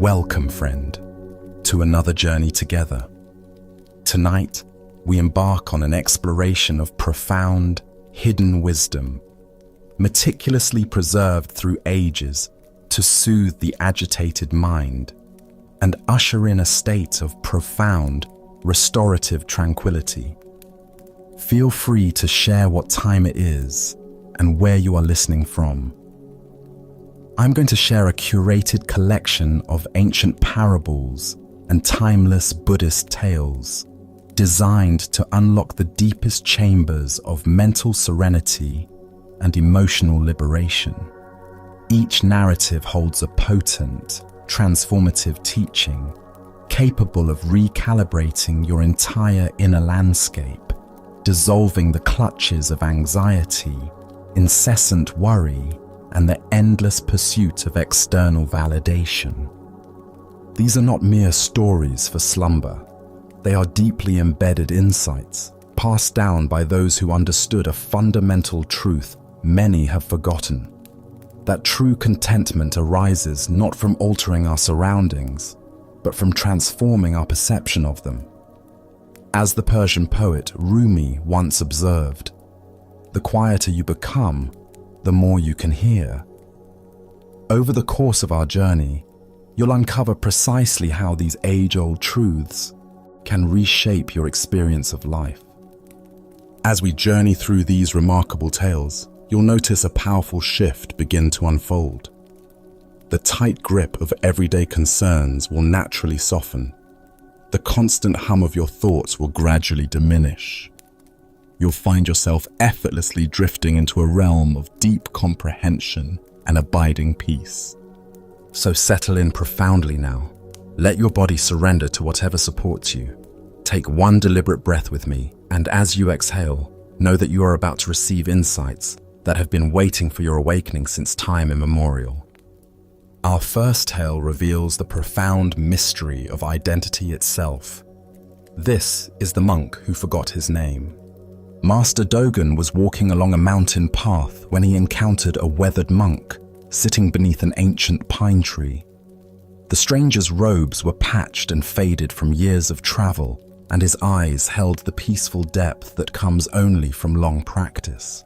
Welcome, friend, to another journey together. Tonight, we embark on an exploration of profound, hidden wisdom, meticulously preserved through ages to soothe the agitated mind and usher in a state of profound, restorative tranquility. Feel free to share what time it is and where you are listening from. I'm going to share a curated collection of ancient parables and timeless Buddhist tales designed to unlock the deepest chambers of mental serenity and emotional liberation. Each narrative holds a potent, transformative teaching capable of recalibrating your entire inner landscape, dissolving the clutches of anxiety, incessant worry, and the endless pursuit of external validation. These are not mere stories for slumber. They are deeply embedded insights passed down by those who understood a fundamental truth many have forgotten. That true contentment arises not from altering our surroundings, but from transforming our perception of them. As the Persian poet Rumi once observed, "The quieter you become, the more you can hear." Over the course of our journey, you'll uncover precisely how these age-old truths can reshape your experience of life. As we journey through these remarkable tales, you'll notice a powerful shift begin to unfold. The tight grip of everyday concerns will naturally soften. The constant hum of your thoughts will gradually diminish. You'll find yourself effortlessly drifting into a realm of deep comprehension and abiding peace. So settle in profoundly now. Let your body surrender to whatever supports you. Take one deliberate breath with me, and as you exhale, know that you are about to receive insights that have been waiting for your awakening since time immemorial. Our first tale reveals the profound mystery of identity itself. This is the monk who forgot his name. Master Dogen was walking along a mountain path when he encountered a weathered monk sitting beneath an ancient pine tree. The stranger's robes were patched and faded from years of travel, and his eyes held the peaceful depth that comes only from long practice.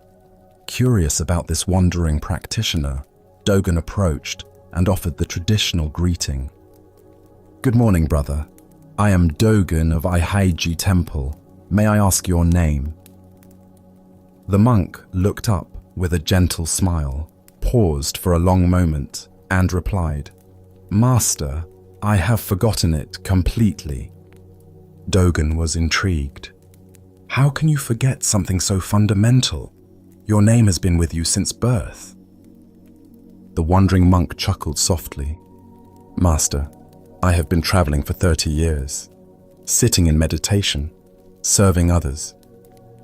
Curious about this wandering practitioner, Dogen approached and offered the traditional greeting. "Good morning, brother. I am Dogen of Aihaiji Temple. May I ask your name?" The monk looked up with a gentle smile, paused for a long moment, and replied, "Master, I have forgotten it completely." Dogen was intrigued. "How can you forget something so fundamental? Your name has been with you since birth." The wandering monk chuckled softly. "Master, I have been traveling for 30 years, sitting in meditation, serving others,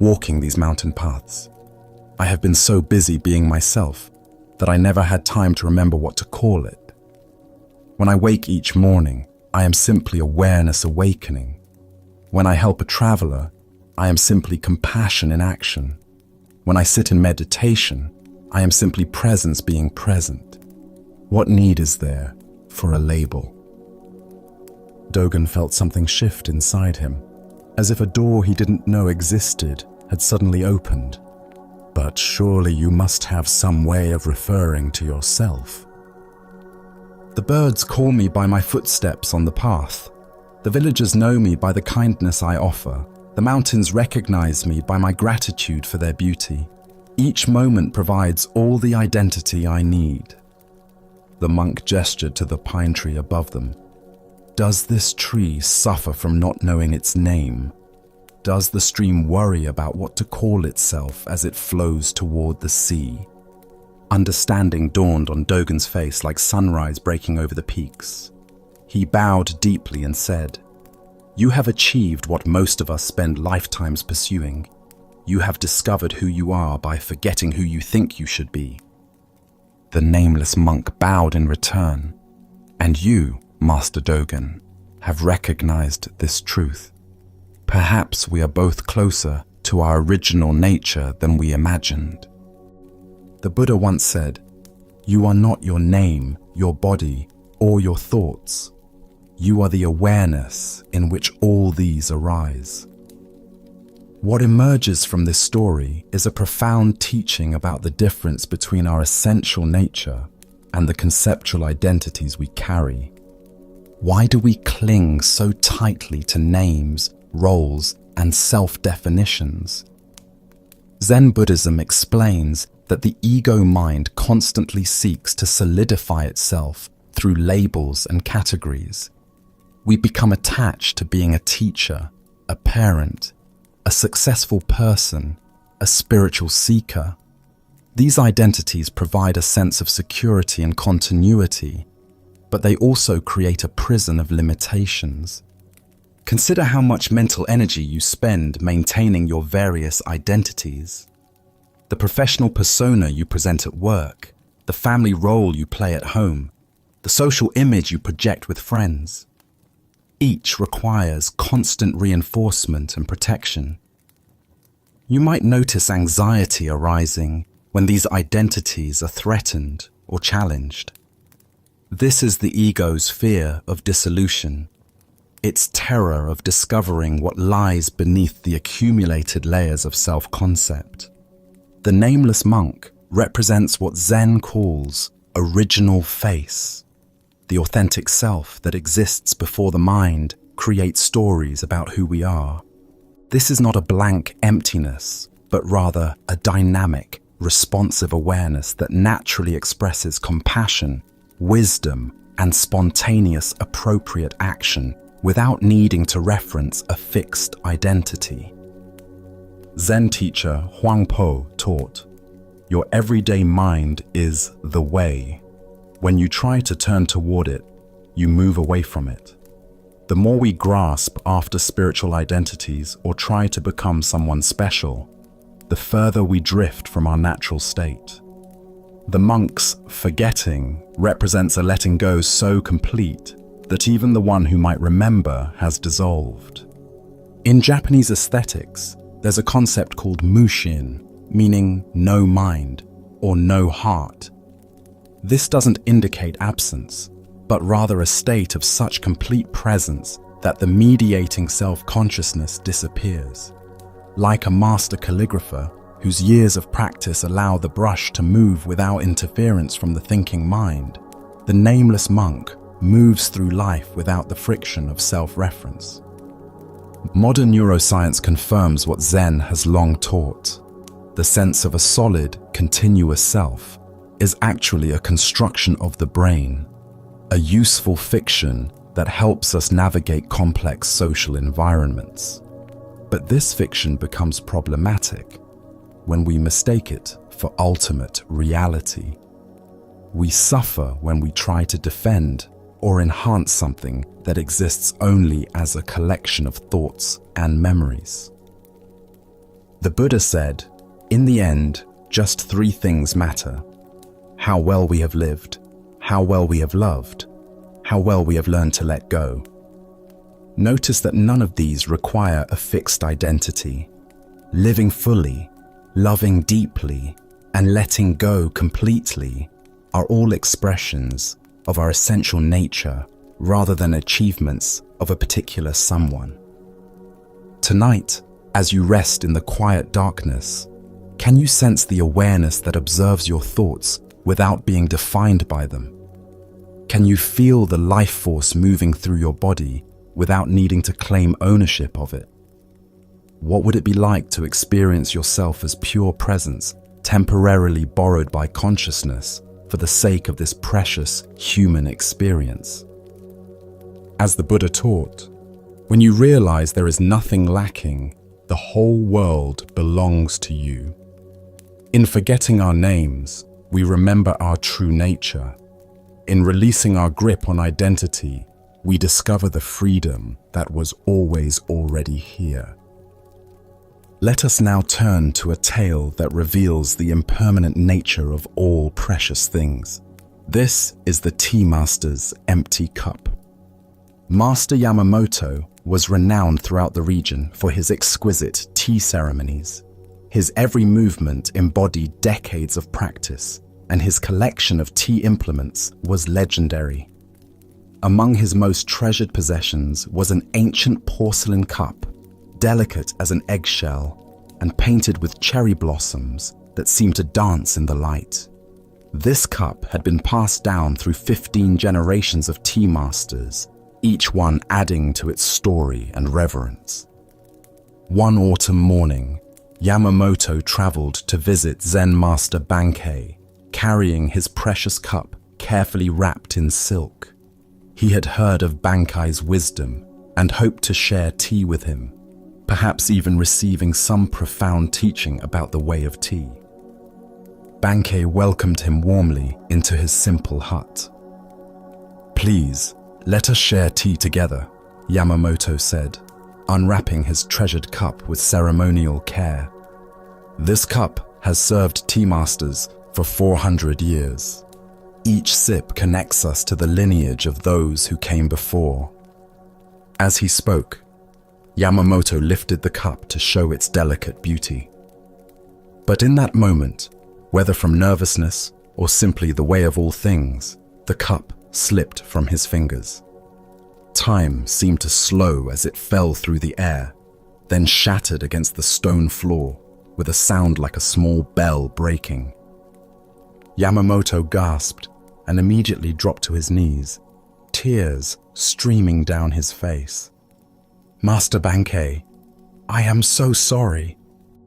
walking these mountain paths. I have been so busy being myself that I never had time to remember what to call it. When I wake each morning, I am simply awareness awakening. When I help a traveler, I am simply compassion in action. When I sit in meditation, I am simply presence being present. What need is there for a label?" Dogen felt something shift inside him, as if a door he didn't know existed had suddenly opened. "But surely you must have some way of referring to yourself." "The birds call me by my footsteps on the path. The villagers know me by the kindness I offer. The mountains recognize me by my gratitude for their beauty. Each moment provides all the identity I need." The monk gestured to the pine tree above them. "Does this tree suffer from not knowing its name? Does the stream worry about what to call itself as it flows toward the sea?" Understanding dawned on Dogen's face like sunrise breaking over the peaks. He bowed deeply and said, "You have achieved what most of us spend lifetimes pursuing. You have discovered who you are by forgetting who you think you should be." The nameless monk bowed in return. "And you, Master Dogen, have recognized this truth. Perhaps we are both closer to our original nature than we imagined." The Buddha once said, "You are not your name, your body, or your thoughts. You are the awareness in which all these arise. What emerges from this story is a profound teaching about the difference between our essential nature and the conceptual identities we carry. Why do we cling so tightly to names, roles, and self-definitions? Zen Buddhism explains that the ego mind constantly seeks to solidify itself through labels and categories. We become attached to being a teacher, a parent, a successful person, a spiritual seeker. These identities provide a sense of security and continuity, but they also create a prison of limitations. Consider how much mental energy you spend maintaining your various identities. The professional persona you present at work, the family role you play at home, the social image you project with friends. Each requires constant reinforcement and protection. You might notice anxiety arising when these identities are threatened or challenged. This is the ego's fear of dissolution, its terror of discovering what lies beneath the accumulated layers of self-concept. The nameless monk represents what Zen calls original face. The authentic self that exists before the mind creates stories about who we are. This is not a blank emptiness, but rather a dynamic, responsive awareness that naturally expresses compassion, wisdom, and spontaneous appropriate action without needing to reference a fixed identity. Zen teacher Huang Po taught, "Your everyday mind is the way. When you try to turn toward it, you move away from it." The more we grasp after spiritual identities or try to become someone special, the further we drift from our natural state. The monk's forgetting represents a letting go so complete that even the one who might remember has dissolved. In Japanese aesthetics, there's a concept called mushin, meaning no mind or no heart. This doesn't indicate absence, but rather a state of such complete presence that the mediating self-consciousness disappears. Like a master calligrapher whose years of practice allow the brush to move without interference from the thinking mind, the nameless monk moves through life without the friction of self-reference. Modern neuroscience confirms what Zen has long taught. The sense of a solid, continuous self is actually a construction of the brain, a useful fiction that helps us navigate complex social environments. But this fiction becomes problematic when we mistake it for ultimate reality. We suffer when we try to defend or enhance something that exists only as a collection of thoughts and memories. The Buddha said, "In the end, just three things matter: how well we have lived, how well we have loved, how well we have learned to let go." Notice that none of these require a fixed identity. Living fully, loving deeply, and letting go completely are all expressions of our essential nature rather than achievements of a particular someone. Tonight, as you rest in the quiet darkness, can you sense the awareness that observes your thoughts without being defined by them? Can you feel the life force moving through your body without needing to claim ownership of it? What would it be like to experience yourself as pure presence, temporarily borrowed by consciousness for the sake of this precious human experience? As the Buddha taught, when you realize there is nothing lacking, the whole world belongs to you. In forgetting our names, we remember our true nature. In releasing our grip on identity, we discover the freedom that was always already here. Let us now turn to a tale that reveals the impermanent nature of all precious things. This is the tea master's empty cup. Master Yamamoto was renowned throughout the region for his exquisite tea ceremonies. His every movement embodied decades of practice, and his collection of tea implements was legendary. Among his most treasured possessions was an ancient porcelain cup, delicate as an eggshell and painted with cherry blossoms that seemed to dance in the light. This cup had been passed down through 15 generations of tea masters, each one adding to its story and reverence. One autumn morning, Yamamoto traveled to visit Zen master Bankei, carrying his precious cup carefully wrapped in silk. He had heard of Bankei's wisdom and hoped to share tea with him, perhaps even receiving some profound teaching about the way of tea. Bankei welcomed him warmly into his simple hut. "Please, let us share tea together," Yamamoto said, unwrapping his treasured cup with ceremonial care. "This cup has served tea masters for 400 years. Each sip connects us to the lineage of those who came before." As he spoke, Yamamoto lifted the cup to show its delicate beauty. But in that moment, whether from nervousness or simply the way of all things, the cup slipped from his fingers. Time seemed to slow as it fell through the air, then shattered against the stone floor with a sound like a small bell breaking. Yamamoto gasped and immediately dropped to his knees, tears streaming down his face. "Master Bankei, I am so sorry.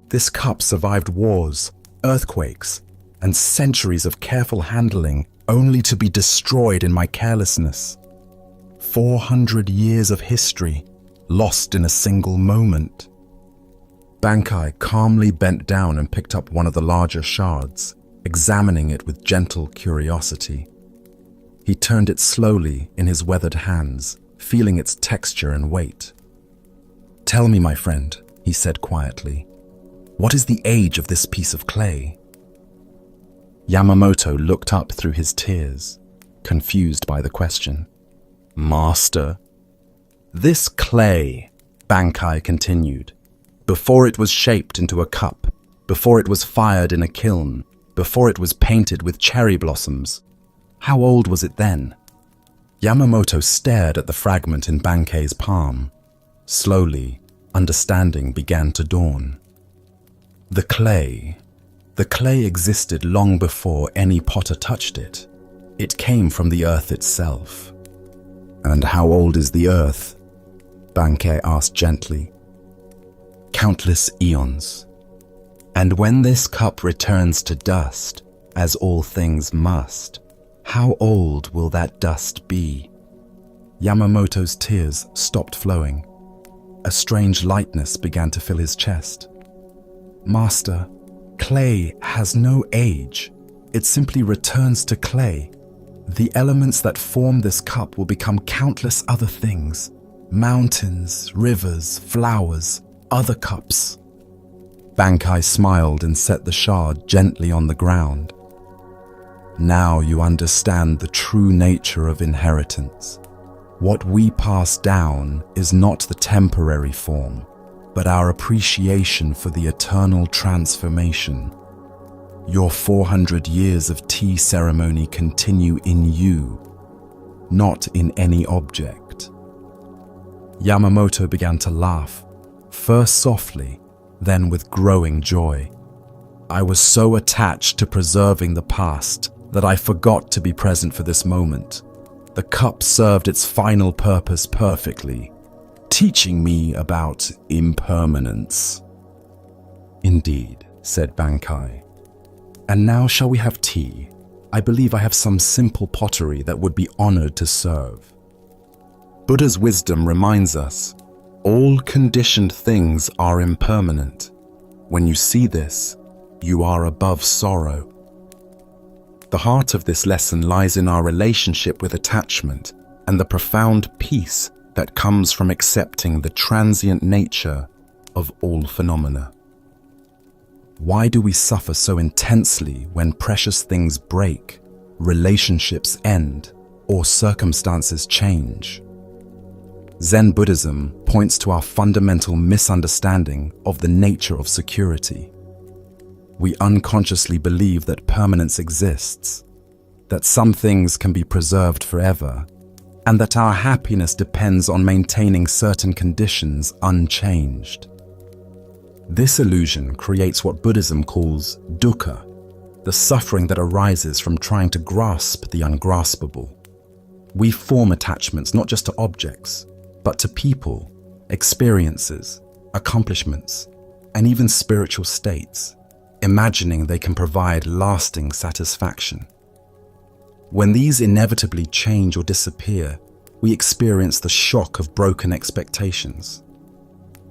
This cup survived wars, earthquakes, and centuries of careful handling only to be destroyed in my carelessness. 400 years of history lost in a single moment." Bankei calmly bent down and picked up one of the larger shards, examining it with gentle curiosity. He turned it slowly in his weathered hands, feeling its texture and weight. "Tell me, my friend," he said quietly, "what is the age of this piece of clay?" Yamamoto looked up through his tears, confused by the question. "Master, this clay," Bankei continued, "before it was shaped into a cup, before it was fired in a kiln, before it was painted with cherry blossoms, how old was it then?" Yamamoto stared at the fragment in Bankei's palm. Slowly, understanding began to dawn. The clay existed long before any potter touched it. It came from the earth itself. "And how old is the earth?" Bankei asked gently. "Countless eons. And when this cup returns to dust, as all things must, how old will that dust be?" Yamamoto's tears stopped flowing. A strange lightness began to fill his chest. "Master, clay has no age. It simply returns to clay. The elements that form this cup will become countless other things. Mountains, rivers, flowers, other cups." Bankei smiled and set the shard gently on the ground. "Now you understand the true nature of inheritance. What we pass down is not the temporary form, but our appreciation for the eternal transformation. Your 400 years of tea ceremony continue in you, not in any object." Yamamoto began to laugh, first softly, then with growing joy. "I was so attached to preserving the past that I forgot to be present for this moment. The cup served its final purpose perfectly, teaching me about impermanence." "Indeed," said Bankei. "And now shall we have tea? I believe I have some simple pottery that would be honored to serve." Buddha's wisdom reminds us, all conditioned things are impermanent. When you see this, you are above sorrow. The heart of this lesson lies in our relationship with attachment and the profound peace that comes from accepting the transient nature of all phenomena. Why do we suffer so intensely when precious things break, relationships end, or circumstances change? Zen Buddhism points to our fundamental misunderstanding of the nature of security. We unconsciously believe that permanence exists, that some things can be preserved forever, and that our happiness depends on maintaining certain conditions unchanged. This illusion creates what Buddhism calls dukkha, the suffering that arises from trying to grasp the ungraspable. We form attachments not just to objects, but to people, experiences, accomplishments, and even spiritual states, imagining they can provide lasting satisfaction. When these inevitably change or disappear, we experience the shock of broken expectations.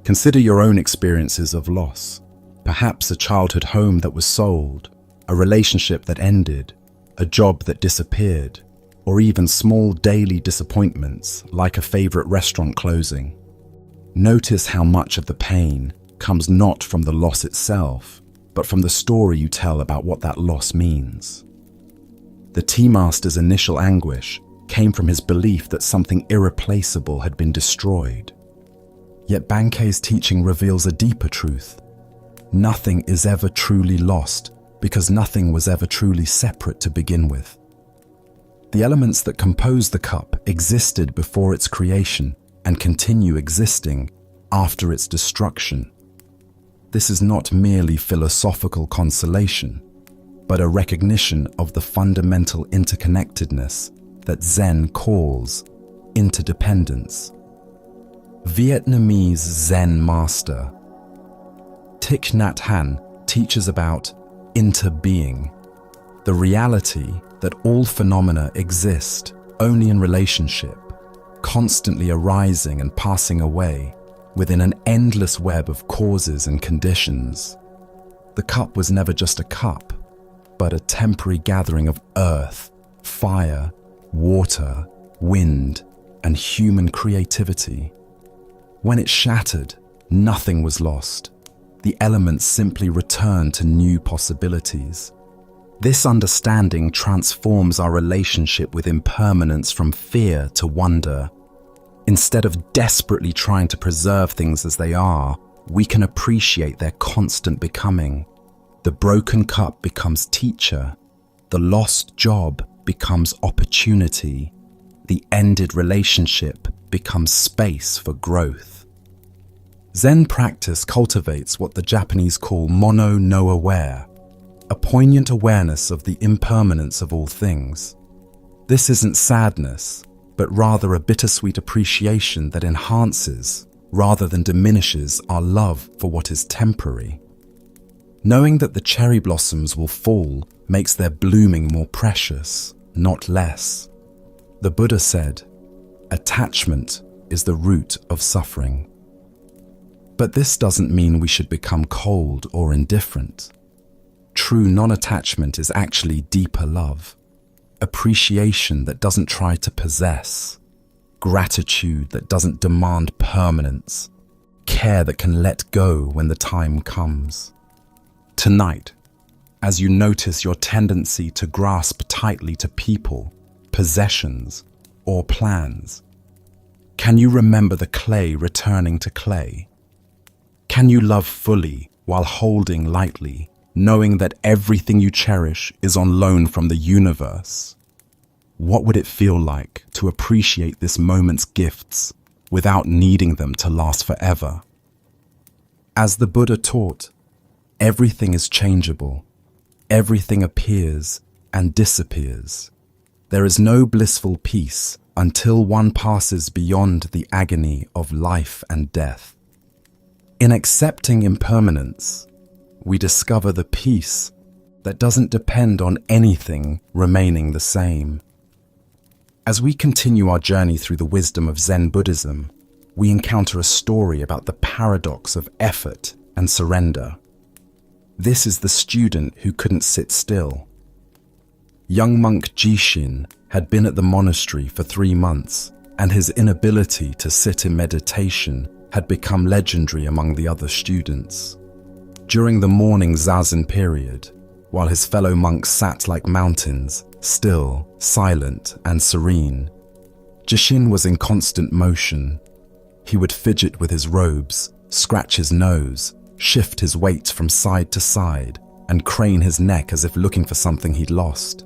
Consider your own experiences of loss, perhaps a childhood home that was sold, a relationship that ended, a job that disappeared, or even small daily disappointments like a favorite restaurant closing. Notice how much of the pain comes not from the loss itself, but from the story you tell about what that loss means. The tea master's initial anguish came from his belief that something irreplaceable had been destroyed. Yet Bankei's teaching reveals a deeper truth. Nothing is ever truly lost because nothing was ever truly separate to begin with. The elements that compose the cup existed before its creation and continue existing after its destruction. This is not merely philosophical consolation, but a recognition of the fundamental interconnectedness that Zen calls interdependence. Vietnamese Zen master Thich Nhat Hanh teaches about interbeing, the reality that all phenomena exist only in relationship, constantly arising and passing away within an endless web of causes and conditions. The cup was never just a cup, but a temporary gathering of earth, fire, water, wind, and human creativity. When it shattered, nothing was lost. The elements simply returned to new possibilities. This understanding transforms our relationship with impermanence from fear to wonder. Instead of desperately trying to preserve things as they are, we can appreciate their constant becoming. The broken cup becomes teacher. The lost job becomes opportunity. The ended relationship becomes space for growth. Zen practice cultivates what the Japanese call mono no aware, a poignant awareness of the impermanence of all things. This isn't sadness, but rather a bittersweet appreciation that enhances, rather than diminishes, our love for what is temporary. Knowing that the cherry blossoms will fall makes their blooming more precious, not less. The Buddha said, "Attachment is the root of suffering." But this doesn't mean we should become cold or indifferent. True non-attachment is actually deeper love, appreciation that doesn't try to possess, gratitude that doesn't demand permanence, care that can let go when the time comes. Tonight, as you notice your tendency to grasp tightly to people, possessions, or plans, can you remember the clay returning to clay? Can you love fully while holding lightly, knowing that everything you cherish is on loan from the universe? What would it feel like to appreciate this moment's gifts without needing them to last forever? As the Buddha taught, everything is changeable. Everything appears and disappears. There is no blissful peace until one passes beyond the agony of life and death. In accepting impermanence, we discover the peace that doesn't depend on anything remaining the same. As we continue our journey through the wisdom of Zen Buddhism, we encounter a story about the paradox of effort and surrender. This is the student who couldn't sit still. Young monk Jishin had been at the monastery for 3 months, and his inability to sit in meditation had become legendary among the other students. During the morning zazen period, while his fellow monks sat like mountains, still, silent, and serene, Jishin was in constant motion. He would fidget with his robes, scratch his nose, shift his weight from side to side, and crane his neck as if looking for something he'd lost.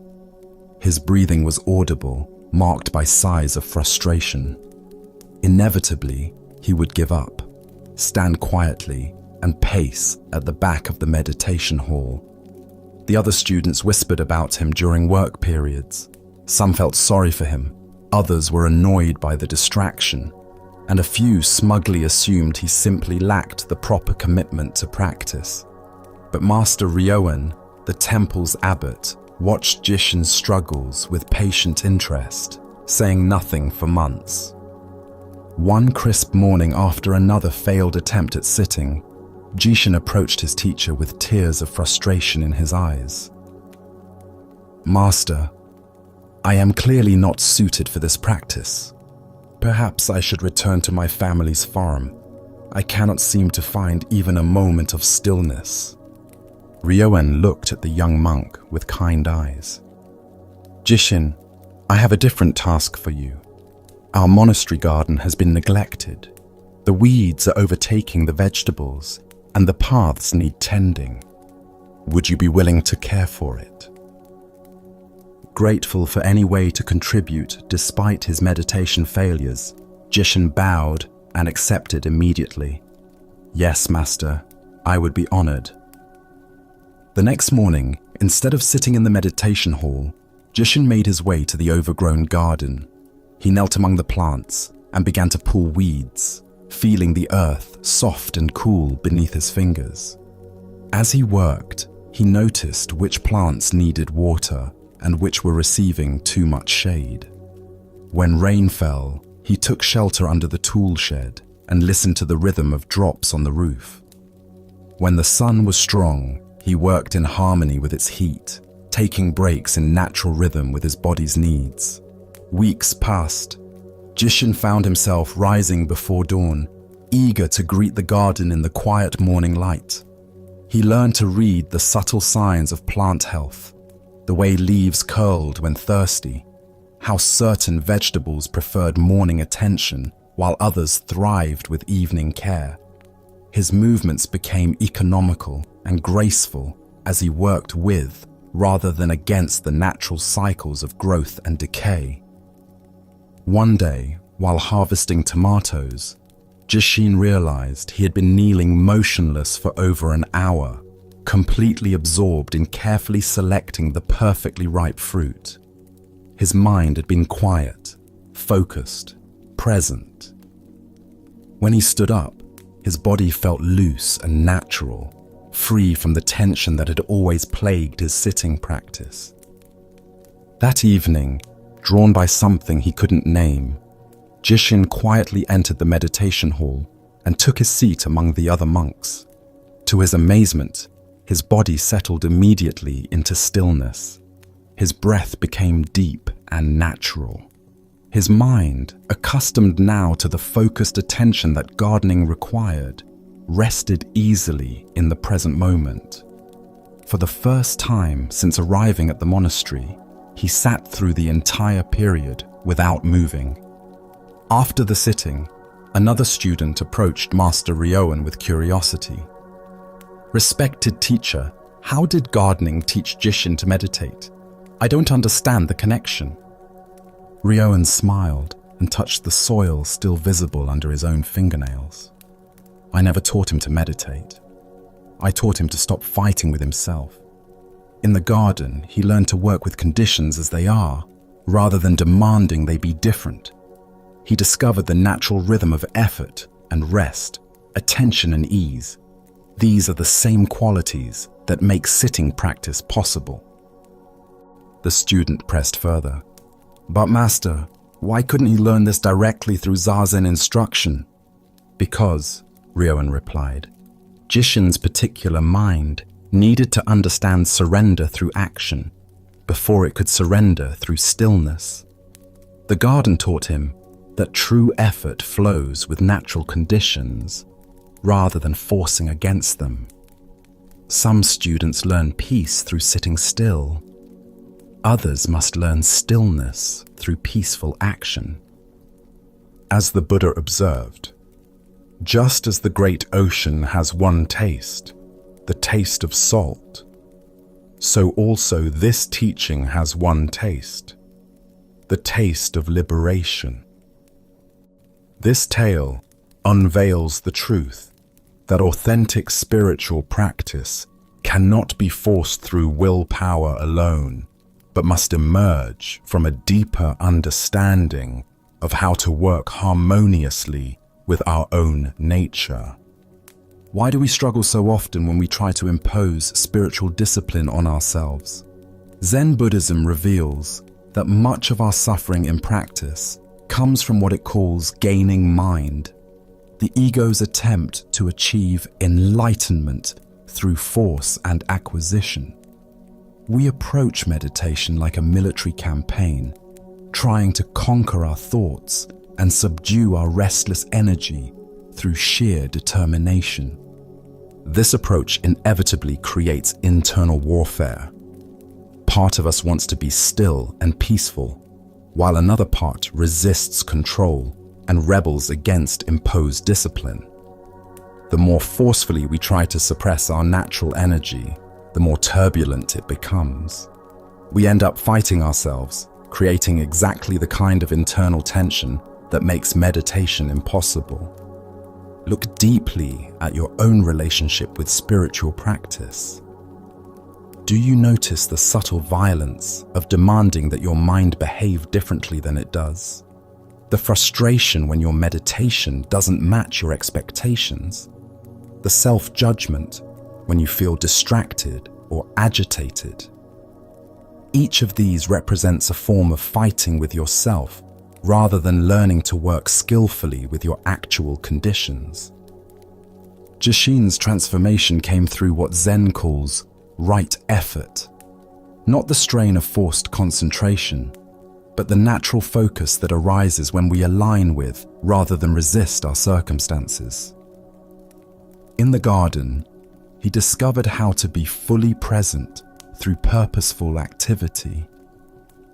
His breathing was audible, marked by sighs of frustration. Inevitably, he would give up, stand quietly, and pace at the back of the meditation hall. The other students whispered about him during work periods. Some felt sorry for him, others were annoyed by the distraction, and a few smugly assumed he simply lacked the proper commitment to practice. But Master Ryoan, the temple's abbot, watched Jishin's struggles with patient interest, saying nothing for months. One crisp morning after another failed attempt at sitting, Jishin approached his teacher with tears of frustration in his eyes. "Master, I am clearly not suited for this practice. Perhaps I should return to my family's farm. I cannot seem to find even a moment of stillness." Ryoan looked at the young monk with kind eyes. "Jishin, I have a different task for you. Our monastery garden has been neglected. The weeds are overtaking the vegetables, and the paths need tending. Would you be willing to care for it?" Grateful for any way to contribute despite his meditation failures, Jishin bowed and accepted immediately. "Yes, Master, I would be honored." The next morning, instead of sitting in the meditation hall, Jishin made his way to the overgrown garden. He knelt among the plants and began to pull weeds, feeling the earth soft and cool beneath his fingers. As he worked, he noticed which plants needed water and which were receiving too much shade. When rain fell, he took shelter under the tool shed and listened to the rhythm of drops on the roof. When the sun was strong, he worked in harmony with its heat, taking breaks in natural rhythm with his body's needs. Weeks passed. Jishin found himself rising before dawn, eager to greet the garden in the quiet morning light. He learned to read the subtle signs of plant health, the way leaves curled when thirsty, how certain vegetables preferred morning attention while others thrived with evening care. His movements became economical and graceful as he worked with, rather than against, the natural cycles of growth and decay. One day, while harvesting tomatoes, Jishin realized he had been kneeling motionless for over an hour, completely absorbed in carefully selecting the perfectly ripe fruit. His mind had been quiet, focused, present. When he stood up, his body felt loose and natural, free from the tension that had always plagued his sitting practice. That evening, drawn by something he couldn't name, Jishin quietly entered the meditation hall and took his seat among the other monks. To his amazement, his body settled immediately into stillness. His breath became deep and natural. His mind, accustomed now to the focused attention that gardening required, rested easily in the present moment. For the first time since arriving at the monastery, he sat through the entire period without moving. After the sitting, another student approached Master Ryoan with curiosity. "Respected teacher, how did gardening teach Jishin to meditate? I don't understand the connection." Ryoan smiled and touched the soil still visible under his own fingernails. "I never taught him to meditate. I taught him to stop fighting with himself. In the garden, he learned to work with conditions as they are, rather than demanding they be different. He discovered the natural rhythm of effort and rest, attention and ease. These are the same qualities that make sitting practice possible." The student pressed further. "But Master, why couldn't he learn this directly through Zazen instruction?" "Because," Ryoan replied, "Jishin's particular mind needed to understand surrender through action before it could surrender through stillness. The garden taught him that true effort flows with natural conditions rather than forcing against them. Some students learn peace through sitting still. Others must learn stillness through peaceful action." As the Buddha observed, just as the great ocean has one taste, the taste of salt, so also this teaching has one taste, the taste of liberation. This tale unveils the truth that authentic spiritual practice cannot be forced through willpower alone, but must emerge from a deeper understanding of how to work harmoniously with our own nature. Why do we struggle so often when we try to impose spiritual discipline on ourselves? Zen Buddhism reveals that much of our suffering in practice comes from what it calls gaining mind, the ego's attempt to achieve enlightenment through force and acquisition. We approach meditation like a military campaign, trying to conquer our thoughts and subdue our restless energy through sheer determination. This approach inevitably creates internal warfare. Part of us wants to be still and peaceful, while another part resists control and rebels against imposed discipline. The more forcefully we try to suppress our natural energy, the more turbulent it becomes. We end up fighting ourselves, creating exactly the kind of internal tension that makes meditation impossible. Look deeply at your own relationship with spiritual practice. Do you notice the subtle violence of demanding that your mind behave differently than it does? The frustration when your meditation doesn't match your expectations? The self-judgment when you feel distracted or agitated? Each of these represents a form of fighting with yourself rather than learning to work skillfully with your actual conditions. Jishin's transformation came through what Zen calls right effort, not the strain of forced concentration, but the natural focus that arises when we align with rather than resist our circumstances. In the garden, he discovered how to be fully present through purposeful activity.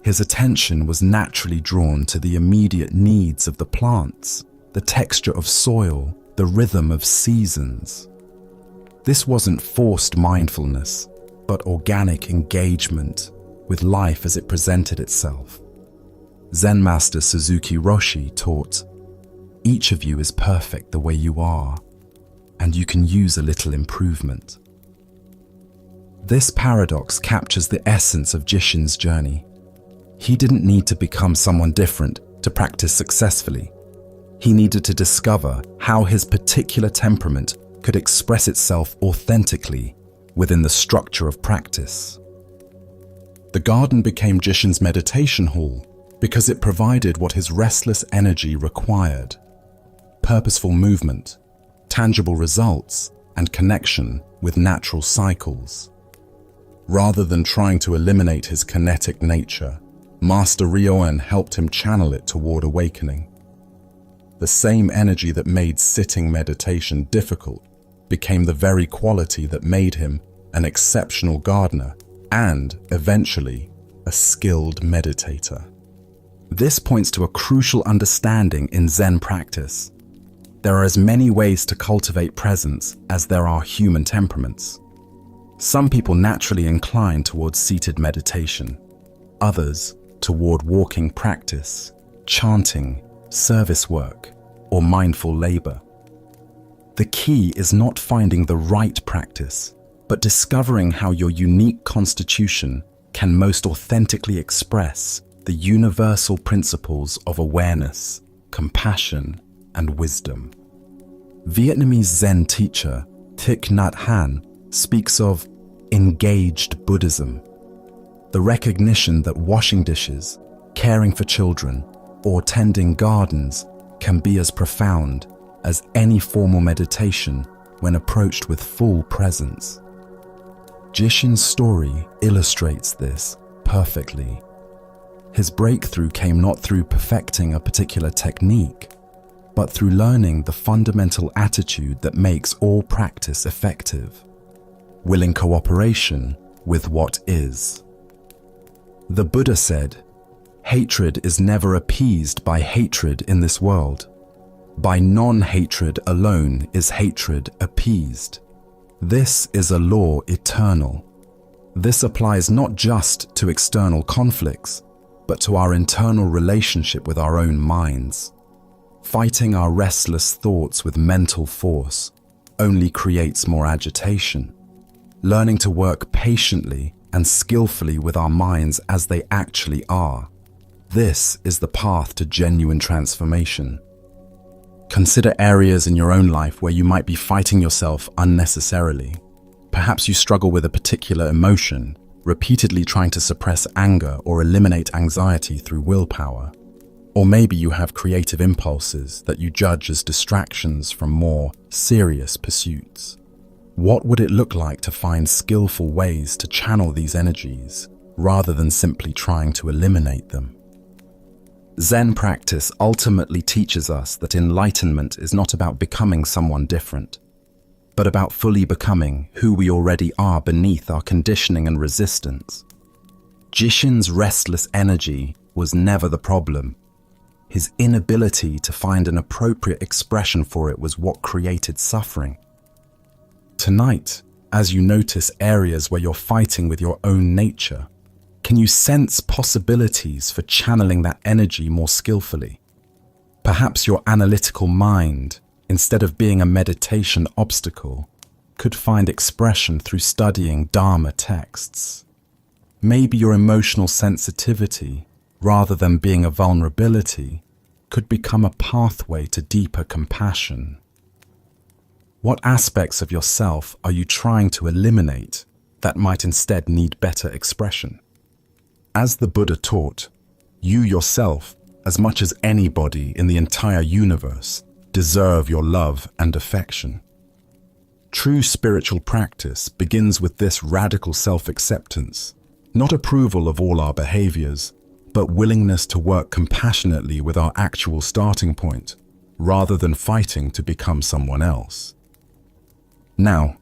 His attention was naturally drawn to the immediate needs of the plants, the texture of soil, the rhythm of seasons. This wasn't forced mindfulness, but organic engagement with life as it presented itself. Zen master Suzuki Roshi taught, "Each of you is perfect the way you are, and you can use a little improvement." This paradox captures the essence of Jishin's journey. He didn't need to become someone different to practice successfully. He needed to discover how his particular temperament could express itself authentically within the structure of practice. The garden became Jishin's meditation hall because it provided what his restless energy required: purposeful movement, tangible results, and connection with natural cycles. Rather than trying to eliminate his kinetic nature, Master Ryoen helped him channel it toward awakening. The same energy that made sitting meditation difficult became the very quality that made him an exceptional gardener and, eventually, a skilled meditator. This points to a crucial understanding in Zen practice. There are as many ways to cultivate presence as there are human temperaments. Some people naturally incline towards seated meditation, others toward walking practice, chanting, service work, or mindful labor. The key is not finding the right practice, but discovering how your unique constitution can most authentically express the universal principles of awareness, compassion, and wisdom. Vietnamese Zen teacher Thich Nhat Hanh speaks of engaged Buddhism, the recognition that washing dishes, caring for children, or tending gardens can be as profound as any formal meditation when approached with full presence. Jishin's story illustrates this perfectly. His breakthrough came not through perfecting a particular technique, but through learning the fundamental attitude that makes all practice effective: willing cooperation with what is. The Buddha said, "Hatred is never appeased by hatred in this world. By non-hatred alone is hatred appeased. This is a law eternal." This applies not just to external conflicts, but to our internal relationship with our own minds. Fighting our restless thoughts with mental force only creates more agitation. Learning to work patiently and skillfully with our minds as they actually are. This is the path to genuine transformation. Consider areas in your own life where you might be fighting yourself unnecessarily. Perhaps you struggle with a particular emotion, repeatedly trying to suppress anger or eliminate anxiety through willpower. Or maybe you have creative impulses that you judge as distractions from more serious pursuits. What would it look like to find skillful ways to channel these energies rather than simply trying to eliminate them? Zen practice ultimately teaches us that enlightenment is not about becoming someone different, but about fully becoming who we already are beneath our conditioning and resistance. Jishin's restless energy was never the problem. His inability to find an appropriate expression for it was what created suffering. Tonight, as you notice areas where you're fighting with your own nature, can you sense possibilities for channeling that energy more skillfully? Perhaps your analytical mind, instead of being a meditation obstacle, could find expression through studying Dharma texts. Maybe your emotional sensitivity, rather than being a vulnerability, could become a pathway to deeper compassion. What aspects of yourself are you trying to eliminate that might instead need better expression? As the Buddha taught, you yourself, as much as anybody in the entire universe, deserve your love and affection. True spiritual practice begins with this radical self-acceptance, not approval of all our behaviors, but willingness to work compassionately with our actual starting point, rather than fighting to become someone else. Now,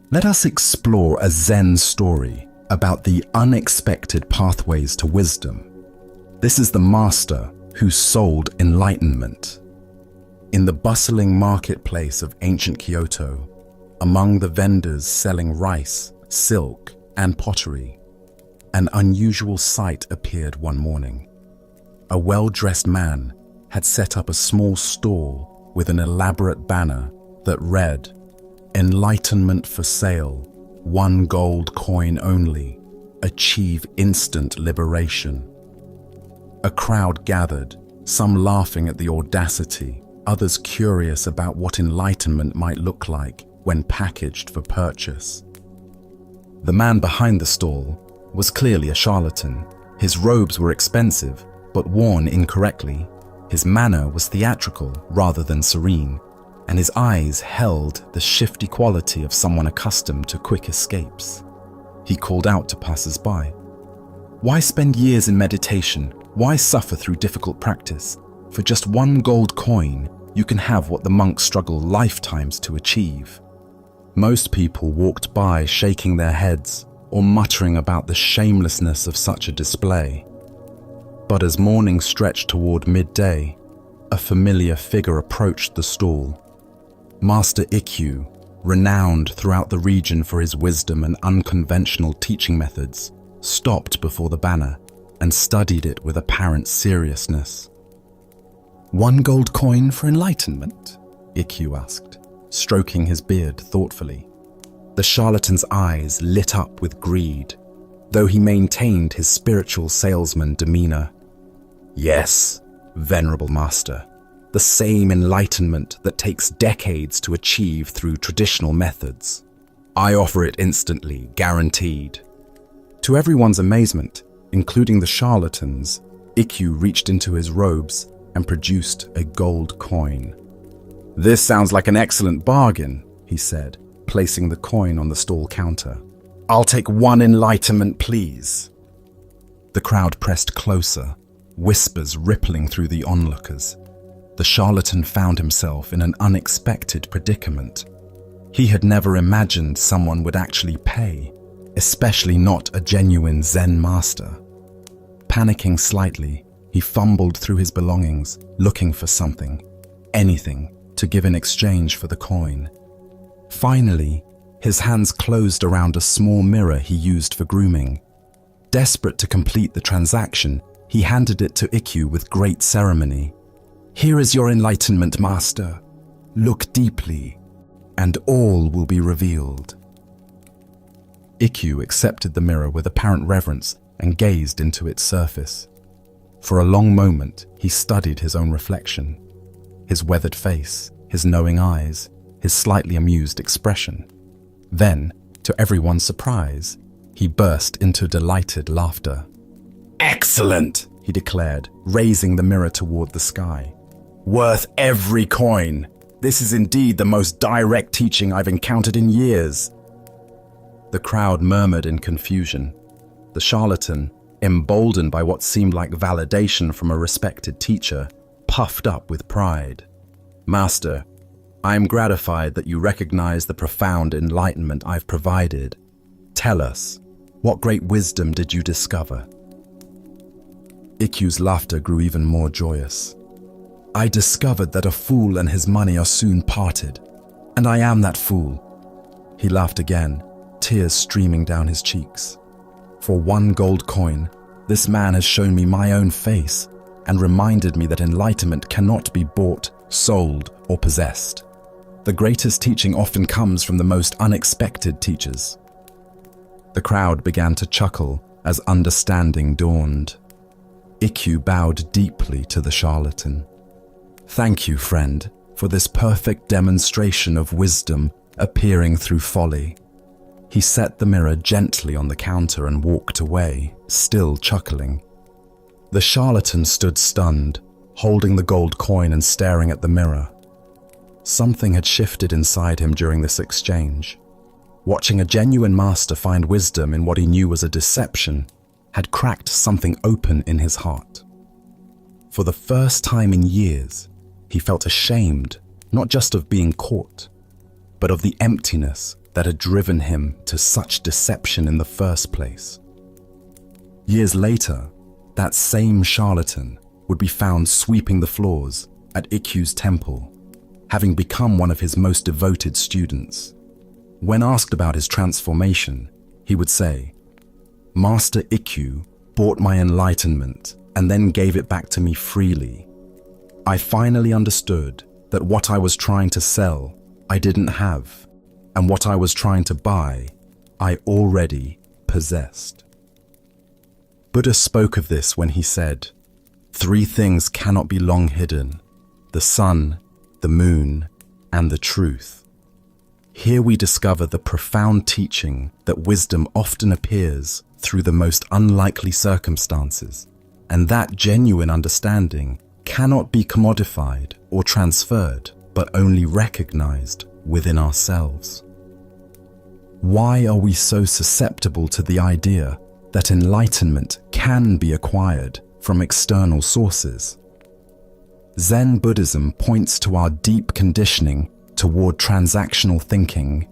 let us explore a Zen story about the unexpected pathways to wisdom. This is the master who sold enlightenment. In the bustling marketplace of ancient Kyoto, among the vendors selling rice, silk, and pottery, an unusual sight appeared one morning. A well-dressed man had set up a small stall with an elaborate banner that read, "Enlightenment for sale, 1 gold coin only, achieve instant liberation." A crowd gathered, some laughing at the audacity, others curious about what enlightenment might look like when packaged for purchase. The man behind the stall was clearly a charlatan. His robes were expensive, but worn incorrectly. His manner was theatrical rather than serene, and his eyes held the shifty quality of someone accustomed to quick escapes. He called out to passers-by. Why spend years in meditation? Why suffer through difficult practice? For just 1 gold coin, you can have what the monks struggle lifetimes to achieve. Most people walked by shaking their heads or muttering about the shamelessness of such a display. But as morning stretched toward midday, a familiar figure approached the stall. Master Ikkyu, renowned throughout the region for his wisdom and unconventional teaching methods, stopped before the banner and studied it with apparent seriousness. 1 gold coin for enlightenment? Ikkyu asked, stroking his beard thoughtfully. The charlatan's eyes lit up with greed, though he maintained his spiritual salesman demeanor. Yes, venerable master, the same enlightenment that takes decades to achieve through traditional methods. I offer it instantly, guaranteed. To everyone's amazement, including the charlatans, Ikkyu reached into his robes and produced a gold coin. This sounds like an excellent bargain, he said, placing the coin on the stall counter. I'll take 1 enlightenment, please. The crowd pressed closer, whispers rippling through the onlookers. The charlatan found himself in an unexpected predicament. He had never imagined someone would actually pay, especially not a genuine Zen master. Panicking slightly, he fumbled through his belongings, looking for something, anything, to give in exchange for the coin. Finally, his hands closed around a small mirror he used for grooming. Desperate to complete the transaction, He handed it to Ikkyu with great ceremony. "Here is your enlightenment, master. Look deeply, and all will be revealed." Ikkyu accepted the mirror with apparent reverence and gazed into its surface. For a long moment, he studied his own reflection, his weathered face, his knowing eyes, his slightly amused expression. Then, to everyone's surprise, he burst into delighted laughter. "Excellent," he declared, raising the mirror toward the sky. "Worth every coin. This is indeed the most direct teaching I've encountered in years." The crowd murmured in confusion. The charlatan, emboldened by what seemed like validation from a respected teacher, puffed up with pride. "Master, I am gratified that you recognize the profound enlightenment I've provided. Tell us, what great wisdom did you discover?" Ikkyu's laughter grew even more joyous. "I discovered that a fool and his money are soon parted, and I am that fool." He laughed again, tears streaming down his cheeks. "For 1 gold coin, this man has shown me my own face and reminded me that enlightenment cannot be bought, sold, or possessed. The greatest teaching often comes from the most unexpected teachers." The crowd began to chuckle as understanding dawned. Ikkyu bowed deeply to the charlatan. "Thank you, friend, for this perfect demonstration of wisdom appearing through folly." He set the mirror gently on the counter and walked away, still chuckling. The charlatan stood stunned, holding the gold coin and staring at the mirror. Something had shifted inside him during this exchange. Watching a genuine master find wisdom in what he knew was a deception had cracked something open in his heart. For the first time in years, he felt ashamed, not just of being caught, but of the emptiness that had driven him to such deception in the first place. Years later, that same charlatan would be found sweeping the floors at Ikkyu's temple, having become one of his most devoted students. When asked about his transformation, he would say, "Master Ikkyu bought my enlightenment and then gave it back to me freely. I finally understood that what I was trying to sell, I didn't have, and what I was trying to buy, I already possessed." Buddha spoke of this when he said, "3 things cannot be long hidden: the sun, the moon, and the truth." Here we discover the profound teaching that wisdom often appears through the most unlikely circumstances, and that genuine understanding cannot be commodified or transferred, but only recognized within ourselves. Why are we so susceptible to the idea that enlightenment can be acquired from external sources? Zen Buddhism points to our deep conditioning toward transactional thinking,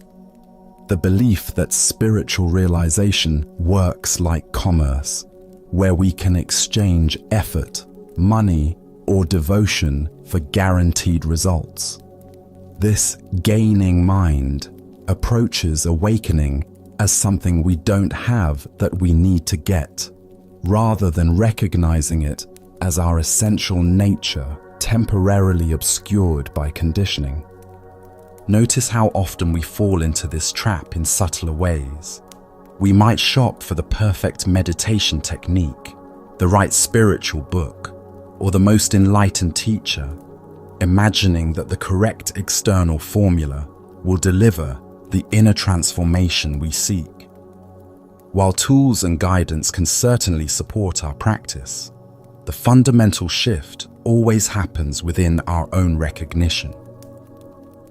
the belief that spiritual realization works like commerce, where we can exchange effort, money, or devotion for guaranteed results. This gaining mind approaches awakening as something we don't have that we need to get, rather than recognizing it as our essential nature temporarily obscured by conditioning. Notice how often we fall into this trap in subtler ways. We might shop for the perfect meditation technique, the right spiritual book, or the most enlightened teacher, imagining that the correct external formula will deliver the inner transformation we seek. While tools and guidance can certainly support our practice, the fundamental shift always happens within our own recognition.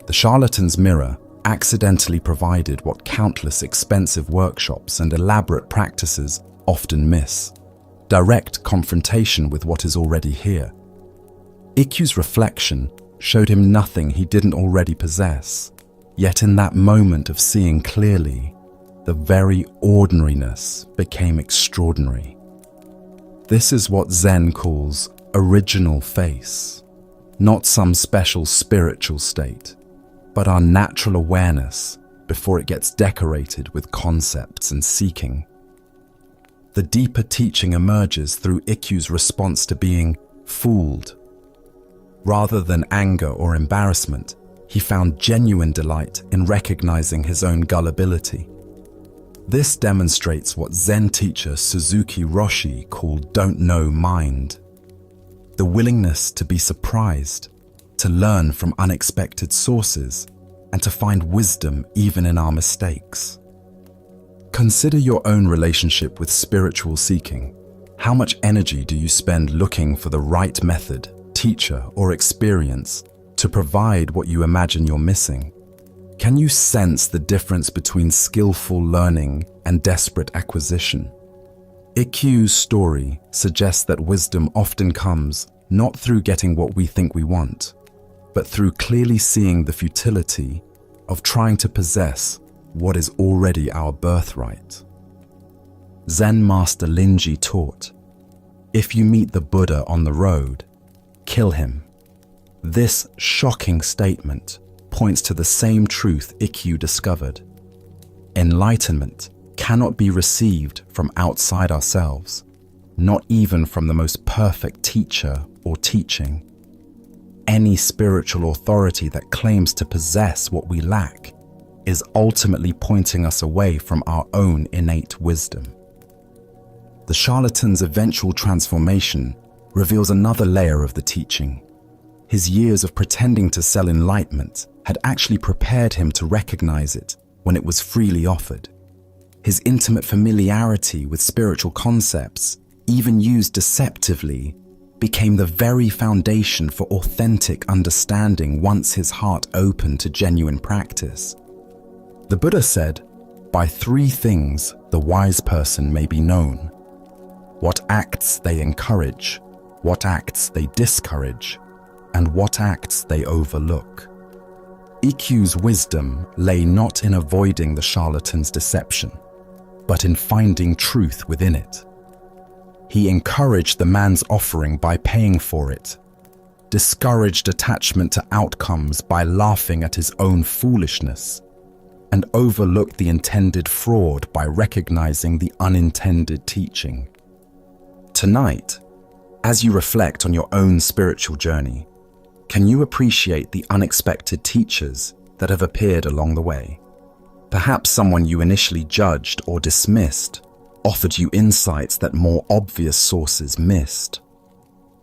The charlatan's mirror accidentally provided what countless expensive workshops and elaborate practices often miss: direct confrontation with what is already here. Ikkyu's reflection showed him nothing he didn't already possess, yet in that moment of seeing clearly, the very ordinariness became extraordinary. This is what Zen calls original face, not some special spiritual state, but our natural awareness before it gets decorated with concepts and seeking. the deeper teaching emerges through Ikkyu's response to being fooled. Rather than anger or embarrassment, he found genuine delight in recognizing his own gullibility. This demonstrates what Zen teacher Suzuki Roshi called "don't know mind." The willingness to be surprised, to learn from unexpected sources, and to find wisdom even in our mistakes. Consider your own relationship with spiritual seeking. How much energy do you spend looking for the right method, teacher, or experience to provide what you imagine you're missing? Can you sense the difference between skillful learning and desperate acquisition? Ikkyu's story suggests that wisdom often comes not through getting what we think we want, but through clearly seeing the futility of trying to possess what is already our birthright. Zen master Linji taught, "If you meet the Buddha on the road, kill him." This shocking statement points to the same truth Ikkyu discovered. Enlightenment cannot be received from outside ourselves, not even from the most perfect teacher or teaching. Any spiritual authority that claims to possess what we lack is ultimately pointing us away from our own innate wisdom. The charlatan's eventual transformation reveals another layer of the teaching. His years of pretending to sell enlightenment had actually prepared him to recognize it when it was freely offered. His intimate familiarity with spiritual concepts, even used deceptively, became the very foundation for authentic understanding once his heart opened to genuine practice. The Buddha said, "By three things the wise person may be known: what acts they encourage, what acts they discourage, and what acts they overlook." Ikkyu's wisdom lay not in avoiding the charlatan's deception, but in finding truth within it. He encouraged the man's offering by paying for it, discouraged attachment to outcomes by laughing at his own foolishness, and overlooked the intended fraud by recognizing the unintended teaching. Tonight, as you reflect on your own spiritual journey, can you appreciate the unexpected teachers that have appeared along the way? Perhaps someone you initially judged or dismissed offered you insights that more obvious sources missed.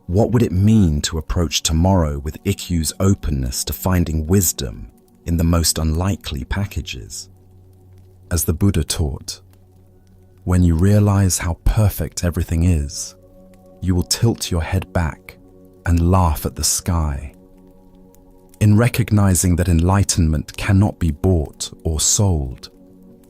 What would it mean to approach tomorrow with Ikkyu's openness to finding wisdom in the most unlikely packages? As the Buddha taught, when you realize how perfect everything is, you will tilt your head back and laugh at the sky. In recognizing that enlightenment cannot be bought or sold,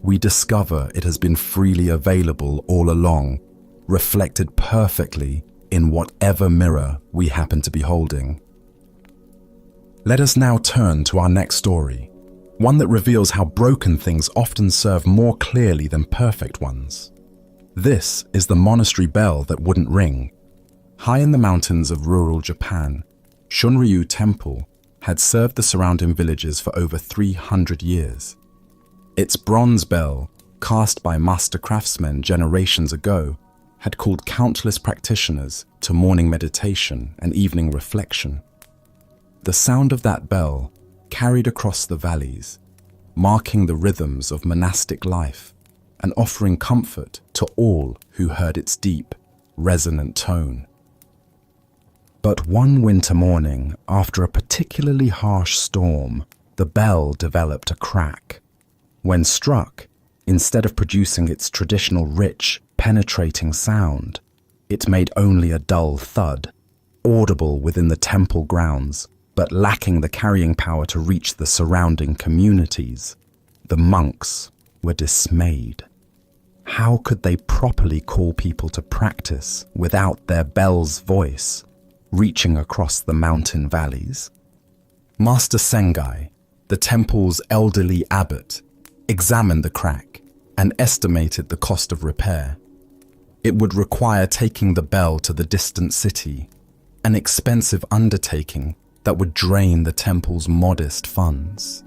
we discover it has been freely available all along, reflected perfectly in whatever mirror we happen to be holding. Let us now turn to our next story, one that reveals how broken things often serve more clearly than perfect ones. This is the monastery bell that wouldn't ring. High in the mountains of rural Japan, Shunryu Temple had served the surrounding villages for over 300 years. Its bronze bell, cast by master craftsmen generations ago, had called countless practitioners to morning meditation and evening reflection. The sound of that bell carried across the valleys, marking the rhythms of monastic life and offering comfort to all who heard its deep, resonant tone. But one winter morning, after a particularly harsh storm, the bell developed a crack. When struck, instead of producing its traditional rich, penetrating sound, it made only a dull thud, audible within the temple grounds, but lacking the carrying power to reach the surrounding communities. The monks were dismayed. How could they properly call people to practice without their bell's voice reaching across the mountain valleys? Master Sengai, the temple's elderly abbot, examined the crack and estimated the cost of repair. It would require taking the bell to the distant city, an expensive undertaking that would drain the temple's modest funds.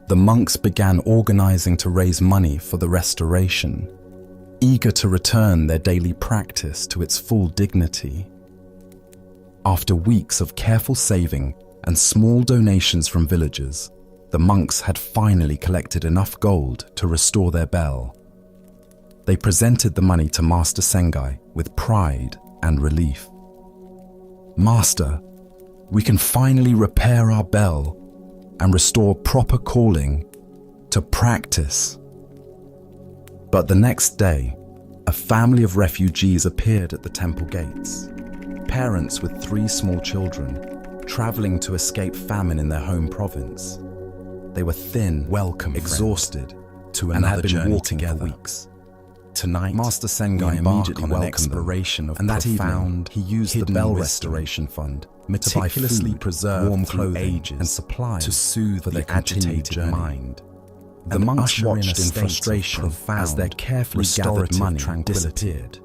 The monks began organizing to raise money for the restoration. eager to return their daily practice to its full dignity. After weeks of careful saving and small donations from villagers, the monks had finally collected enough gold to restore their bell. They presented the money to Master Sengai with pride and relief. "Master, we can finally repair our bell and restore proper calling to practice." But the next day, a family of refugees appeared at the temple gates. Parents with 3 small children, traveling to escape famine in their home province. They were thin, exhausted, and had been walking for weeks. Tonight, Master Sengai embarked on an exploration of profound, he used the bell restoration fund, meticulously preserved warm clothing and supplies to soothe the agitated mind. The monks watched in frustration as their carefully gathered money disappeared,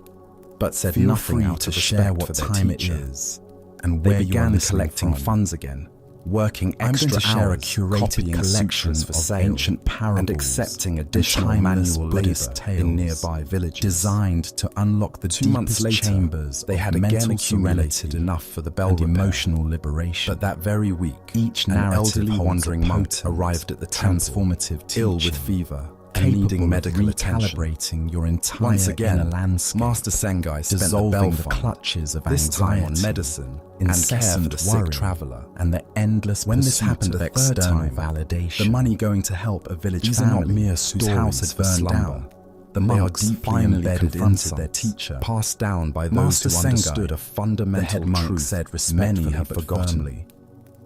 but said nothing out to share what time it is, and they began collecting funds again, working extra hours, copying collections of ancient parables and accepting additional manual Buddhist tales in nearby villages, designed to unlock the 2 months later chambers. They had again accumulated enough for the bell and emotional liberation. But that very week, each elderly wandering monk arrived at the transformative teaching, ill with fever and needing medical attention. Your entire once again, landscape. Master Sengai spent dissolving the clutches of this time on medicine, incessant sick traveler, and the endless when this happened a third time, validation. The money going to help a village family whose house had burned down. The monks finally confronted their teacher, passed down by those who understood a fundamental truth said many have forgotten.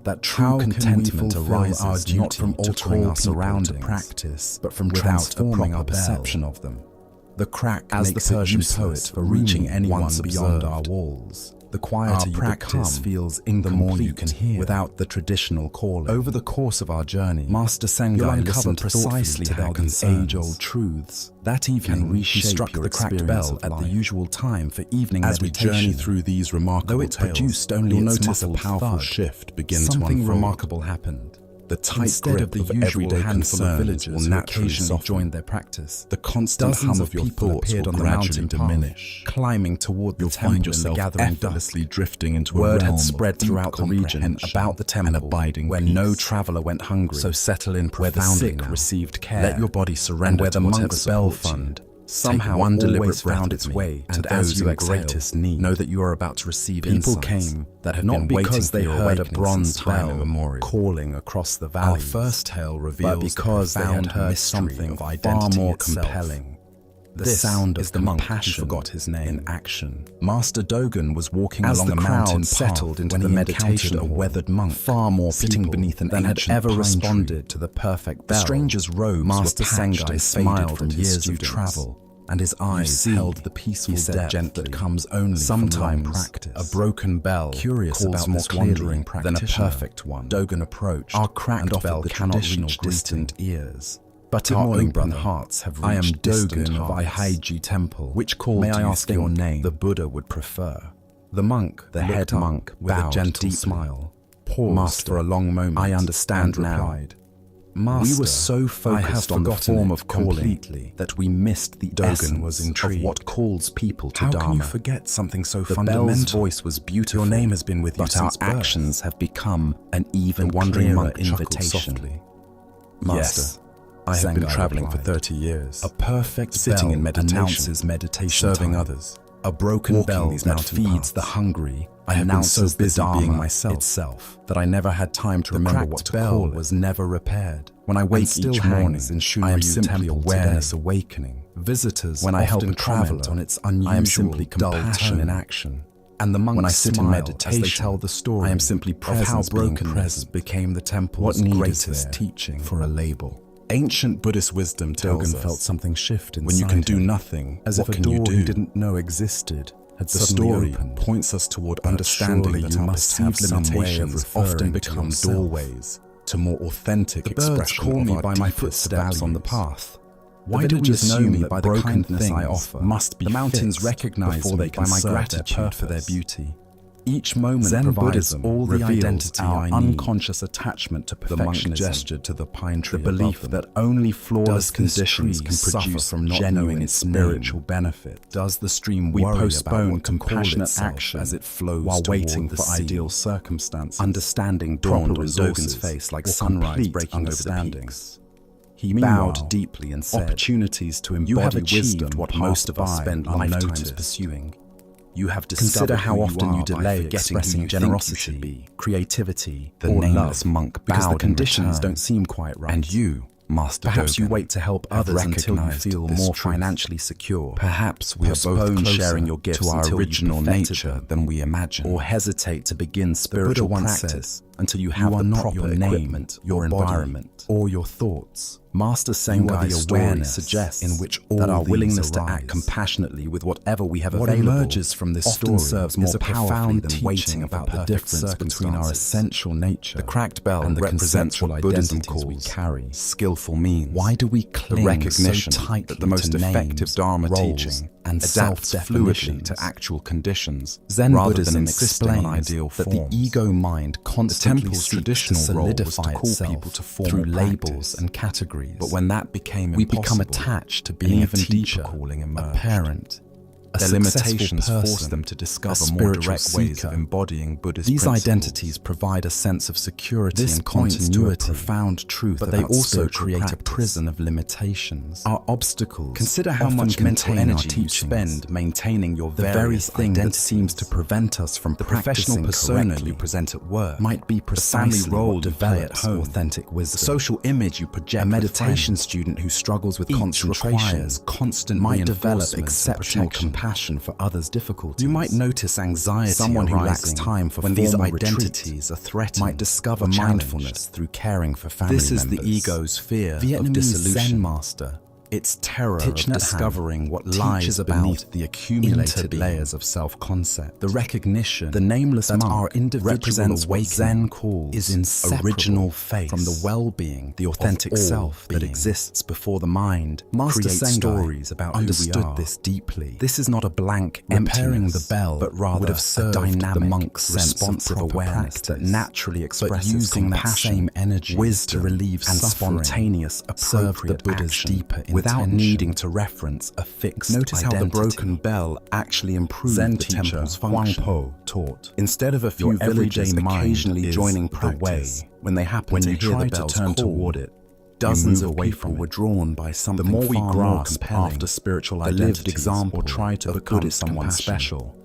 That true contentment arises not from altering our surroundings, practice, but from transforming our perception of them. The crack as the Persian poet for reaching anyone beyond our walls. The quieter you practice feels incomplete the more you can hear without the traditional calling. Over the course of our journey, Master Sengai listened precisely to how these age-old truths. That evening, he struck the cracked bell at the usual time for evening meditation. As we journey through these remarkable tales, produced only you'll notice a powerful shift begin to unfold. Something remarkable happened. The tight grip of the usual handful of villagers who occasionally joined their practice, the constant hum of your thoughts appeared on the mountain diminish, climbing toward the temple in the gathering effortlessly drifting into word had spread throughout the region about the temple and abiding where no traveler went hungry. So settle in profoundly, where the sick received care, let your body surrender, and where the monk's bell fund somehow one deliberate found its way to those you greatest need. Know that you are about to receive people came that have not been because they heard a bronze bell calling across the valley. Our first tale reveals but because they had heard something far more compelling. The sound of the monk who forgot his name in action. Master Dogen was walking along a mountain settled into the meditation a weathered monk, far more sitting beneath an than had ever responded to the perfect bell. The stranger's robes Master Sengai smiled from years of travel, and his eyes held the peaceful depth that comes only sometimes from practice. A broken bell, curious about more wandering than a perfect one. Dogen approached. Our cracked bell cannot reach distant ears. But our open hearts have reached. I am Dogen of Aihaiji Temple. Which call may I ask your name? The Buddha would prefer. The monk, the head monk, with a gentle smile, paused for a long moment. I understand now. Replied, Master, we were so focused on the form of calling that we missed the essence of what calls people to Dharma. How can you forget something so fundamental? The bell's voice was beautiful. Your name has been with you since birth. But our actions have become an even clearer invitation. Master, I have been traveling for 30 years. A perfect sitting in meditation, announces meditation serving time. Others. A broken bell that feeds the hungry. I have been so busy being myself itself that I never had time to remember what to call it. Was never repaired. When I wake each morning, I am simply awareness awakening. Visitors when I help a traveler on its unusual I am simply compassion in action. And the monks when I sit in meditation, as they tell the story I am simply presence of how brokenness became the temple's greatest teaching for a label. Ancient Buddhist wisdom tells us felt something shift inside when you can do nothing, as if a door you didn't know existed had suddenly opened. Points us toward understanding that our perceived limitations often become doorways to more authentic expression of our by my footsteps on the path. Why do we assume that by the kindness I offer must be the mountains recognize before they can by my gratitude for their beauty? Each moment Zen provides Buddhism all the reveals identity our I need. unconscious attachment to The monk perfectionism, gestured to the pine tree the belief above them. that only flawless Does this conditions tree can suffer produce from not genuine knowing its spiritual name? benefit. Does the stream We worry about postpone what to call compassionate itself action as it flows while toward waiting the for sea? ideal circumstances. Understanding Proper dawned on Dogen's resources, face like or sunrise complete breaking over the understanding. peaks. He Meanwhile, bowed deeply and said, opportunities to embody "You have achieved wisdom what pass most of us by spend lifetimes unnoticed. pursuing. You have Consider discovered how who often you you are by delay forgetting expressing who you generosity, think you should be, creativity, the or nameless love, monk because the bowed in conditions return. don't seem quite right. And you, Master Perhaps you Dogen, wait to help have others until you recognized feel this more truth. financially secure. Perhaps we are both Postpone closer sharing your gifts to our until original you've perfected nature them, than we imagine. or hesitate to begin Buddha spiritual once practice until you have "You are the not proper your name, equipment, your your body, environment, or your thoughts. Master You are the Sengai's story awareness suggests in which all that our these willingness to arise. act compassionately with whatever we have What available emerges from this often story serves is more a powerfully profound than teaching waiting of about the the perfect difference between our circumstances. essential nature. The cracked bell and represents what conceptual Buddhism identities we calls carry. skillful means. Why do we The cling recognition so tightly that the most to effective names, Dharma roles, teaching and adapts self-definitions? fluidly to actual conditions, Zen rather Buddhism than insisting on explains ideal that the forms. ego mind The constantly temple's seeks to traditional role was to solidify call itself people to formal through labels practice. and categories. But when that became we become impossible, attached to an being a even teacher, deeper calling a emerged. parent, a Their successful limitations person, forced them to discover a more spiritual direct ways seeker. of embodying Buddhist These principles. identities provide a sense of security This and points to a continuity, profound truth but they about also spiritual create a practice. prison of limitations. Our obstacles Consider how often much mental contain our energy you teachings. spend maintaining your The very various thing that identities. seems to prevent us from The professional practicing persona correctly you present at work might be the precisely family role what you play at develops home, authentic wisdom. the social image you project A with meditation friends. student who struggles with Each concentration requires constant might develop reinforcement and exceptional protection. compassion for others' difficulties. You might notice anxiety Someone who lacks arising time for when these formal identities are threatened might discover or challenged. mindfulness through caring for family This is members. the ego's fear of Vietnamese dissolution. Zen master, Its terror Thich of Nhat Hanh discovering what teaches lies about beneath the accumulated interbeing. layers of self-concept. The recognition The nameless that monk our individual represents what awakening Zen calls is inseparable original faith from the well-being, the authentic all self that being. exists before the mind. Master creates Sengai stories about understood who we are. this deeply. This is not a blank Repairing emptiness, the bell but rather would have a served dynamic, the monk's sense of responsive proper awareness that practice. naturally But expresses using that compassion, same energy wisdom, to relieve and suffering spontaneous, served the appropriate Buddha's action deeper without intention. needing to reference a fixed Notice how the identity. broken bell actually improved Zen the teacher temple's Huang function. Po taught, Instead of a few your everyday villagers mind occasionally is joining the way practice, when they happen when to you hear try the to bell's turn call, toward it, dozens you of move away people from were it. drawn by something The more we far more grasp compelling, after spiritual the lived identities example or try to of become Buddhist someone compassion. special,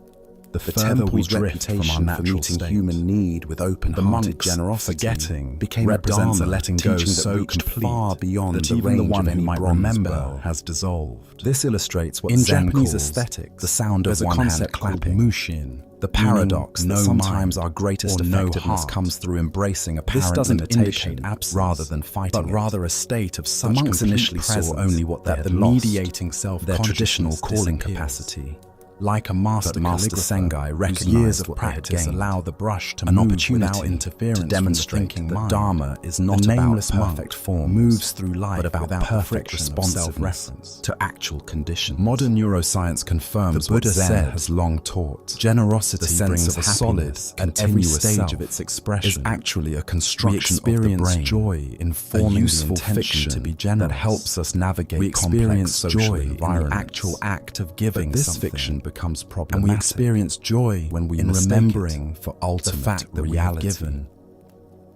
the The further we temple's drift from our reputation for natural meeting state. human need with The open-hearted monk's generosity forgetting became represents a a Dharma letting go teaching that so reached complete far beyond that the even the range one of who any might bronze remember bell. has dissolved. This illustrates what In Zen Japanese calls aesthetics, the sound of there's a one concept hand called clapping. mushin, The paradox meaning that no sometimes mind our greatest or no effectiveness heart. comes through embracing apparent This doesn't limitation indicate absence, rather than fighting but it. rather a state of The such monks complete initially saw presence only what they that had the lost, mediating their self-consciousness traditional calling disappears. capacity. Like a master But Master calligrapher Sengai whose recognized years of what they had practice gained, allow the brush to an move opportunity without interference to from the demonstrate thinking that mind. Dharma is not The about nameless perfect monk forms, moves through life but about without the perfect friction of responsiveness self-reference to actual conditions. Modern neuroscience confirms The Buddha what Zen said, has long taught. Generosity The sense brings of a happiness solid, at every continuous stage self of its expression. is actually a We construction of the experience brain, joy in a forming the useful intention fiction to be generous. that helps us navigate We complex experience social joy in the environments. actual act of giving But this something, fiction becomes and problematic. we experience joy when we in mistake remembering it for the ultimate fact that reality. we have given.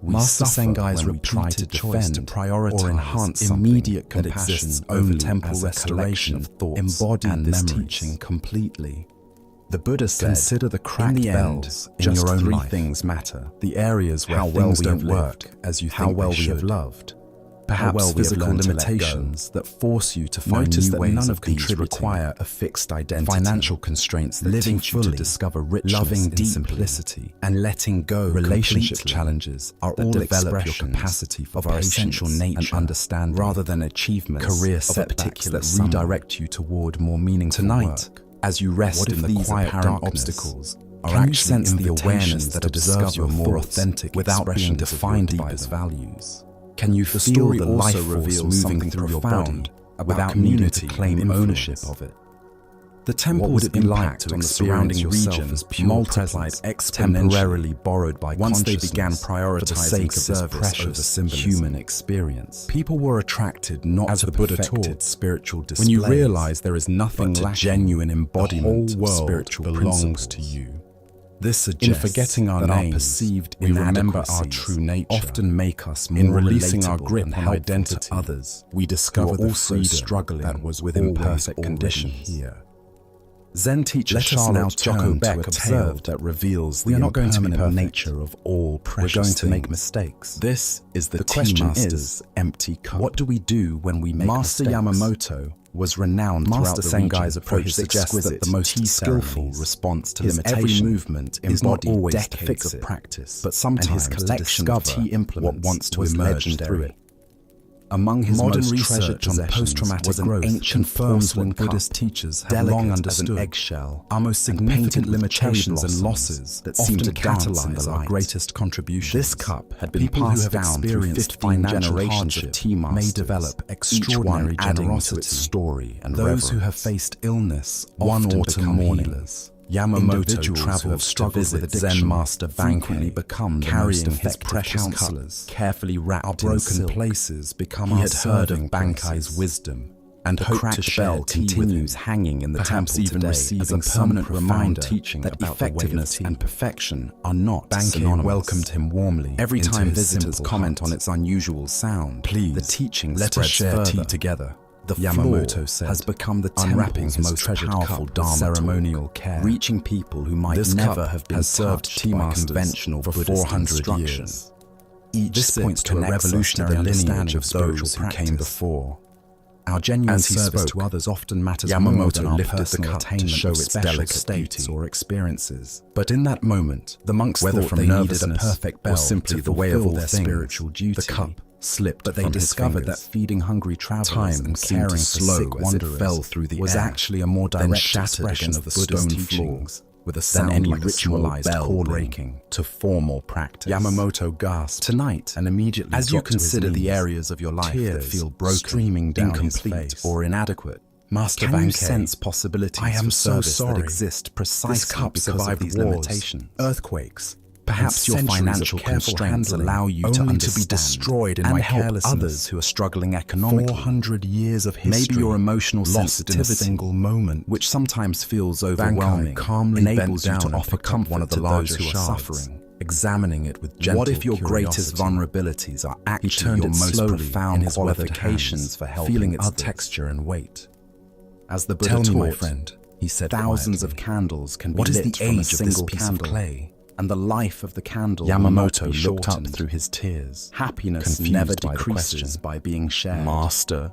We Master suffer Sengai's when we try to repeated choice defend to prioritize or enhance something immediate that compassion exists over only temple as a restoration collection of thoughts embodied and this memories. teaching completely. The Buddha said, Consider the cracked in the end, bells in just your own 3 life. things matter. The areas where How well things we don't have work lived, as you how think well they we have should. loved. How Perhaps well we have physical learned to let go. limitations that force you to find Notice new that ways none of of these contributing, require a fixed identity. financial constraints that Living teach you fully, to discover richness loving in deeply, simplicity, and letting go relationship completely challenges are that all develop develop your expressions capacity for of our patience essential and nature, understanding rather than achievements career of a setbacks particular that summer. redirect you toward more meaningful Tonight, work. As you rest what if in the these quiet apparent darkness, obstacles are can you actually sense the awareness invitations that to observes discover your more thoughts authentic without being expressions of your defined by deepest them? values? Can you The feel story the also life force reveals moving something through your profound body about without community needing to claim and ownership influence. of it? The temple's would it be like impact to on the surrounding experience yourself region as pure multiplied presence, exponentially temporarily borrowed by once they consciousness began for the prioritizing sake of this service precious over symbolism. human experience. People were attracted not As to the Buddha perfected taught, spiritual when displays, you realize there is nothing but to lacking, genuine embodiment the whole of world spiritual belongs principles. to you. This suggests In forgetting our that names, our perceived we remember our inadequacies true nature. often make us more In releasing our relatable grip and on helpful identity, to others. We discover who are the also freedom struggling that was with always imperfect already conditions. here. Zen teacher Let us now Charlotte Jocko turn to Beck a tale observed that reveals we the are not going to be impermanent perfect. nature of all We're precious going to make things. mistakes. This is the question question is, empty cup. what do we do when we make Master mistakes? Yamamoto was renowned Master throughout the Sengai's region for approach his suggests that exquisite the most tea skillful ceremonies. response to His every limitation movement is not embodied always to decades fix of it, practice, but sometimes and his to collection of discover tea implements what wants to was emerge legendary. through it. Among his Modern most research treasured on possessions post-traumatic was an growth ancient confirms porcelain what cup, Buddhist teachers have delicate long as understood. an eggshell, Our most and significant painted with cherry limitations and blossoms losses that often seem to dance in catalyze the our light. greatest contributions. This cup had been People who passed have down through experienced 15 financial generations hardship of tea may masters, develop each extraordinary one adding generosity. to its story and Those who have reverence. faced illness One often autumn become morning, healers. Yamamoto individuals who have travels to struggled visit with Zen addiction Master frequently Bankei, become the carrying most his effective precious counselors. carefully wrapped Our in broken silk. places become He our had heard of serving Bankai's places. wisdom and The hoped cracked to share bell tea with continues him, hanging in the perhaps temple even today receiving as a some permanent profound reminder teaching that about the way of effectiveness tea. and perfection are not Bankei synonymous. welcomed him warmly. Every into time his visitors simple comment hut. on its unusual sound, Please, the teaching let us spreads share further. tea together. The Yamamoto floor said, has become the unwrapping temple's his most treasured powerful cup with Dharma ceremonial talk, care. reaching people who might This never cup have been has served touched tea by masters conventional for Buddhist 400 instruction. years. Each This sip points to a connects us revolutionary the lineage understanding of of spiritual those who practice. came before. Our genuine As he service spoke, to others often matters more than Yamamoto our lifted the personal cup to attainment show of its special delicate states beauty. or experiences. But in that moment, The monks whether thought from they needed a nervousness perfect bell or simply to the way of fulfill all their things, spiritual duty. the cup slipped But they from his discovered that fingers. feeding hungry travelers Time and seemed caring to for slow sick as it wanderers fell through the was air, actually a more then direct shattered expression against of the Buddhist stone teachings, with a than sound any like a small ritualized bell calling breaking. to formal practice. Yamamoto gasped Tonight, and immediately as you dropped to his consider the knees, areas of your life tears that feel broken, streaming down his incomplete, face. or inadequate, Master Can you Bankei, sense possibilities I am for so service sorry. that exist precisely This cup because survived of these wars, limitations? earthquakes, Perhaps and your centuries of financial careful constraints handling, allow you to only understand to be destroyed in and my help carelessness. others who are struggling economically. 400 years of history, Maybe your emotional lost in a sensitivity, single moment, which sometimes feels Bankei overwhelming, calmly bent enables you down to and offer picked up comfort one of the to larger those who are shards, suffering. examining it with gentle What if your greatest curiosity? vulnerabilities are He actually turned your it most slowly profound in his weathered qualifications hands, for helping feeling its others? texture and weight. As the Buddha Tell me, taught, my friend, he said thousands quietly, of candles can be what is lit the from a age of this single piece of candle, clay? and the life of the candle will Yamamoto not be looked up shortened. through his tears. Happiness confused never by the decreases question. by being shared. Master,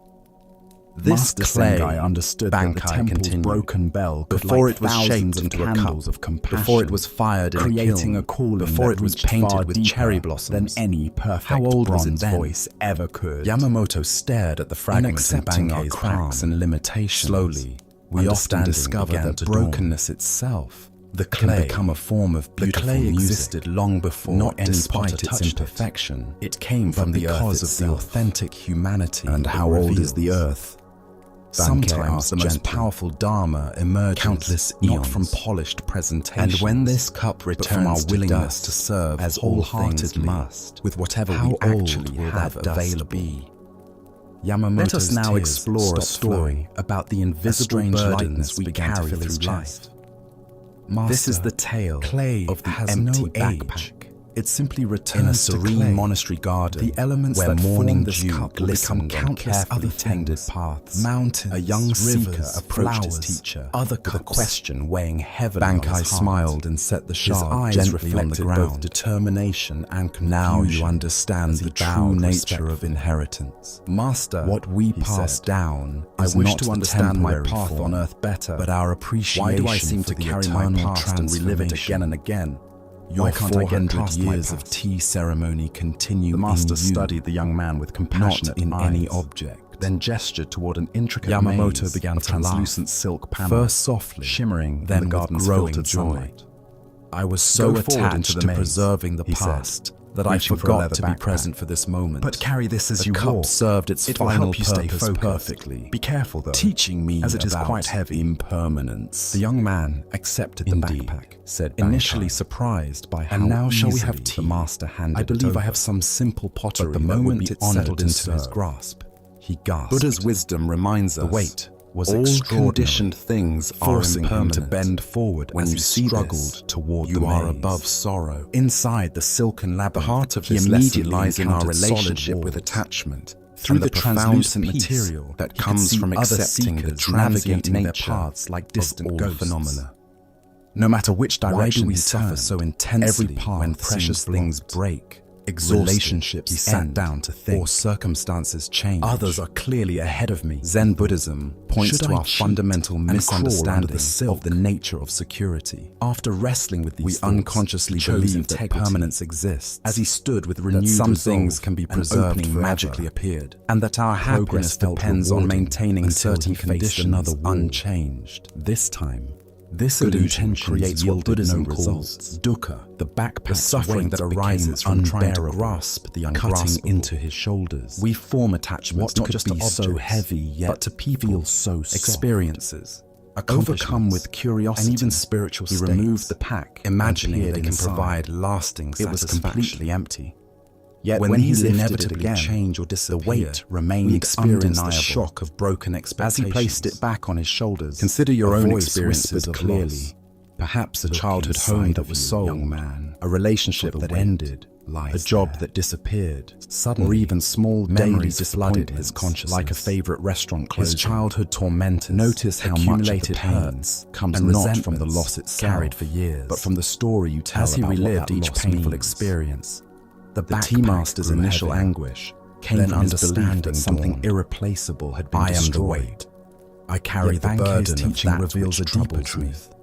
Master clay, Sengai understood that the Bankei temple's continued, broken bell could before light it was thousands shaped of into a candles cup, of compassion, before it was fired in a creating kiln, a calling before that it was reached painted far with deeper cherry than blossoms. any perfect How old was bronze it then? voice ever could. Yamamoto stared at the fragment in accepting our Bankei's cracks palm. and limitations, Slowly, we often understanding discover began that to dawn. brokenness itself The can clay, become a form of the beautiful clay music. existed long before Not any despite potter its touched imperfection. It came but from the earth because of the itself. authentic humanity. And it how old is the reveals. earth? Bankei Sometimes asked the most gently. powerful Dharma emerges Countless not eons. from polished presentation, And when this cup but from our returns to willingness dust, to serve as all things wholeheartedly, must, with whatever how we old actually will have that dust available. be? Yamamoto's Let us now tears explore a stopped story flowing. about the A invisible strange burdens lightness we began to carry fill his through life. chest. This is Master, the tale clay of the has empty no backpack. age. It simply In a returns to serene clay. monastery garden, The elements where that morning form this dew cup will become glistened on countless carefully other tended things. paths, Mountains, a young seeker rivers, approached his flowers, teacher, other with a cups. question weighing heavily on Bankei his heart. smiled and set the His shard eyes gently reflected on the both ground. determination and confusion. Now you understand as he the true bowed nature of respectfully. inheritance. Master, What we he pass said, down I is wish not to the understand my temporary path form, on earth better, but our appreciation why do I seem for to the carry my eternal past and relive it transformation? again and again? Why can't I get 400 past my years of past? tea ceremony continue The master in you, studied the young man with not compassionate in eyes, any object. then gestured toward an intricate Yamamoto maze began of to laugh, translucent silk panels, first softly, shimmering then in the with garden's growing filtered joy. sunlight. I was so Go forward attached into to the maze, preserving the he said, past that I reaching for a forgot leather to be backpack. present for this moment. But carry this as the you cup walk. served its It will final help you stay purpose focused. perfectly, Be careful though, teaching me as it is about quite heavy. impermanence. The young man accepted the Indeed, backpack, said initially Bankai. surprised by how And now shall we easily have the tea? master handed I believe it over. I have some simple pottery But the that would moment be it honored settled to into his serve. grasp, he gasped. Buddha's wisdom reminds us The weight was all extraordinary, conditioned things are forcing him to impermanent. bend forward When as you he see struggled this, toward you the are maze. above sorrow. Inside the silken labyrinth, The heart of he this lesson immediately lies in our encountered solid relationship with walls. attachment. Through and the profound translucent peace material that he could comes see from other accepting the seekers transient navigating their nature paths like distant of all ghosts. phenomena. No matter which Why direction do we he suffer turned, so intensely every path when precious seemed things blocked. break? Exhausted, Relationships he sat end, down to think. or circumstances change. Others are clearly ahead of me. Zen Buddhism points Should to I our cheat fundamental and crawl under misunderstanding the silk? of the nature of security. After wrestling with these We thoughts, unconsciously he chose believe that integrity. permanence exists, As he stood with renewed that some resolve, things can be an preserved opening forever, magically appeared, and that our Progress happiness felt depends on rewarding maintaining until certain he faced conditions another wall. unchanged. This time, this Good illusion intentions creates what yielded Buddhism no calls results. dukkha, The backpack, the suffering that arises from trying to grasp the cutting into his shoulders. We form attachments What not could just be to so objects, heavy yet but to people feel so soft. experiences. Overcome Accomplishments with curiosity and even spiritual he states, removed the pack, imagining appeared they can inside. provide lasting It was satisfaction. completely empty. Yet when when he these lifted it inevitably again, change or the disappear, weight remained we experience the undeniable. shock of broken As expectations. he placed it back on his shoulders, Consider your a own voice experiences whispered of clearly. loss. Perhaps a Look childhood inside home that of was you, sold, young man, a relationship for the that weight ended, lies a job there. that disappeared, Suddenly, or even small memories daily flooded disappointments, his consciousness. like a favorite restaurant closing. His childhood tormentors. Notice how much of the accumulated pain hurts comes and not from the resentments loss itself, carried for years, but from the story you tell as he about what relived that each loss painful means. experience. The backpack tea master's grew initial heavier. anguish came Then from his belief understanding that something dawned. irreplaceable had been I am the destroyed. weight. I carry Yet the Bankei's burden of teaching that reveals which a deeper troubles me. truth.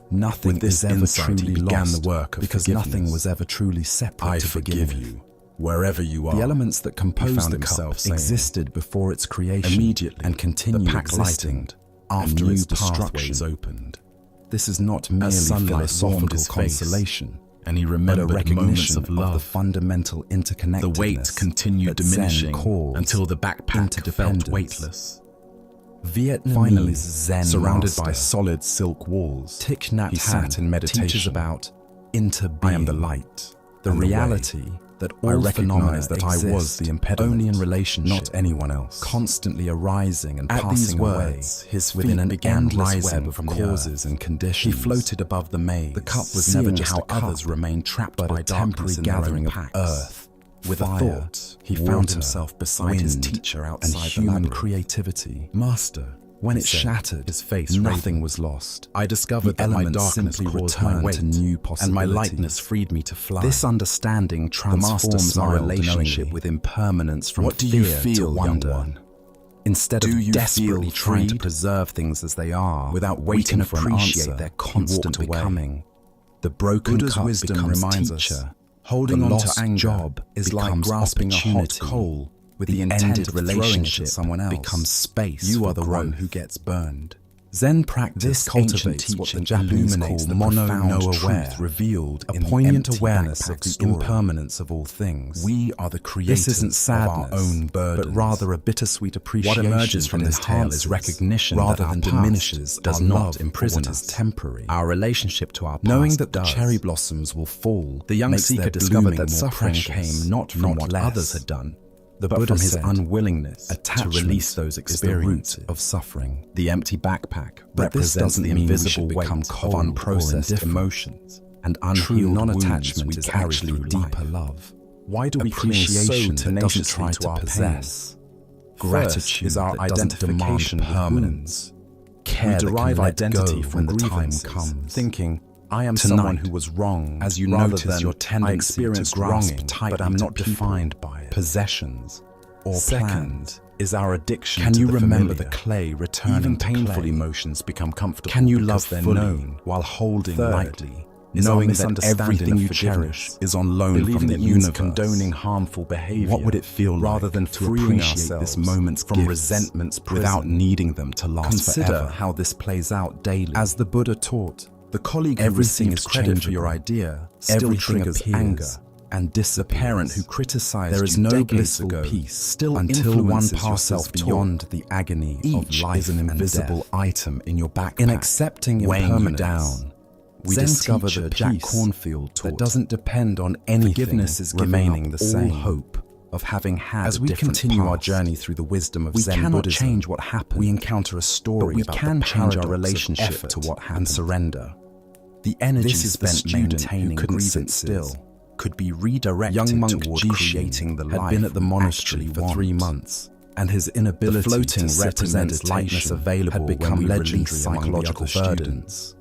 Nothing With this is ever insight, truly he began lost the work of because forgiveness. nothing was ever truly separate I to begin forgive with. you, wherever you are. The elements that He compose found the himself cup saying. existed before its creation, Immediately, and continue the pack existing lightened, after and its new destruction pathways opened. This is not merely sunlight warmed philosophical his face, consolation, and he but a remembered moments recognition of love. the fundamental interconnectedness. The weight continued that Zen diminishing calls until the backpack interdependence. felt weightless. Vietnamese Finally, Zen surrounded master by solid silk walls, Thich Nhat he Hanh sat in meditation. teaches about interbeing. I am the light, the and the way. reality that I all recognize phenomena that I was exist the impediment, only in relationship, not anyone else. constantly arising and At passing these words, away, his within feet an began endless rising web of from the causes earth. and conditions. He floated above the maze. The cup was seeing never just how a cup, others remained trapped but by a temporary darkness in their own gathering of packs. earth. With Fire, a thought, he water, found himself beside his wind, teacher and outside the human labyrinth. creativity. Master, when he it said, shattered, his face nothing radiant. was lost. I discovered The that my elements darkness simply caused my returned weight, to new and my possibilities. lightness freed me to fly. This understanding master transforms our smiled relationship knowingly. with impermanence from What do you fear feel, to young wonder. one? Instead Do of you desperately feel trying to freed? preserve things as they are, Without we waiting can for an appreciate answer, their he constant walked away. becoming. The broken Buddha's cup wisdom becomes reminds us, teacher. holding the on to lost anger job is like becomes grasping a hot opportunity. coal with The the intent ended of throwing it relationship at someone else. becomes space You for are the one growth. who gets burned. Zen practice This ancient cultivates what the teaching Japanese illuminates call the mono profound no truth aware, revealed a in the poignant empty awareness backpack of the story. impermanence of all things. We are the creators This isn't sadness, of our own burdens. but rather a bittersweet appreciation. What emerges from that this tale is enhances recognition rather that than our diminishes, past does our not love imprison for what us. is temporary. Our relationship to our Knowing past that the does. cherry blossoms will fall, The young makes seeker their discovered blooming that more suffering precious, came not from not what less. others had done, The but Buddha from his said, unwillingness to attachment release those is the experiences root of suffering. The empty backpack But this represents doesn't the mean we invisible should weight become of cold or unprocessed indifferent. emotions and True unhealed non-attachment wounds we is carry actually through deeper life. love. Why do we Appreciation cling that so doesn't tenaciously try to to our possess. pain? Gratitude First is our that doesn't demand identification with permanence. We Care that can derive let identity go from when the time grievances, comes. thinking, I am Tonight, someone who was wrong, as you rather notice than your tendency I experienced to grasp wronging, tightly but I'm to not people, defined by it. possessions, or Second plans. is our addiction Can to you the remember familiar. the clay returning Even to painful clay? emotions become comfortable. Can you because love they're fully known while holding Third lightly, is knowing our that misunderstanding everything of you forgiveness, cherish is on loan believing from the it means universe? condoning harmful behavior? What would it feel rather like than to freeing appreciate ourselves this moment's from gifts resentment's without prison? needing them to last Consider forever? how this plays out daily. As the Buddha taught, the colleague who everything received is credit for your changeable. idea still Everything triggers appears anger and disappears. The parent who criticized There is you no decades blissful ago peace still until one influences your passes self-talk. beyond the agony Each of life is an and invisible death. item in your backpack. In accepting weighing you impermanence, down, we Zen discover teacher the Jack peace Cornfield taught that doesn't depend on anything forgiveness is remaining giving the up same. all hope of having had As a we different continue our past. journey through the wisdom of We Zen cannot Buddhism, change what happened, we encounter a story but we about can the change our paradox of relationship effort to what and happened. surrender. The energy This is the spent student maintaining who couldn't sit grievances still. could be redirected Young monk toward Jishin creating the had life been at the we monastery actually for want. 3 months, and his inability The floating to sit in represents meditation lightness available had when become we legendary release among the psychological other burdens. students.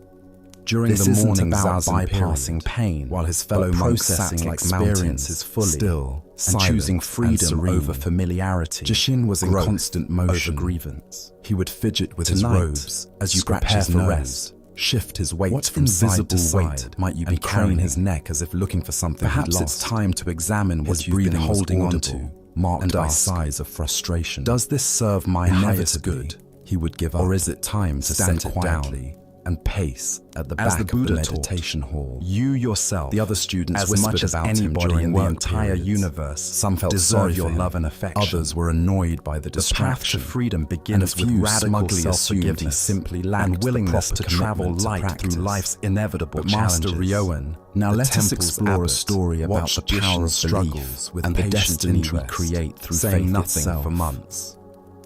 During This the isn't morning about zazen bypassing period, pain, while his fellow but monks processing sat like experiences mountains, fully, still, and silent, choosing and freedom serene. over familiarity. Jishin was in growth constant motion over grievance. He would fidget with Tonight, his robes as you scratch prepare his for nose. rest, shift his weight What from side to invisible side, weight might you be and crane carrying? his neck as if looking for something Perhaps he'd it's lost. time to examine what His you've been breathing was holding on audible, to, marked and by ask, sighs of frustration. Does this serve my Inevitably, highest good? he would give up. Or is it time to stand set it quietly down and pace at the As back the Buddha of the taught, meditation hall? You yourself, The other students as whispered much as about him anybody during in the the work entire periods. universe, Some felt deserve sorry your for him. love and affection. Others were annoyed by the The path to distraction. freedom And a begins with few radical smugly assumed he self-forgiveness simply lacked and willingness the to proper travel commitment to light practice. through life's inevitable But Master challenges. Ryoan, now The let us temple's explore a abbot story about watched the power of Jishin's struggles belief with and the patient destiny we interest, create through saying faith nothing itself. for months.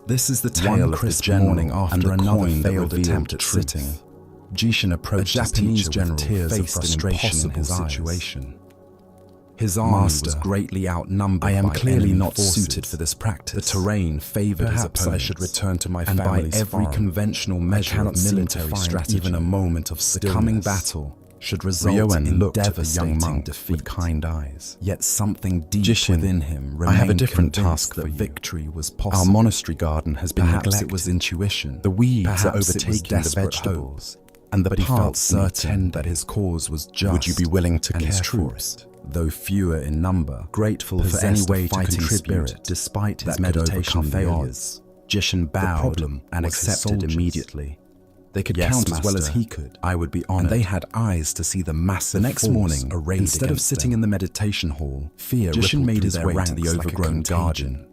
This is the One tale of the crisp general morning after and another coin that failed revealed attempt at truth. sitting. Jishin approached A his Japanese teacher general with tears of faced an frustration in his impossible eyes. situation. His army was Master, greatly outnumbered. I am by clearly enemy not forces. suited for this practice. The terrain favored his Perhaps I opponents. should return to my and by family's every farm. conventional measure cannot of seem to military find strategy, even a moment of the coming stillness. battle should result Ryoan in looked at the devastating young monk defeat. with kind eyes. Yet something deep Jishin, within him I have a remained different convinced task that for you. victory was possible. Our monastery garden has been Perhaps neglected. it was intuition. The weeds Perhaps are it was overtaking the desperate vegetables, hope. and the But he felt paths need certain tending. that his cause was just. Would you be willing to and care his for troops, it? though fewer in number, Grateful for possessed any a way to fighting contribute, spirit despite his that could meditation overcome the failures. Jishin bowed problem and was his accepted soldiers. immediately. They could Yes, count as well as master. he could. I would be And honored. they had eyes to see the massive The next force morning, arrayed instead of against sitting them. in the meditation hall, Fear Jishin rippled made through his their way to ranks the like a overgrown contagion. garden.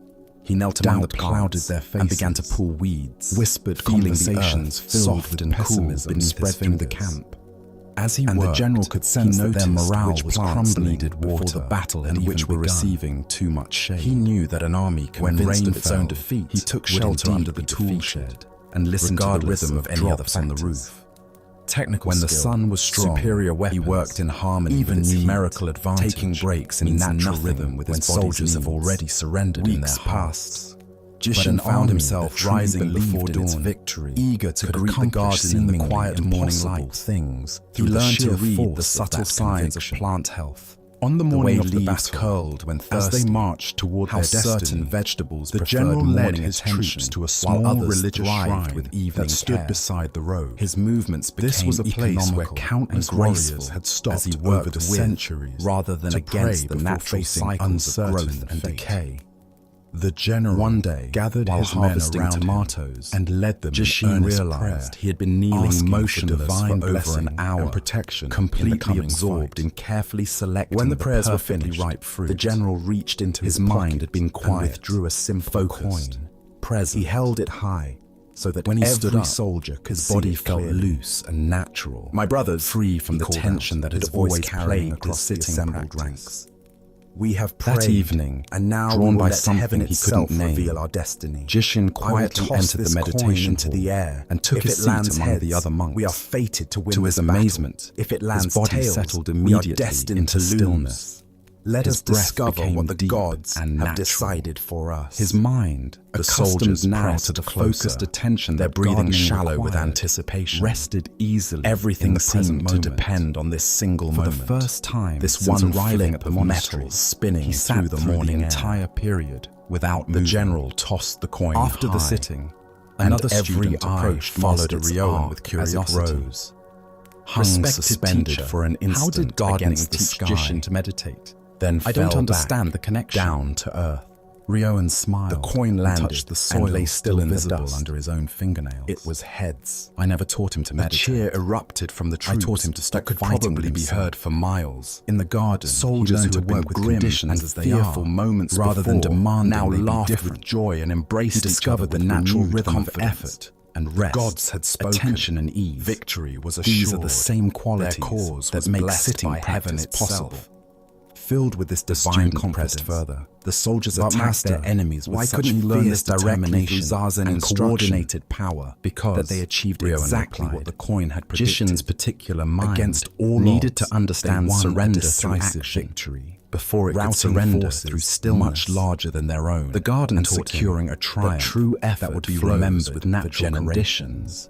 He knelt among the Doubt plants clouded their and began to faces. pull weeds, Whispered feeling the conversations earth filled soft with and cool pessimism beneath spread his through the fingers. camp. As he And the worked, general could sense he that their noticed morale which was plants crumbling needed before water the battle had and which even were begun. receiving too much shade. He knew that an army When convinced rain of its own fell, defeat, he took would shelter indeed under the be tool defeated, shed and listened to the regardless rhythm of of any any other drops on the factors. roof. Technical When the skill, sun was strong, superior he weapons, worked in harmony even with its numerical heat, advantage, taking breaks in means natural nothing rhythm with when his body's soldiers have needs. already surrendered in their Weeks hearts. passed. Jishin an found army himself that truly rising before believed in its dawn, victory eager to could greet the accomplish garden in the seemingly quiet morning impossible light. things He through the learned to sheer read the force of subtle that signs of conviction. plant health. On the The morning way of the leaves battle, curled when as thirsty, they marched toward how their destiny, certain vegetables the preferred general led morning his attention, troops to a while small others religious thrived shrine with evening that stood care. beside the road. His movements became This was a place where economical countless and graceful warriors had as stopped he over worked the with, centuries rather than to against pray the before natural facing cycles of growth uncertain and fate. decay. The general One day, gathered while his men harvesting around tomatoes, him and led them Jishin in earnest realized prayer, he had been kneeling asking motionless for divine for over blessing an hour, and protection, completely coming absorbed fight. in carefully selecting When the the prayers were perfectly finished, ripe fruit. the general reached into His his mind pocket had been and quiet, withdrew a simple focused, coin. present. He held it high, so that When he every stood up, soldier could his see body it felt clearly. loose and natural, My brothers, free from he the called tension out, that had his voice always carrying plagued across his the assembled practice. ranks. We have prayed, That evening, and now drawn we will by let something heaven he itself couldn't name, reveal our destiny. Jishin I will quietly toss entered this the coin meditation into the hall air and took if his it seat lands among heads, the other monks. we are fated to win To this his battle. amazement, If it lands his body tails, settled we are immediately destined into to lose. stillness. Let His us breath discover became what the deep gods and have natural. decided for us. His mind, The accustomed soldiers now pressed to the closer, focused attention their that breathing gardening shallow with required, anticipation, rested easily. Everything in the present seemed to moment. depend on this single For moment. the first time, This since one arriving flip at the of monastery, metals spinning he sat through the morning air. entire period without The moving. general tossed the coin After the high, sitting, and another every student eye approached followed Master its Ryoan arc with as it curiosity. rose. Hung Respected suspended teacher, for an instant how did gardening against the teach sky, Jishin to meditate. Then I don't fell understand back, the connection. down to earth. Ryoan smiled. The coin landed touched the soil, and lay still in the visible dust under his own fingernails. It was heads. I never taught him to A meditate. cheer erupted from the I troops taught him to stop that could fighting probably with be himself. heard for miles. In the garden, Soldiers he learned who to had work been with grim conditions and as they fearful are, moments rather than before, demanding now they be laughed different. with joy and embraced He each other discovered the with natural renewed rhythm confidence. of effort and rest. Gods had spoken. Attention and ease. Victory was assured. These are the same qualities Their cause that was make blessed sitting by heaven practice itself. possible. Filled with this divine student confidence, pressed further, the soldiers But attacked Master, their enemies with why such couldn't you learn fierce this directly determination through Zazen and instruction? coordinated power Because that they achieved Ryoan exactly replied, what the coin had predicted. Jishin's particular mind Against all needed odds, to understand they won surrender a through decisive action victory before it could routing surrender forces through stillness much larger than their own. The garden and taught securing him a triumph that true effort that would be flows remembered with for natural generations.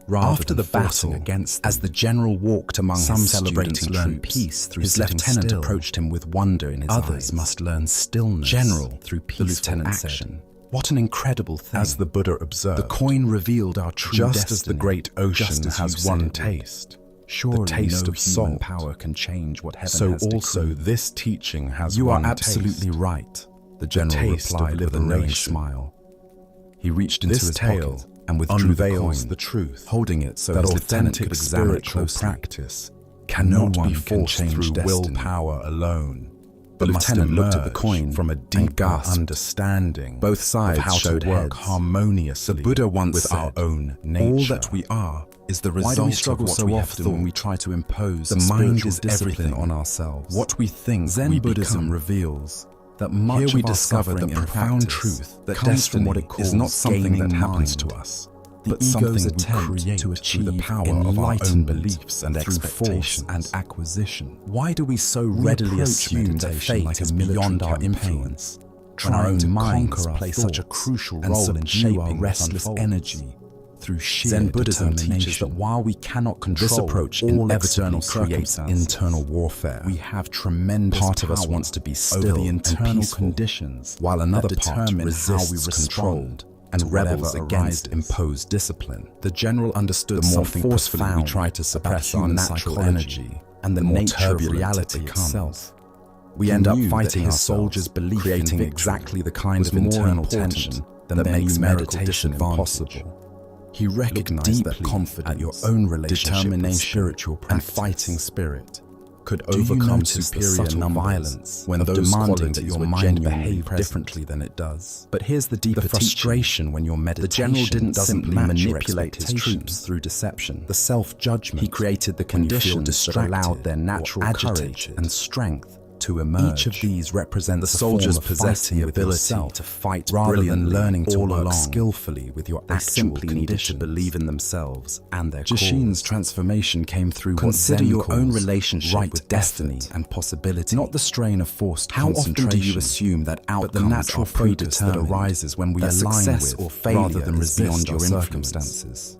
Rather After than the forcing battle, against as the general walked among Some his celebrating students learned troops, peace through his sitting lieutenant still. approached him with wonder in his Others eyes. must learn stillness. General, through the peaceful lieutenant said, action. What an incredible thing! As the Buddha observed, the coin revealed our true just destiny. as the great ocean just as has you said one it would. taste, Surely the taste no of human salt, power can change what heaven so has also decreed. this teaching has You are one absolutely taste. right, the general taste of replied with a knowing liberation. smile. He reached into This his tale pocket and withdrew the unveils coin, the truth, holding it so that his lieutenant authentic could examine it spiritual closely. practice No cannot one be can forced change through destiny. willpower alone. The but must lieutenant looked at the emerge coin from a and deeper gasped. understanding Both sides of how showed to work heads. harmoniously The Buddha once with said, our own nature. all that we are is the Why result do we struggle of what so we have often thought. when we try to impose The the mind mind is is discipline everything. on ourselves. What we think Zen we Buddhism become. reveals that much Here we of our discover the suffering in profound practice truth that comes destiny from what it calls is not something that gaining happens mind. to us, The but ego's something we attempt create to achieve through the power of our own enlightenment beliefs and through expectations. force and acquisition. Why do we so We readily approach assume that meditation fate like a is military beyond our campaign, influence, when our trying own to minds conquer our play such a thoughts crucial and role in subdue shaping our what restless unfolds? energy through sheer Zen Buddhism teaches that determination? while we cannot control This approach all inevitably external creates circumstances, internal warfare. we have tremendous Part of us power wants to be over still the and internal peaceful, conditions, while another that part determine how we resists respond control and to rebels whatever against arises. imposed discipline. The general understood The more something forcefully we profound try to about suppress our human natural psychology energy, and the the more nature of turbulent it reality becomes. itself. We He end up knew that fighting his ourselves, soldiers' belief in creating victory exactly the kind was of more internal important tension than that their makes numerical meditation disadvantage. impossible. He recognized that deeply confidence, at your own relationship with determination, spiritual and practice. fighting spirit could Do you overcome notice the superior subtle numbers violence when of those demanding qualities that your were mind genuinely behave present differently than it does. But here's the deeper The frustration when your meditation general didn't doesn't simply match manipulate your his troops expectations through deception. The self-judgment He created the when you feel conditions that allowed distracted their or natural courage agitated and strength to emerge. Each of these represents The a form soldiers of possess fighting the with ability yourself to fight rather than brilliantly learning to all work along. skillfully with your They actual simply needed to conditions. believe in themselves and their Jishin's cause. transformation came through Consider what Zen your own calls relationship right with destiny effort and possibility, not the strain of forced How often do you concentration, assume that but outcomes the natural are focus that predetermined, arises when we that align success with or failure rather than is resist beyond our your influence? circumstances?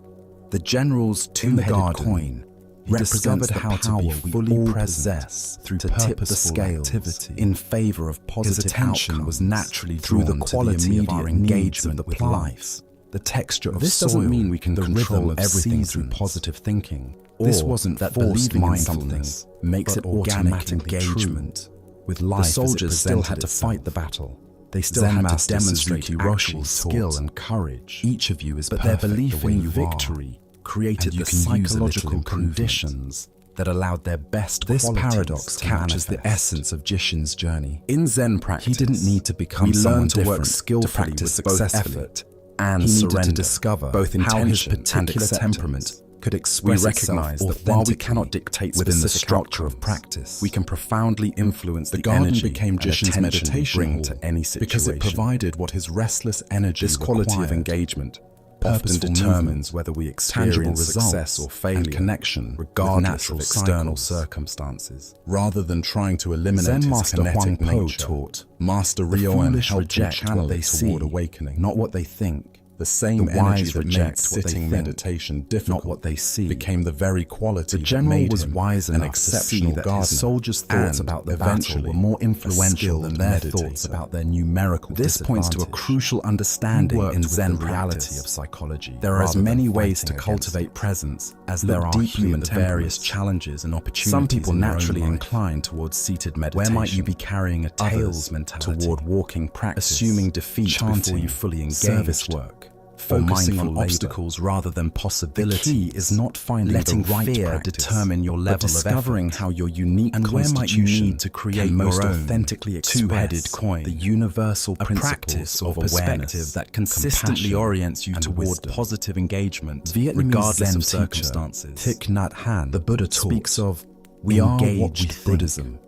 The general's In the two-headed garden, coin he represents discovered the how to power be we fully all present possess through to to tip the purposeful scales activity. in favor of positive His attention was outcomes naturally through the drawn to the quality of our immediate needs engagement of the with plants. life. The texture of This soil, doesn't mean we can the control rhythm of everything seasons, through positive thinking. This or wasn't that forced believing in mindfulness something makes but it organic automatically engagement with The life. soldiers still had to fight fight the battle. They still Zen had to Master demonstrate Suzuki actual Roshi skill taught, and courage. Each of you is But their perfect belief the way in you victory are, created and you the can use a little psychological improvement. conditions that allowed their best This qualities paradox to captures the manifest. essence of Jishin's journey. In Zen practice, He didn't need to become we someone learn to work different skillfully to practice with both successfully effort and He needed surrender to discover both how his intention and particular acceptance temperament could We express recognize itself that while we authentically cannot dictate within the specific structure of outcomes, practice, we can profoundly influence the the garden energy became and Jishin's attention meditation we bring hall to any situation. because it provided what his restless energy This quality of required. engagement Often purposeful determines movement, whether we tangible experience results success or failure and connection regardless with natural of external cycles. circumstances. Rather than trying to eliminate Zen his Master kinetic Huang Po nature, taught, Master the Ryoan foolish helped him reject channel what they it toward see, awakening. not what they think. The same The energy wise that made reject what they sitting think, meditation difficult, not what they see. became the very quality The that general made was him wise an enough to see exceptional that gardener, his soldiers' thoughts and about the battle eventually were more a influential than skilled their meditator. thoughts about their numerical This points to a disadvantage. crucial He understanding worked in with Zen the reality practice. of psychology. There There are as rather than many ways fighting to against cultivate it. presence as Look there are deeply human into various temperaments. challenges and opportunities. Some people in your own naturally life. incline towards seated meditation. Where might you be carrying a Others tails mentality toward walking practice, assuming defeat chanting, before you fully engage, service work, focusing mindful on labor. obstacles rather than possibilities. The key is not finding letting the right fear practice, determine your but level discovering of effort. how your unique And where might you constitution need to create can most your own authentically express two-headed coin, the universal a principles practice or of perspective awareness, that consistently compassion, orients you and towards wisdom. positive engagement, Vietnamese regardless Zen of teacher circumstances. Thich Nhat Hanh, The Buddha taught, speaks of we are what we engaged think. Buddhism.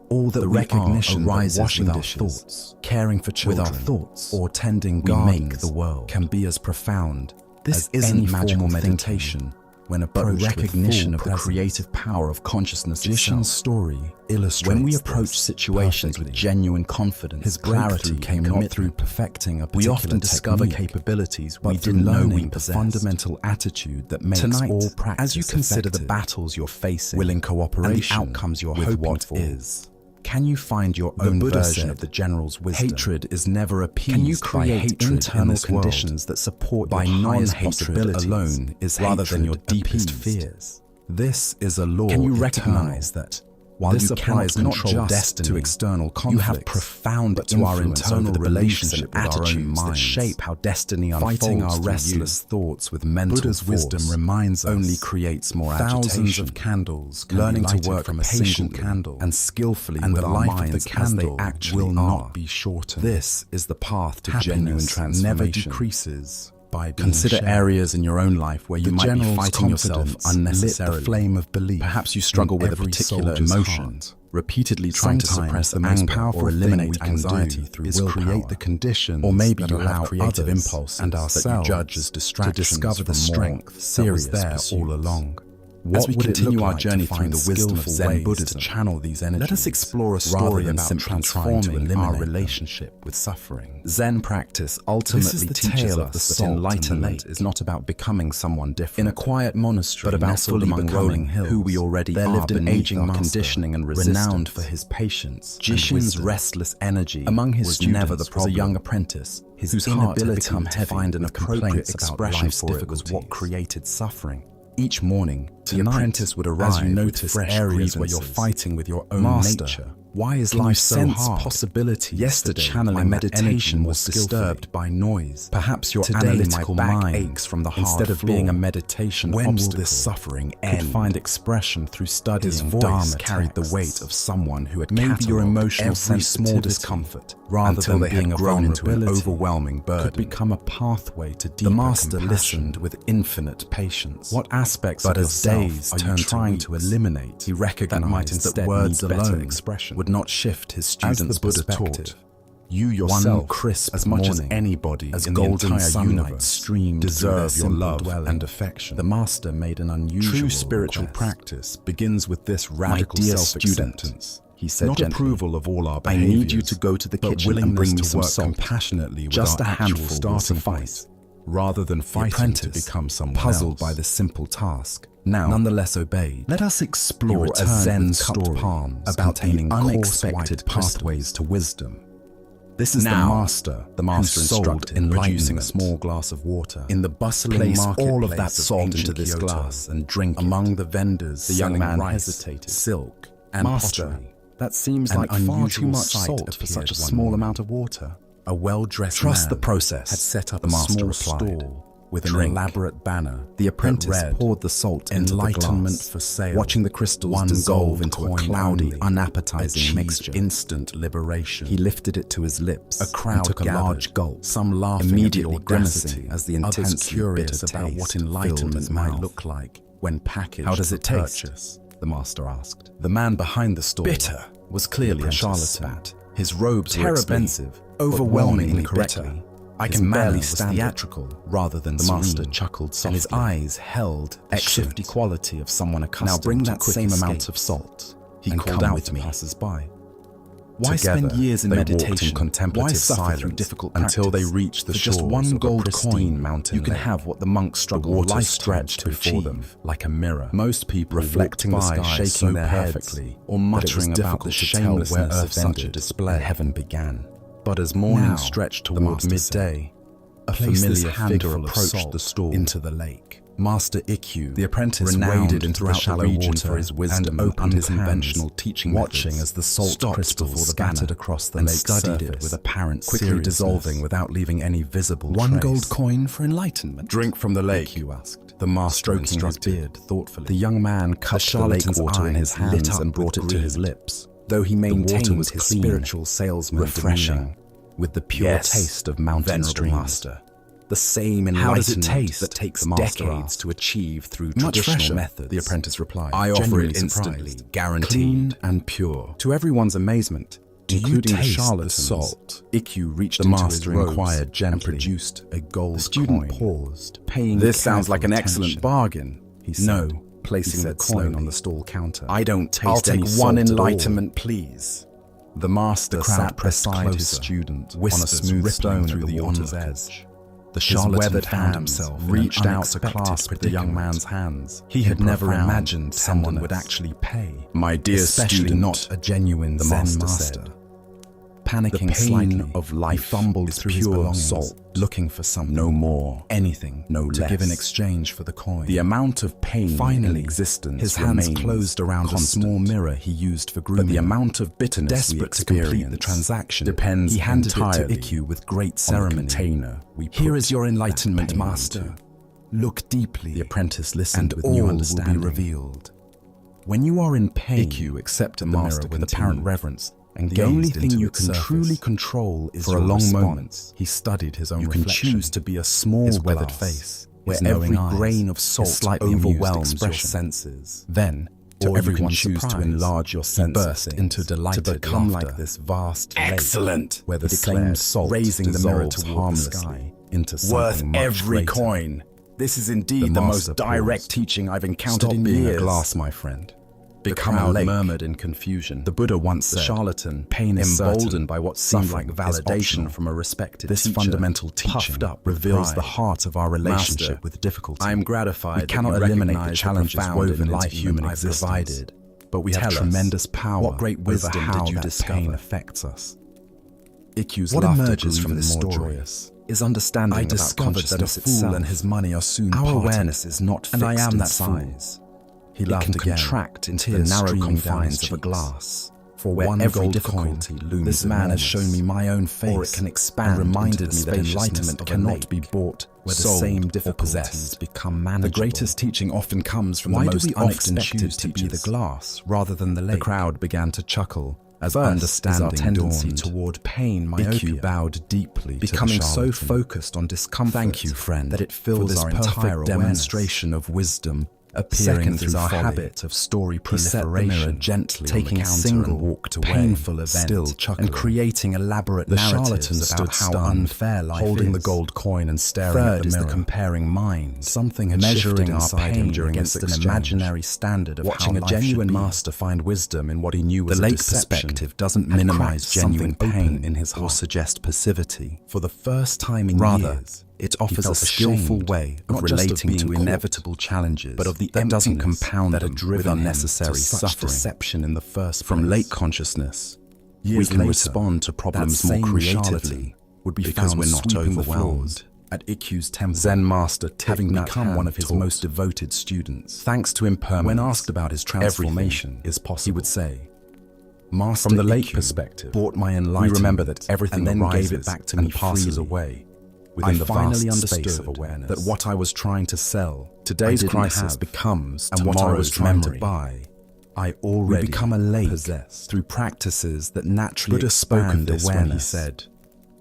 All that The we recognition are that arises washing with our dishes, thoughts, caring for children, with our thoughts, or tending we gardens make the world. can be as profound This as isn't any magical formal thinking, meditation when but approached recognition with of full the presence. creative power of consciousness Jishin's itself. story illustrates When we this approach situations with perfectly. genuine confidence, His clarity breakthrough came and not commitment, through perfecting a we particular often discover technique, capabilities but we through didn't know learning we the possessed. fundamental attitude that makes Tonight, all practice as you consider the effective. battles you're facing, willing and cooperation the outcomes you're with hoping what for, is. can you find your The own Buddha version said, of the general's wisdom? Hatred is never appeased Can you by create hatred in internal this world. conditions that support By your highest non-hatred possibilities alone is rather than your hatred deepest appeased. fears? This is a law Can you eternal. recognize that while This you applies cannot not control just destiny, to external you conflicts, have profound but to our influence internal over the beliefs beliefs and and with our own attitudes that minds, shape how destiny unfolds fighting our through restless thoughts with mental Buddha's force wisdom reminds us only creates more thousands agitation. of candles can Learning be to lighted work from a single patiently candle and skillfully and with the our life of minds the candle as they actually will are. not be shortened. This is the path to Happiness genuine transformation. never decreases by being Consider shared. areas in your own life where you The might be general's fighting yourself confidence unnecessarily. lit the flame of belief. Perhaps you struggle in with a every particular soldier's emotion, heart. repeatedly trying to Sometimes suppress the most anger powerful or thing eliminate we can anxiety do through is willpower. create the conditions Or maybe that you allow have creative others impulses and that you ourselves judge as distractions to discover the from more strength that serious was there pursuits. all along. As we would it continue look our like to journey through find the wisdom of skillful Zen ways Buddhism, to channel these energies, let us explore a rather story than about simply transforming trying to our eliminate them. relationship with suffering. Zen practice This ultimately is the teaches tale of us the that salt and the enlightenment lake. is not about becoming someone different In a quiet monastery, but about nestled fully among becoming rolling hills, who we already there are lived an beneath aging our master, conditioning and resistance, renowned for his patience. and Jishin's wisdom. restless energy Among his was students never the was problem. a young apprentice His whose heart had inability become to heavy find an with appropriate complaints about expression life's for it was what difficulties. created suffering. Each morning, the Tonight, apprentice would as arrive you with notice fresh areas where you're grievances. fighting with your own Master, nature. why is Can you life so sense hard? possibilities? Yesterday, The channeling my meditation energy was disturbed by noise. Perhaps your Today, analytical my back mind, aches from the hard instead of floor. being a meditation When will obstacle, this suffering could end? find expression through studying His voice Dharma carried the texts. weight of someone who had Maybe your catalogued emotional every small sensitivity, discomfort, rather until than they being had a grown into an vulnerability, overwhelming burden. could become a pathway to deeper The master compassion. listened with infinite patience. What aspects But of as yourself days are you turned to trying to weeks, eliminate? he recognized that might that instead words need better alone expression. would not shift his As students' the Buddha perspective. taught, You one yourself, crisp as much as morning, anybody as in the golden entire sunlight universe, streamed through deserve their your simple love dwelling. and affection. The master made an unusual True spiritual request. practice begins with this My radical dear self-acceptance. student, he said Not gently, approval of all our I behaviors, need you to go to the but kitchen and willingness bring me to some work salt. compassionately with Just our a actual handful will starting suffice. point, rather than The fighting to apprentice, become someone puzzled else. by the simple task, Now, nonetheless obeyed. let us explore He a returned Zen with cupped story palms about containing the coarse unexpected white pathways to wisdom. This is Now, the master the master who sold instructed in producing a enlightenment. small glass of water. In the bustling Place marketplace all of that of salt into ancient this Kyoto, glass and drink among it. the vendors The young selling man rice, hesitated. silk, and Master, pottery. that seems An like far too unusual much sight salt for such a appeared one small morning. amount of water. A well-dressed Trust man the process, had set up the a master small replied. stall with an Drink. elaborate banner. The apprentice that read, poured the salt into the "Enlightenment glass, for sale. watching the crystals One dissolve gold into a coin cloudy, only. unappetizing Achieved mixture. instant liberation." He lifted it to his lips A crowd and took a gathered, large gulp, some laughing immediately at the audacity, grimacing as the others intensely curious bitter about taste what filled enlightenment his might mouth. look like when packaged How does for it taste? purchase. The master asked. The man behind the stall Bitter, was clearly a the apprentice charlatan. spat. His robes were Terribly, expensive, overwhelmingly but warmingly bitter. I His can manner barely was stand theatrical, rather than the serene, master chuckled and softly, his eyes held the excellent shifty quality of someone accustomed Now bring to that quick same amount escapes. of salt. He and called come out with to me. passers-by. Why spend Together, years in they walked meditation? in contemplative Why suffer silence through difficult until they practice? reached the For just shores one of a gold pristine coin, mountain you can lake. have what the monks The struggled water lifetimes stretched to before achieve. them like a mirror. Most people reflecting the walked by sky shaking so their heads perfectly, or that it was muttering about difficult the to tell where shamelessness earth of such a ended display. and heaven began. But as morning Now, stretched the toward master said, midday, a "Place this familiar handful figure of approached salt the stall into the lake." Master Ikkyu, The apprentice renowned waded into the throughout shallow region water for his wisdom and opened his unconventional hands, teaching watching methods, as the salt stopped crystals before the scattered banner across the and lake's studied surface, it with apparent quickly seriousness. dissolving without leaving any visible One trace. gold coin for enlightenment. Drink from the lake, Ikkyu asked, the master stroking his instructed. beard thoughtfully. The young man cupped the lake charlatan's water in his eyes lit hands up and brought with it to his greed. lips, though he maintained was his clean, spiritual salesman refreshing, demeanor, with the pure Yes, taste of mountain venerable streams. master. The same How does it enlightenment taste? that takes The master decades asked. to achieve through Much traditional fresher, methods, the apprentice replied, I offer genuinely it instantly, surprised. guaranteed. Clean and pure. To everyone's amazement, Do you including the taste the charlatans, salt? Ikkyu reached The into master his robes inquired and gently. produced a gold The student coin. paused, Paying This sounds like an careful excellent attention. bargain, he said. No, placing He the said coin slowly. on the stall counter. I don't taste I'll take any one salt at all. enlightenment, please. The master The crowd sat pressed beside his closer, student on a whispers smooth rippling stone through at the the water's onlookers. edge. The His charlatan weathered found hands himself in reached an out to unexpected clasp the predicament. young man's hands. He had never profound imagined someone would tenderness. actually pay. My dear Especially student, not a genuine the Zen master master. said. Panicking The pain slightly, of he life fumbled is through his pure belongings, salt. looking for something, No more, anything, no to less. give in exchange for the coin. The amount of pain Finally, in existence his hands remains closed around constant. a small mirror he used for grooming. But the amount of bitterness we Desperate to complete the experience transaction, depends he handed entirely it to Ikkyu with great on the ceremony. container we Here put is your enlightenment, that pain master. into. Look deeply. The apprentice listened and with all new will understanding. be revealed. When you are in pain, Ikkyu accepted the the master mirror with continued, apparent reverence and the only gazed thing into you its can surface. truly control is For your a long response. moment, he studied his own You can reflection. choose to be a small His weathered glass, face, where his knowing every eyes, grain of his salt slightly amused overwhelms your expression. senses. Then, to Or you everyone's can choose surprise, to enlarge your he sense of burst things, into delighted to become laughter. like this vast Excellent, lake, where the he same declared, salt raising the mirror dissolves toward the harmlessly sky. into Worth something much every greater. coin. This is indeed The the master most direct paused. teaching I've encountered Stop in being years. a glass, my friend. The Become a crowd lake. murmured in confusion. The Buddha once The said, charlatan, pain is emboldened certain, by what seemed suffering like is validation optional. from a respected This teacher, fundamental teaching puffed up with reveals pride. the heart of our relationship Master, with difficulty. I am gratified We cannot that you eliminate recognize the challenges the profound woven into enlightenment human I've existence, provided. but we have Tell us, tremendous power what great over wisdom how did you that discover? pain affects us. Ikkyu's What laughter emerges grew from even this more story joyous is understanding I about discovered that a consciousness fool itself. and his money are soon Our parted, awareness is not and I fixed am in that fool. size. He It laughed can again, contract into the tears narrow streaming down confines his of a cheeks. glass. For where one every gold difficulty coin, looms this man has enormous. shown me my own face, Or it can expand and reminded into me the that spaciousness enlightenment of a cannot lake, be bought, where the sold, same or difficulties possessed. become manageable. The greatest teaching often comes from Why the do most we often unexpected choose to be the teachers? glass rather than the lake? The crowd began to chuckle as First is our understanding tendency dawned. toward pain, Ikkyu myopia, bowed deeply, becoming to the so charlatan. focused on discomfort. Thank you, friend, that it for fills this our perfect entire demonstration of wisdom appearing Second through is our folly. habit of story He set the mirror proliferation, gently taking on a the counter single and walked away, painful event still chuckling. and creating elaborate The narratives charlatan about stood how stunned, unfair life holding is. the gold coin and staring Third at the is mirror. the comparing mind, Something had measuring shifted our inside pain him during against this an exchange. imaginary standard of Watching how a life genuine should be. master find wisdom in what he knew was The a lake deception perspective doesn't had minimize cracked genuine something pain open in his or heart. suggest passivity. For the first time in Rather, years, it he offers a felt skillful ashamed, way of not just of relating being to caught, inevitable challenges, but of the that doesn't emptiness compound that had them driven with him unnecessary to such suffering. deception in the first From place. lake consciousness, we Years can later, respond to that problems more same creatively charlatan would be because found we're not sweeping the overwhelmed. floors at Ikkyu's temple. Zen master having Thich Nhat become Hanh one of his taught, most devoted students. thanks to impermanence, When asked about his transformation, everything is possible. he would say, Master From the lake Ikkyu perspective, bought my we enlightenment, remember that everything and then arises gave it back to and me passes freely. away. Within I the finally vast space understood of awareness, that what I was trying to sell, today's I didn't crisis have, becomes and what I was tomorrow's trying memory. to buy, I We already become a lake possessed. through practices that naturally Buddha spoke of expand this awareness. when he said,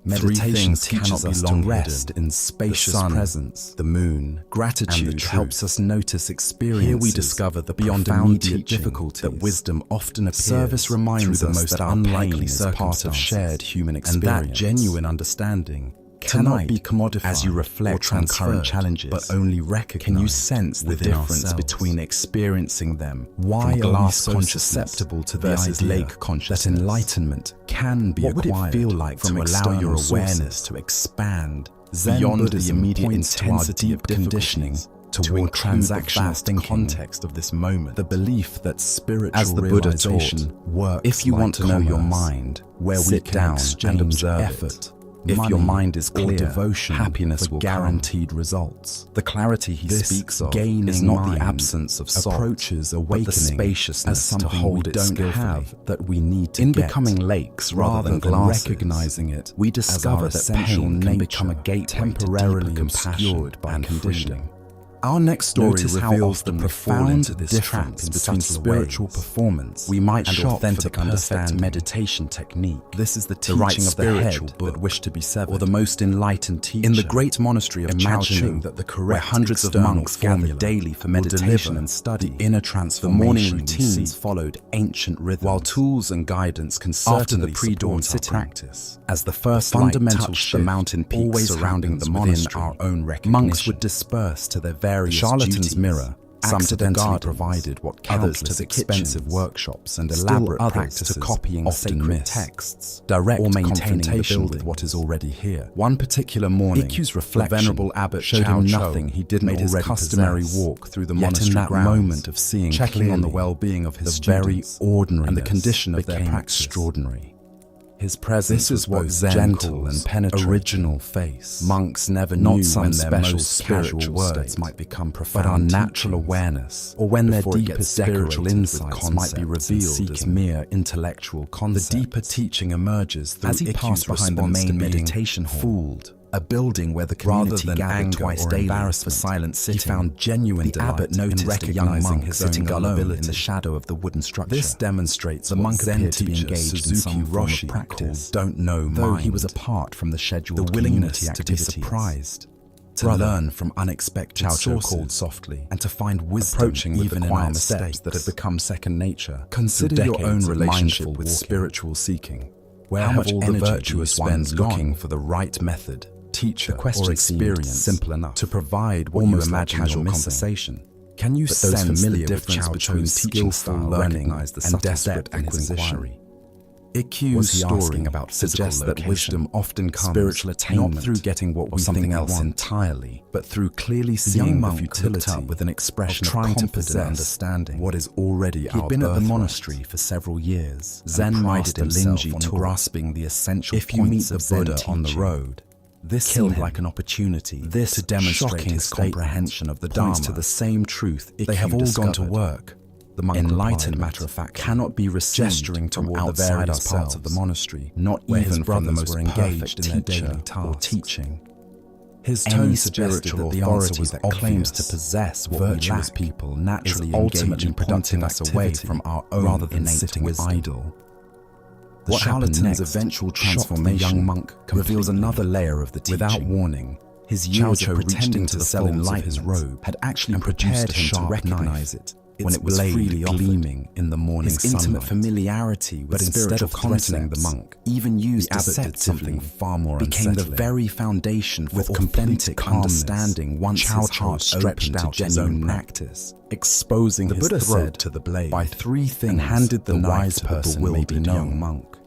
Meditation "Three things teaches cannot us be to long rest hidden: in spacious the sun, presence, the moon, gratitude and the helps truth." us notice experiences. Here we discover the beyond profound immediate teaching difficulties that wisdom often appears Service reminds through the us most that our pain unlikely is part of circumstances, shared human and that experience. genuine understanding cannot be commodified as you reflect on current challenges, but only recognized. Can you sense the within difference ourselves. between experiencing them Why from are we glass so consciousness susceptible to the versus idea lake consciousness? that enlightenment can be What would it acquired feel like from to allow your external awareness sources? to expand Zen beyond the Buddhism immediate points to our intensity of deep conditioning difficulties toward transactional transactional thinking, context of this moment? the belief that spiritual As the Buddha realization taught, works if you like want to know your commerce, mind, where we sit can down exchange and observe effort, If money, your mind is or clear, devotion happiness for will guaranteed results. The clarity he This speaks of gaining is not mind the absence of salt, approaches but the awakening spaciousness as something to hold we it don't skillfully. have that we need to In get. becoming lakes rather than glasses, recognizing it, we as discover our that essential pain can nature, become a gateway temporarily to deeper compassion obscured by and conditioning. freedom. Our next story Notice how reveals often the we fall profound into this trap difference in between subtler spiritual ways. performance We might and shop for the authentic perfect understanding. meditation technique. This is the The teaching right of the head spiritual that wished to be severed, or the most enlightened teacher. in the great monastery of Imagining Chao that the where correct hundreds of external monks gathered formula daily for will meditation deliver and study. the inner The transformation morning we routines seek. followed ancient rhythms, While tools and guidance can after the certainly pre-dawn support our sitting. practice. As the first The light fundamental touched the shift mountain peaks always surrounding the happens within monastery, our own monks recognition. would disperse to their various The charlatan's duties. mirror Some to the accidentally gardens, provided what others to countless the expensive kitchens, workshops and still elaborate others practices to copying often sacred miss. texts, Direct or maintaining the confrontation with buildings. what is already here. One particular morning, Ikkyu's the reflection venerable abbot showed Chao him Cho nothing he didn't made his already customary possess. walk through the Yet monastery in that grounds, moment of seeing checking on the clearly well-being of his the very students ordinary and the condition of their became practice. extraordinary. His presence This is was what both Zen gentle calls and penetrating. original face. Monks never Not knew some when their special most spiritual spiritual words state, might become but profound, our natural teachings, awareness, or when their before it deepest gets spiritual decorated with insights might be concepts and revealed as seeking. mere intellectual concepts. The deeper teaching emerges through As he Ikkyu's passed behind the response to main being meditation hall, fooled, a building where the rather community than gathered anger twice or daily for embarrassment, silent sitting, he found genuine the delight abbot in noticed a young recognizing monk his sitting own alone in gullibility. the shadow of the wooden structure. This demonstrates the what monk Zen appeared to be teacher engaged in Suzuki some form of Roshi practice, called don't know though mind. he was apart from the scheduled The willingness community to be activities. surprised, to Brother, learn from unexpected Chao Cho sources, called softly, and to find wisdom approaching with even the in our quiet mistakes steps that had become second nature. Consider through your own decades of relationship mindful with walking. spiritual seeking. Where How have much all the energy do you virtuous spend ones looking looking for the right method, teacher, The question or seemed experience simple enough, to provide what almost you like imagine casual you're missing? conversation. Can you But those sense familiar the with difference Chao between Cho's skillful style learning recognize the and subtle desperate depth in his acquisition? inquiry? Ikkyu's Was he story asking about suggests physical that location, wisdom often comes spiritual attainment, not through getting what or we something think we else want entirely, but through clearly young seeing the monk futility looked up with an expression of trying to confident possess understanding what is already He'd our been at the birthright. monastery for several years. And Zen prided Master himself Linji on taught, grasping the essential if you meet points the of Zen Buddha on the teaching, road, this kill seemed him. like an opportunity This to demonstrate shocking his statement comprehension of the points Dharma. to the same truth They have Ikkyu all gone to discovered. work. The monk Enlightened replied, matter of fact cannot be received gesturing from toward the outside various parts of the ourselves, monastery, not where even his from brothers the most were engaged perfect in their teacher daily or tasks. teaching. His Any tone suggested spiritual that the answer authority was that claims to obvious, possess what we virtuous lack people naturally is engage ultimately in pointing productive us away activity from our own rather than innate sitting wisdom. idle. The What happened charlatan's next eventual shocked the transformation young monk reveals completely. another layer of the teaching. Without warning, His Chao years Cho of reached pretending into to the sell folds of his enlightenment robe had actually and prepared produced a him to sharp recognize knife, it when its it was blade freely gleaming in the morning his sunlight. intimate familiarity with But instead spiritual of threatening the concepts, monk, even used the abbot did deceptively, something far more became the unsettling. very foundation for With authentic complete understanding once Chao his Cho heart stretched opened to out his genuine own practice. exposing The his Buddha throat said, to the blade "By three things and handed the the knife wise to the person may be bewildered young known. monk.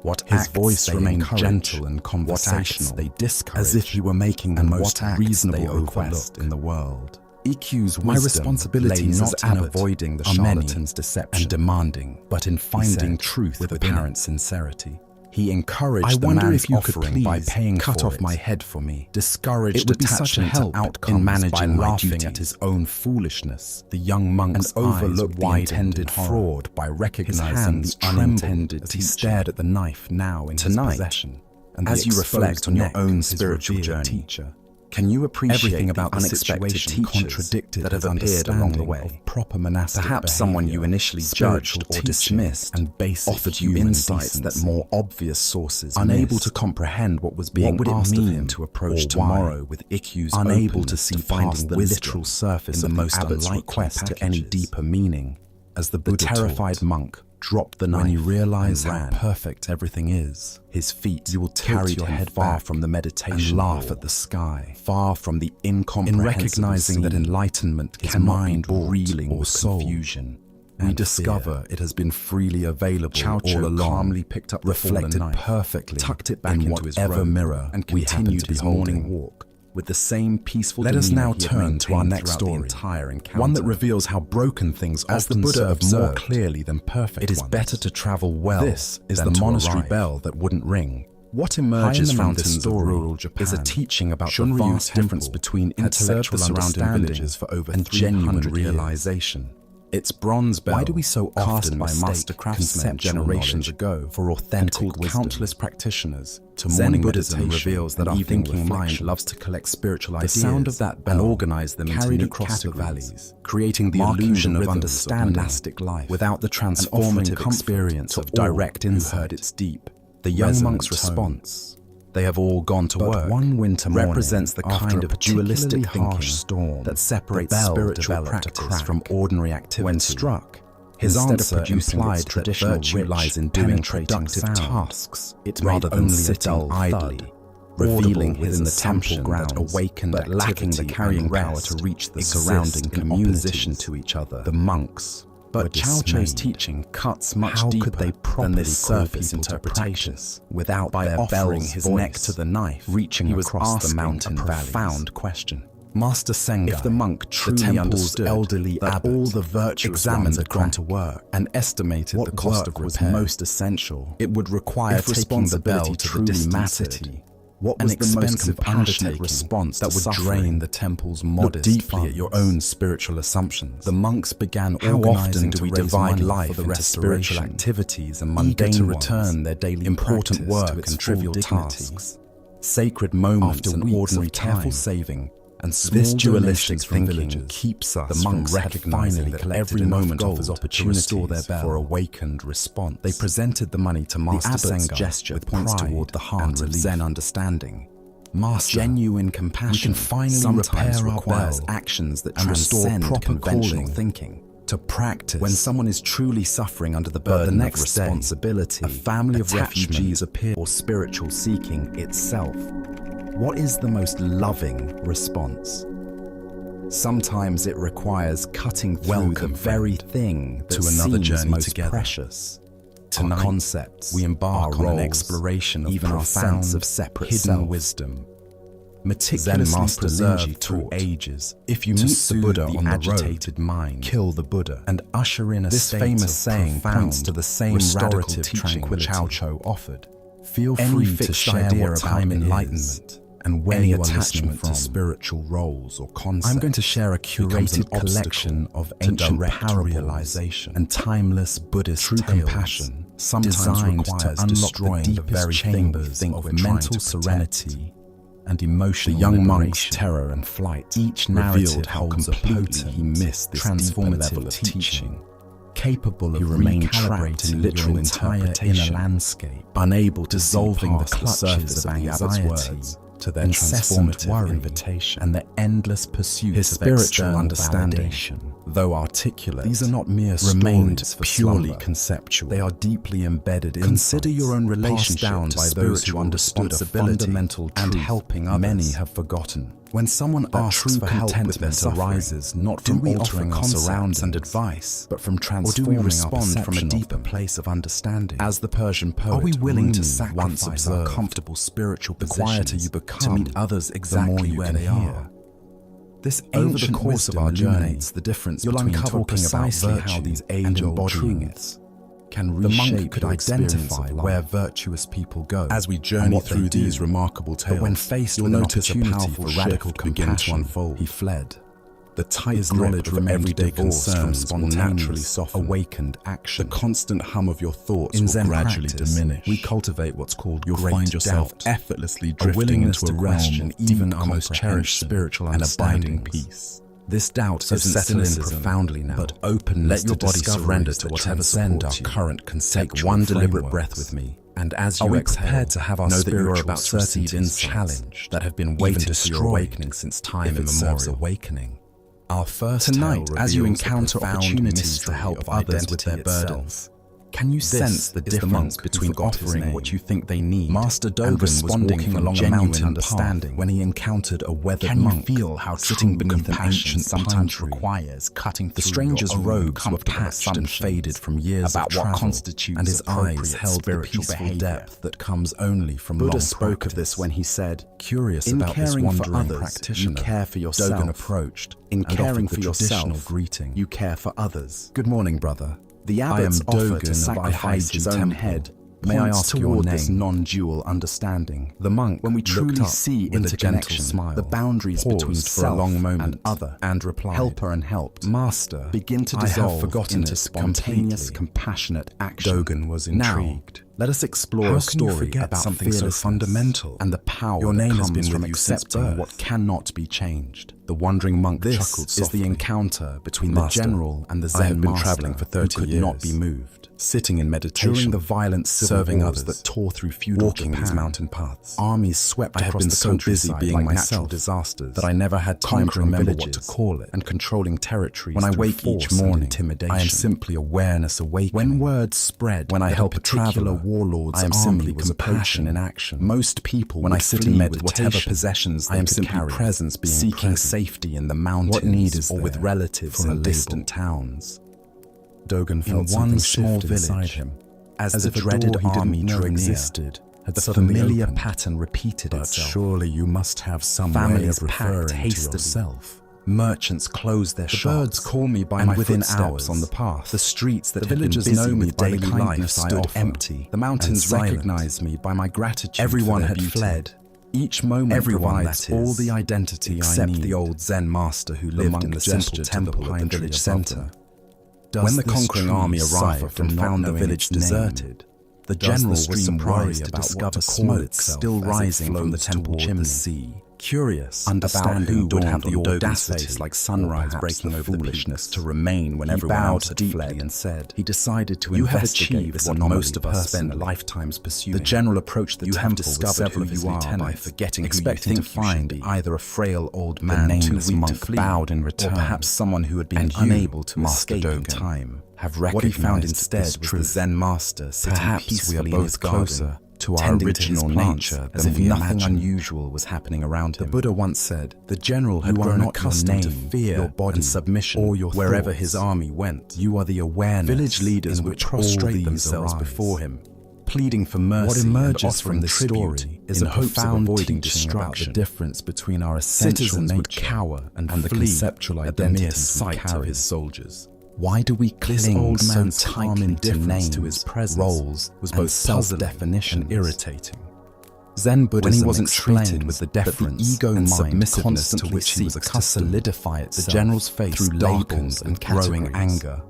What His acts voice they remained encourage, gentle and what acts conversational, they discourage, as if he were making the and most what acts reasonable they request overlook. in the world. Ikkyu's My wisdom responsibility lay not not in in abbot avoiding the are many charlatan's deception and demanding, but in finding said, truth with with apparent apparent sincerity. He encouraged I the wonder man's if you could offering by please paying cut for off it, my head for me. discouraged It would be such a attachment help to outcomes in by managing my laughing at duties. his own foolishness. The young monk's And eyes overlooked the widened intended in horror. fraud by recognizing hands the unintended trembled as as he he stared at the knife now in his Tonight, possession. and the As you reflect exposed on your neck own of his spiritual revered journey, teacher, can you appreciate everything about the the unexpected situation teachers contradicted that have his appeared along the understanding way? of proper monastic Perhaps someone you behavior, initially spiritual judged or teaching, dismissed and basic offered you human insights that decency. more obvious sources Unable missed. to comprehend what was being What would it asked of mean him to approach or tomorrow why? with Ikkyu's Unable to openness see to past finding the the wisdom literal surface in of the the most abbot's unlikely request to any packages. deeper meaning? As the Buddha terrified taught, monk dropped the knife When you realize and how ran. perfect everything is, His feet, you will carried tilt your him head far back from the meditation and laugh hall, at the sky. far from the In incomprehensible recognizing that scene. enlightenment His cannot mind be bought reeling or with sold. confusion. We and discover fear. it has been freely available Chow all along, calmly picked up the reflected fallen knife, perfectly, tucked it back in into his whatever robe, mirror and we happen continued to be his holding. morning walk with the same peaceful Let us demeanor now he had turn to our maintained next throughout the story, entire encounter. one that reveals how broken things As the often Buddha serve more observed, clearly than perfect it is ones. better to travel well This is than the to monastery arrive. bell that wouldn't ring. What High in emerges the from mountains this of story rural Japan is a teaching about the Shunryu vast difference Temple between had served the intellectual surrounding understanding villages for over and 300 genuine years. realization. Its bronze bell, Why do we so cast often by mistake master craftsmen conceptual generations knowledge ago for and authentic called wisdom? countless practitioners to Zen morning Buddhism meditation reveals that and our evening thinking mind reflection loves to collect spiritual the ideas sound of that bell and organize them into carried neat across the categories, valleys, creating the marking illusion the of rhythms understanding monastic life without the and offering transformative comfort experience to of all direct who insight. heard its deep, the young resonant monk's tone. response. They have all gone to But work. one winter morning, represents the after kind a of dualistic particularly harsh thinking storm, that separates the bell spiritual developed a practice crack. from ordinary activity. When struck, His instead answer of producing implied its that traditional virtue rich, lies in doing penetrating productive sound, tasks it rather made than only a sitting dull idly, thud, revealing audible his within the temple assumption grounds, that awakened but lacking the activity carrying and power rest to reach the exist surrounding in communities. opposition to each other. The monks, But were Chao Cho's dismayed. teaching cuts much How deeper could they than properly this call surface people to interpretation practice without by their offering bell's his voice neck to the knife, reaching he was across asking the mountain a valleys? profound question. Master Sengai, If the monk the truly temple's understood elderly that abbot, all the virtuous examined ones the had gone to crack work and estimated what the cost of work was repair, most essential, it would require if taking the bell responsibility to the truly distances. mattered, what An was the most expensive compassionate undertaking response that to would suffering? drain the temple's Look modest deeply funds. at your own spiritual assumptions. The monks began How organizing often do to we raise divide money life for the into spiritual restoration, activities and eager mundane to ones, return their daily important practice work to its and trivial full dignity? tasks, sacred moments After and weeks ordinary of careful time? saving and small This dualistic donations from thinking villagers keeps us the monks from had recognizing finally that collected every enough moment gold offers to opportunities restore their bell for awakened response. They presented the money to Master the abbot's Sengai gesture with points pride toward the heart and of relief. Zen understanding. Master, Genuine compassion we can finally sometimes repair our requires bell actions that and restore transcend proper conventional calling. thinking. To practice When someone is truly suffering under the But the burden next of day, responsibility, a family of attachment, refugees appear. or spiritual seeking itself, what is the most loving response? Sometimes it requires cutting through Welcome, the very friend, thing that to another seems journey most together. precious. Tonight, Our concepts, we embark our on an roles, exploration of even our profound, sense of separate hidden self. wisdom. Meticulously Zen Master preserved Linji through taught, ages. if you to meet the soothe Buddha the on the agitated road, mind, kill the Buddha, and usher in a This state famous of saying profound, points to the same radical restorative teaching tranquility. Chao Cho offered. Feel Any free to fixed share idea what about time enlightenment and where any you are listening attachment from to spiritual roles or concepts. I'm going to share a becomes an curated collection obstacle of to ancient direct parables realization. and timeless Buddhist True tales, compassion sometimes designed requires to unlock destroying the the deepest very chambers thing of we're trying mental to protect. serenity and emotional The young monk's liberation. terror and flight Each revealed narrative how holds a completely potent, he missed this deeper transformative level of teaching, teaching. capable He of remained trapped recalibrating in your literal entire inner interpretation, landscape, unable to dissolving the see past clutches surface of the abbot's anxiety, words to their incessant transformative worry, invitation. and the endless pursuit His of spiritual external understanding, validation. though articulate, These are not mere remained stories for purely slumber. conceptual. They are deeply embedded in Consider your own passed relationship down to by those who spiritual understood a responsibility fundamental and truth helping others. many have forgotten. When someone That asks true for help with their contentment suffering, arises not do from we offer altering our concepts surroundings and advice, but from or do transforming we respond our from a perception of deeper them? place of understanding? As the Persian poet Are we willing to Rumi once sacrifice our observed, comfortable spiritual the quieter positions you become, to meet others exactly the more you where can they hear? are? This Over the ancient course of wisdom our journey, illuminates the difference you'll between uncover talking about precisely virtue how these and age-old embodying truths it can The reshape monk could your experience identify of life. where virtuous people go. As we and journey what they through do. these remarkable tales, But when faced you'll with an notice a opportunity powerful for radical shift begin to compassion, unfold. he fled. The tight His grip knowledge of remained everyday divorced from concerns will naturally spontaneous, soften. awakened The action. constant hum of your thoughts In will Zen gradually practice, diminish. we cultivate what's called You'll great find yourself doubt, effortlessly a drifting willingness into a to realm question of even deep our most cherished comprehension spiritual and abiding understandings. peace. This doubt So isn't settle in cynicism, profoundly now, but openness Let your to body surrender discoveries to that whatever transcend our supports you. current Take conceptual one deliberate frameworks. breath with me, And as Are you we exhale, prepared to have our know that you are spiritual about certain certainties insights challenged, that have been even waiting for your destroyed, awakening since time if it serves immemorial. awakening. Our first Tonight, tale as you reveals the encounter profound opportunities mystery to help of others with their identity itself. burdens, Can you sense the difference between offering what you think they need Master Dogen and responding was walking from along a genuine mountain understanding when he encountered a weathered Can you monk feel how sitting true beneath an compassion ancient pine sometimes tree. requires cutting The through stranger's your own robes were comfortable patched and assumptions faded from years about of what travel, constitutes and his appropriate eyes held the spiritual peaceful behavior. depth that comes only from Buddha long spoke practice. of this when he said, Curious "In about this caring for wandering others, practitioner, you care for yourself. Dogen approached In and caring offered for the traditional yourself, greeting. you care for others." Good morning, brother. The I am abbot's offer Dogen to of sacrifice his Aihaiji own Temple. head May I points ask your toward this name? non-dual understanding. The monk, When we looked truly up see with a gentle interconnection, smile, the boundaries paused between for a self long moment and other, and replied, helper and helped, Master, begin to I have dissolve forgotten into it spontaneous, completely. compassionate action. Dogen was Now, intrigued. let us explore How a can you story forget about something so fearlessness fundamental? and the power Your that name has comes been from with you since accepting birth. what cannot be changed. The wandering monk This chuckled is softly. the encounter between Master, the general and the I Zen have been master traveling for 30 who could years, not be moved. sitting in meditation, During the violent civil serving wars others, that tore through feudal walking Japan, these mountain paths. armies swept I have across been the so busy countryside being like myself natural disasters that I never had time to conquering remember villages what to call it. and controlling territories. When I through wake each force and morning, intimidation. I am simply awareness awakening. When word spread, When I that help a a particular traveler, warlord's I am army simply was compassion approaching in action. Most people When would I sit in flee with whatever meditation, possessions I they am could simply carry, presence being seeking present. safety in the mountains What need is or with there relatives for a in label? distant towns. Dogen felt In something one small shift inside village, him, as as the if a dreaded door he didn't army know drew near, existed had the suddenly familiar opened. pattern repeated But itself. surely you must have some way Families of packed referring to hastily. yourself. Merchants closed their The shops. birds call me by and my within footsteps hours on the path. the streets that The had been villagers busy know me with by the daily kindness life I stood offer, empty. The and mountains silent. recognized me by my gratitude. Everyone for their had beauty. fled. Each moment Everyone, provides that is, all the identity except I need. the old Zen master who The lived monk in the simple gestured to temple the at pine the tree village above center. them. When the this conquering tree army suffer arrived from and not found the knowing village its name? deserted, the Does the general was stream surprised worry to about what discover to call smoke itself still as it rising from the flows temple toward chimney. the sea? Curious, Understanding about who would dawned have the on Dogen's audacity, face, like or sunrise perhaps breaking the over the foolishness peaks, to remain when he everyone bowed else had deeply fled. and said, he decided to You have investigate achieved this what anomaly most of us spend personally. lifetimes pursuing. The general approached the you have temple with discovered several who of his you are by lieutenants, forgetting expecting who you to think you should find be. either a frail old The man too nameless weak to monk flee, bowed in return, or perhaps someone who had been and unable you, to Master escape in Dogen, time. have What he found recognized instead this was truth. the Zen master sitting Perhaps we peacefully are in both his closer garden, to our tending original his plants, nature as than if we nothing imagined. unusual was happening around The him. Buddha once said, The general had "You are grown not accustomed your to name, fear, your body, and submission, or your wherever thoughts. his army went. You are the awareness Village leaders in would which prostrate all these themselves arise. before him, Pleading for mercy. What emerges and from offering this tribute story is in a hopes of profound avoiding teaching about the destruction. difference between our essential Citizens nature would cower and the flee conceptual at the mere identities we sight of carry. his soldiers. Why do we This cling old so man's calm tightly to indifference names, to his presence roles, was and both puzzling self-definitions and irritating. Zen Buddhism When he wasn't explains treated with the that the deference ego and mind submissiveness to constantly which he was seeks to accustomed, solidify the itself general's face through darkened labels and with growing categories. anger.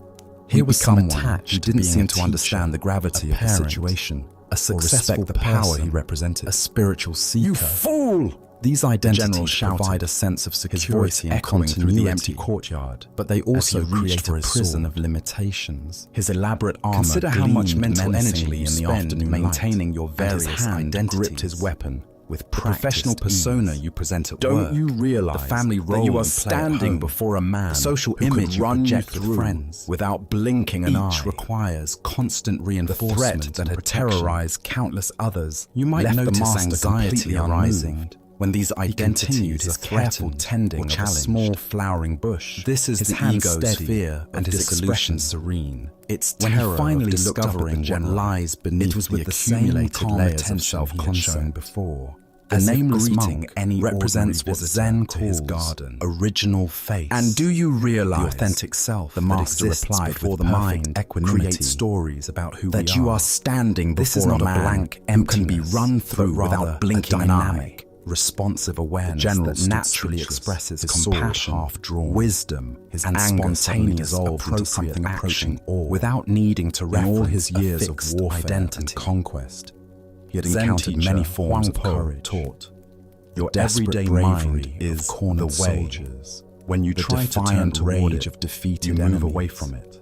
He Here was become someone attached who to didn't being seem a to understand teacher, the gravity a of the parent, situation, a or successful respect the power person, he represented, a spiritual seeker. You fool! These general identities shouted, provide a sense of his security voice and echoing through continuity the empty courtyard, but they also he reached create for a his prison sword. of limitations. His elaborate armor Consider how much gleamed mental energy menacingly you in the spend afternoon maintaining light, your and various his hand identities. gripped his weapon with The professional practiced persona ease. you present at Don't work, you realize the family that role you are you play at standing home, before a man, the social who could image you run you project with through friends, without blinking an eye? each requires constant The reinforcement threat that and had protection. terrorized countless others You might left notice the master anxiety completely arising unmoved. when these He continued identities his are careful threatened tending or of a challenged. small flowering bush. This is his the hand ego's steady fear and of his expression dissolution. serene. Its When he terror finally of looked up at the discovering what general, lies beneath it was with the same accumulated calm layers of attention he had shown self-concept. before. The As if nameless greeting monk any represents ordinary what visitor Zen to his calls garden. original face. And do you realize the authentic self? the that master exists replied before with the mind perfect equanimity, creates stories about who that we you are. are standing This before is not a a man blank who can be emptiness, run but through rather without blinking a an eye. dynamic, responsive awareness general that stood naturally speechless, expresses his sword compassion, half drawn, wisdom, his and anger suddenly spontaneous dissolved into appropriate something approaching action awe. without needing to In reference all his a years of fixed warfare identity and conquest, he had Zen encountered teacher many forms Huang of Po courage. taught, Your desperate everyday bravery mind is is cornered the way. soldiers. When you The try to turn defiant toward rage it, of defeated you move enemies. away from it.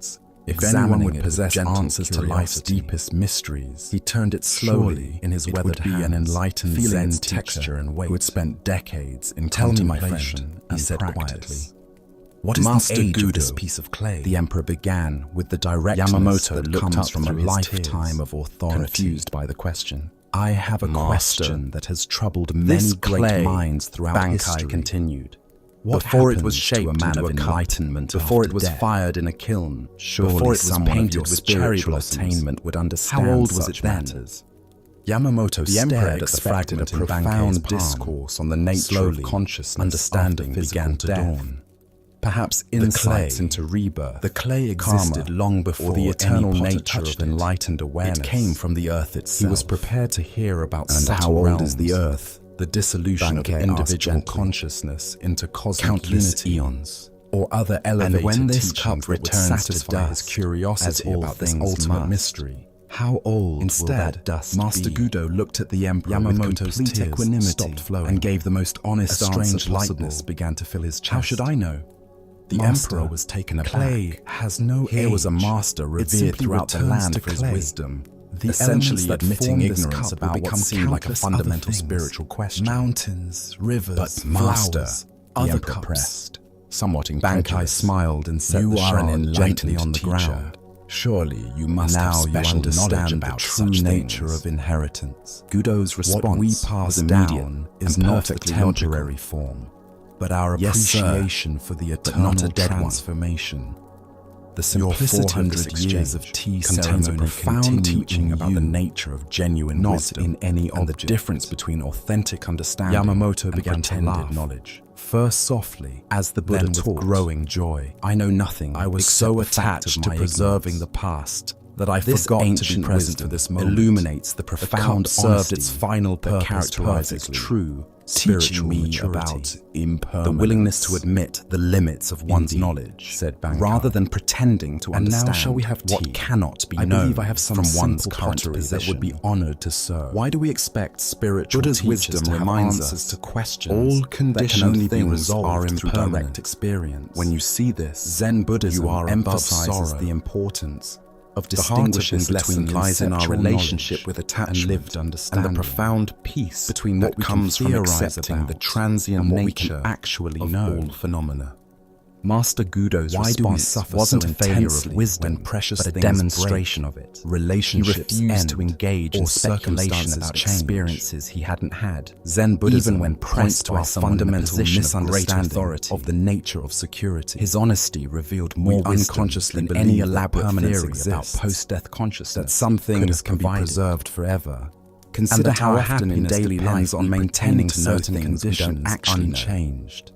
words If anyone would Examining it with possess gentle answers to life's curiosity, deepest mysteries, he turned it slowly surely in his it weathered would be hands, an enlightened feeling Zen its teacher texture and weight. who had spent decades in "Tell me, my contemplation friend," he and said practice. quietly, "what is Master the age Gudo, of this piece of clay?" The emperor began with the directness Yamamoto that looked comes up from a through his lifetime tears, of authority. confused by the question. I have a "Master, question that has troubled this many great clay," minds throughout Bankai history. continued, What "before it happens was to shaped a man into of a cup, enlightenment before after it was death? fired in a kiln, Surely before it was someone of painted your with cherry spiritual blossoms, attainment would understand how old was such it then?" matters. Yamamoto The emperor stared at the expected fragment a in profound Bankei's palm. discourse on the nature Slowly, of consciousness understanding after began to physical death. dawn. Perhaps The insights clay, into rebirth, the clay existed karma, long before or the eternal any potter nature touched of enlightened awareness. It came from the earth itself. He was prepared to hear about And subtle how old realms, is the earth? the dissolution of Bankai individual asked gently. consciousness into cosmic Countless unity, eons. or other elevated And when this teachings cup that would returns to satisfy his dust, curiosity as all about this things ultimate must, mystery. How old will Instead, that dust Master be? Gudo looked at the emperor Yamamoto's with complete tears equanimity stopped flowing, and gave the most honest a strange answer possible. lightness began to fill his chest. How should I know? The Master, emperor was taken aback. clay has no Here was a age. master It revered simply throughout the returns land to for his clay. wisdom, The essentially elements that admitting form this ignorance cup about will what become seemed like a countless other fundamental things. spiritual question. Mountains, rivers, But master, flowers, the other emperor cups. pressed, somewhat Bankai incredulous. smiled and set You the are an shard enlightened gently on the teacher. ground. Surely you must Now have you special knowledge understand about the true such nature things. of inheritance. Gudo's response What we was pass immediate down is and not a perfectly temporary logical. form, but our Yes, sir, appreciation for the but eternal not a dead one. transformation. The Your simplicity of 400 this years exchange of tea contains a ceremony profound continue teaching in about the you, nature of genuine not wisdom in any and the object. difference between authentic understanding Yamamoto and began to pretended laugh. knowledge. First softly, As the Buddha then with taught, growing joy. I know nothing. I was except so the fact attached of to my preserving the ignorance. past that I This forgot to be ancient present wisdom for this moment. illuminates the profound cup served its honesty final that purpose characterizes perfectly, true teaching spiritual me maturity. about impermanence. The willingness to admit the limits of one's Indeed, knowledge, said Bankai. rather than pretending to And now understand shall we have tea? what cannot be I known believe I have some from one's simple current pottery that would be position. honored to serve. Why do we expect spiritual Buddha's teachers wisdom to have reminds answers us to questions all that can conditioned only be things resolved are through impermanent? direct experience? When you see this, Zen Buddhism you are above emphasizes sorrow. the importance of The heart of distinguishing this between lesson lies in our conceptual relationship knowledge with and attachment lived understanding, and the profound peace between that what we comes can from theorize accepting about the transient and what we nature can actually of know. all phenomena. Master Gudo's Why do we response suffer wasn't so a failure of intensely wisdom, when precious but a things demonstration break, of it. relationships He refused end, to engage or in speculation circumstances about change? experiences he hadn't had. Zen Buddhism, even when points pressed to by our someone in a fundamental position of great misunderstanding authority of the nature of security. His honesty revealed more We wisdom unconsciously than any believe that elaborate permanence theory about exists, post-death consciousness. that some could things have can be provided. preserved forever. Consider and that how our often in happiness daily depends life on we maintaining pretend to know certain things we don't conditions actually know. unchanged.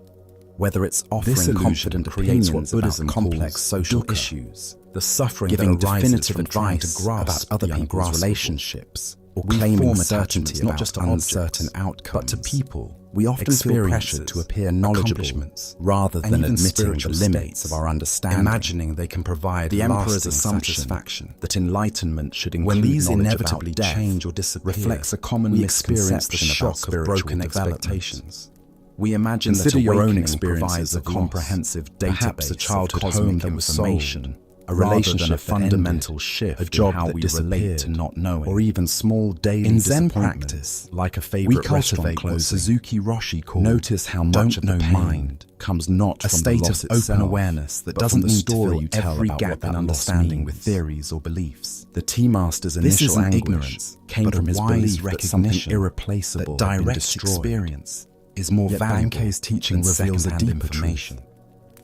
Whether it's This offering illusion confident creates what opinions about Buddhism complex calls social dukkha, issues, the suffering giving that arises definitive from trying advice to grasp about other the people's ungraspable. relationships, or We claiming form certainty attachments not about just to uncertain objects, outcomes, but to people, we often feel pressured experiences, to appear knowledgeable accomplishments, rather and than even admitting the spiritual limits states, of our understanding. imagining they can provide The emperor's lasting assumption satisfaction. that enlightenment should include When these knowledge inevitably about death change or disappear, reflects a common we experience the misconception shock about of spiritual broken development. expectations. We imagine Consider that your own awakening experiences provides a of loss, comprehensive perhaps database a childhood of home cosmic that was information, sold, a rather relationship than a that fundamental ended, shift a job in how that we relate relate to not knowing, or even small daily in Zen disappointments, practice, like a we favorite restaurant cultivate what closing. Suzuki Roshi called Notice how much "Don't of the know pain mind" comes not a from state the of loss open itself, awareness that but doesn't from the need story to fill you tell every about gap what that in loss understanding with means. theories or beliefs. The tea master's This initial isn't anguish ignorance, came but a from his wise belief that something recognition irreplaceable that had been direct destroyed. experience is more Yet valuable Bankei's teaching than reveals a second-hand deeper information. truth.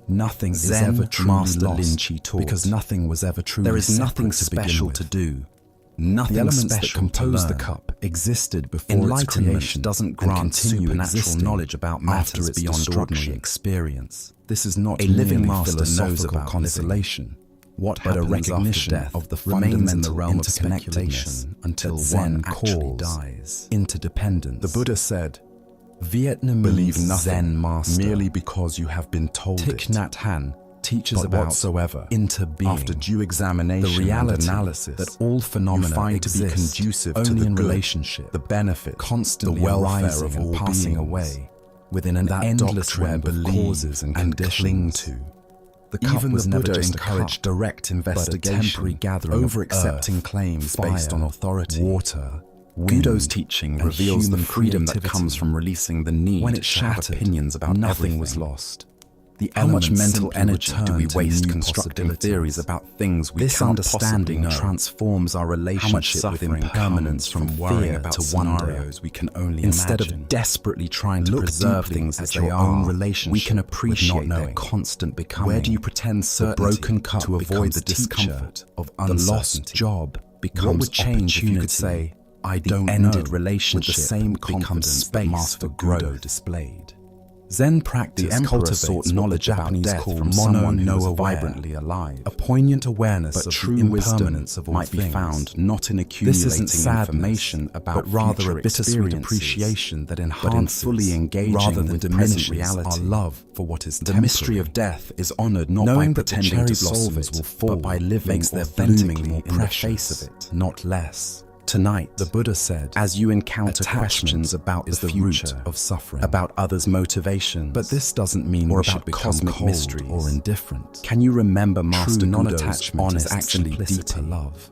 Nothing is Zen ever truly Master lost Linchi taught, because nothing was ever truly there is nothing separate to begin special with. to do, Nothing the elements that special compose to the learn. cup existed before its Enlightenment creation doesn't and grant continue supernatural existing knowledge about after matters its beyond destruction. ordinary experience. This is not A living merely master knows philosophical about consolation, What but a happens recognition after death of the remains in fundamental the realm of interconnectedness speculation until that Zen one actually calls dies. Interdependence. The Buddha said, Vietnamese "Believe nothing Zen master merely because you have been told Thich it, Nhat Hanh teaches but about whatsoever, interbeing, after due examination the reality and analysis, that all phenomena you find to be exist conducive only to the in good, relationship, the benefit, constantly the welfare arising of and all passing beings, away within an that endless doctrine web of believe causes and and cling conditions. to. The cup Even was the never Buddha just a encouraged cup, direct but a investigation, temporary gathering over accepting of claims fire, based on authority, water, Buddha's wind, teaching and reveals the human freedom that creativity. comes from releasing the need When it to have shattered, opinions about nothing everything. was lost. The How much elements mental simply energy do we return to waste new constructing possibilities. theories about things we This cannot understanding possibly know? transforms our How much relationship with suffering impermanence comes from worrying fear about to wonder. scenarios we can only Instead imagine? of desperately trying to Look preserve deeply things at as your they own are, relationship we can with not appreciate their knowing. constant becoming. Where do you pretend the certainty broken cup to avoid becomes the discomfort teacher, of the uncertainty? lost job becomes What would change if you opportunity. could say, I The don't ended know, relationship with the same becomes confidence that space Master for Buddha growth. displayed? Zen practice The emperor cultivates sought what knowledge the about Japanese death call from someone who was mono-no-aware, vibrantly alive. a poignant awareness But of true the wisdom impermanence of all might be things. found not in This accumulating isn't sadness, information about but rather future a bittersweet experiences, appreciation that but in enhances, fully engaging rather than with diminishes present reality, our love for what is the mystery of death is honored not Knowing by that the pretending cherry to solve blossoms it, will fall but by living makes their authentically blooming more in the face precious, of it, not less. Tonight, The Buddha said, as you encounter attachment questions about is the the future, root of suffering. about others' motivations, But this doesn't mean or we about should become cosmic cold mysteries or indifferent. can you remember Master True Buddha's non-attachment honest is actually simplicity? deeper love.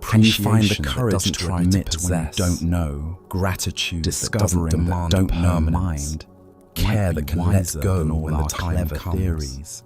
Can you find the Appreciation that courage doesn't to try to admit possess, when you don't know, gratitude discovering that doesn't that demand don't know permanence, mind, care might that be can let wiser go than all when the our time clever comes? theories?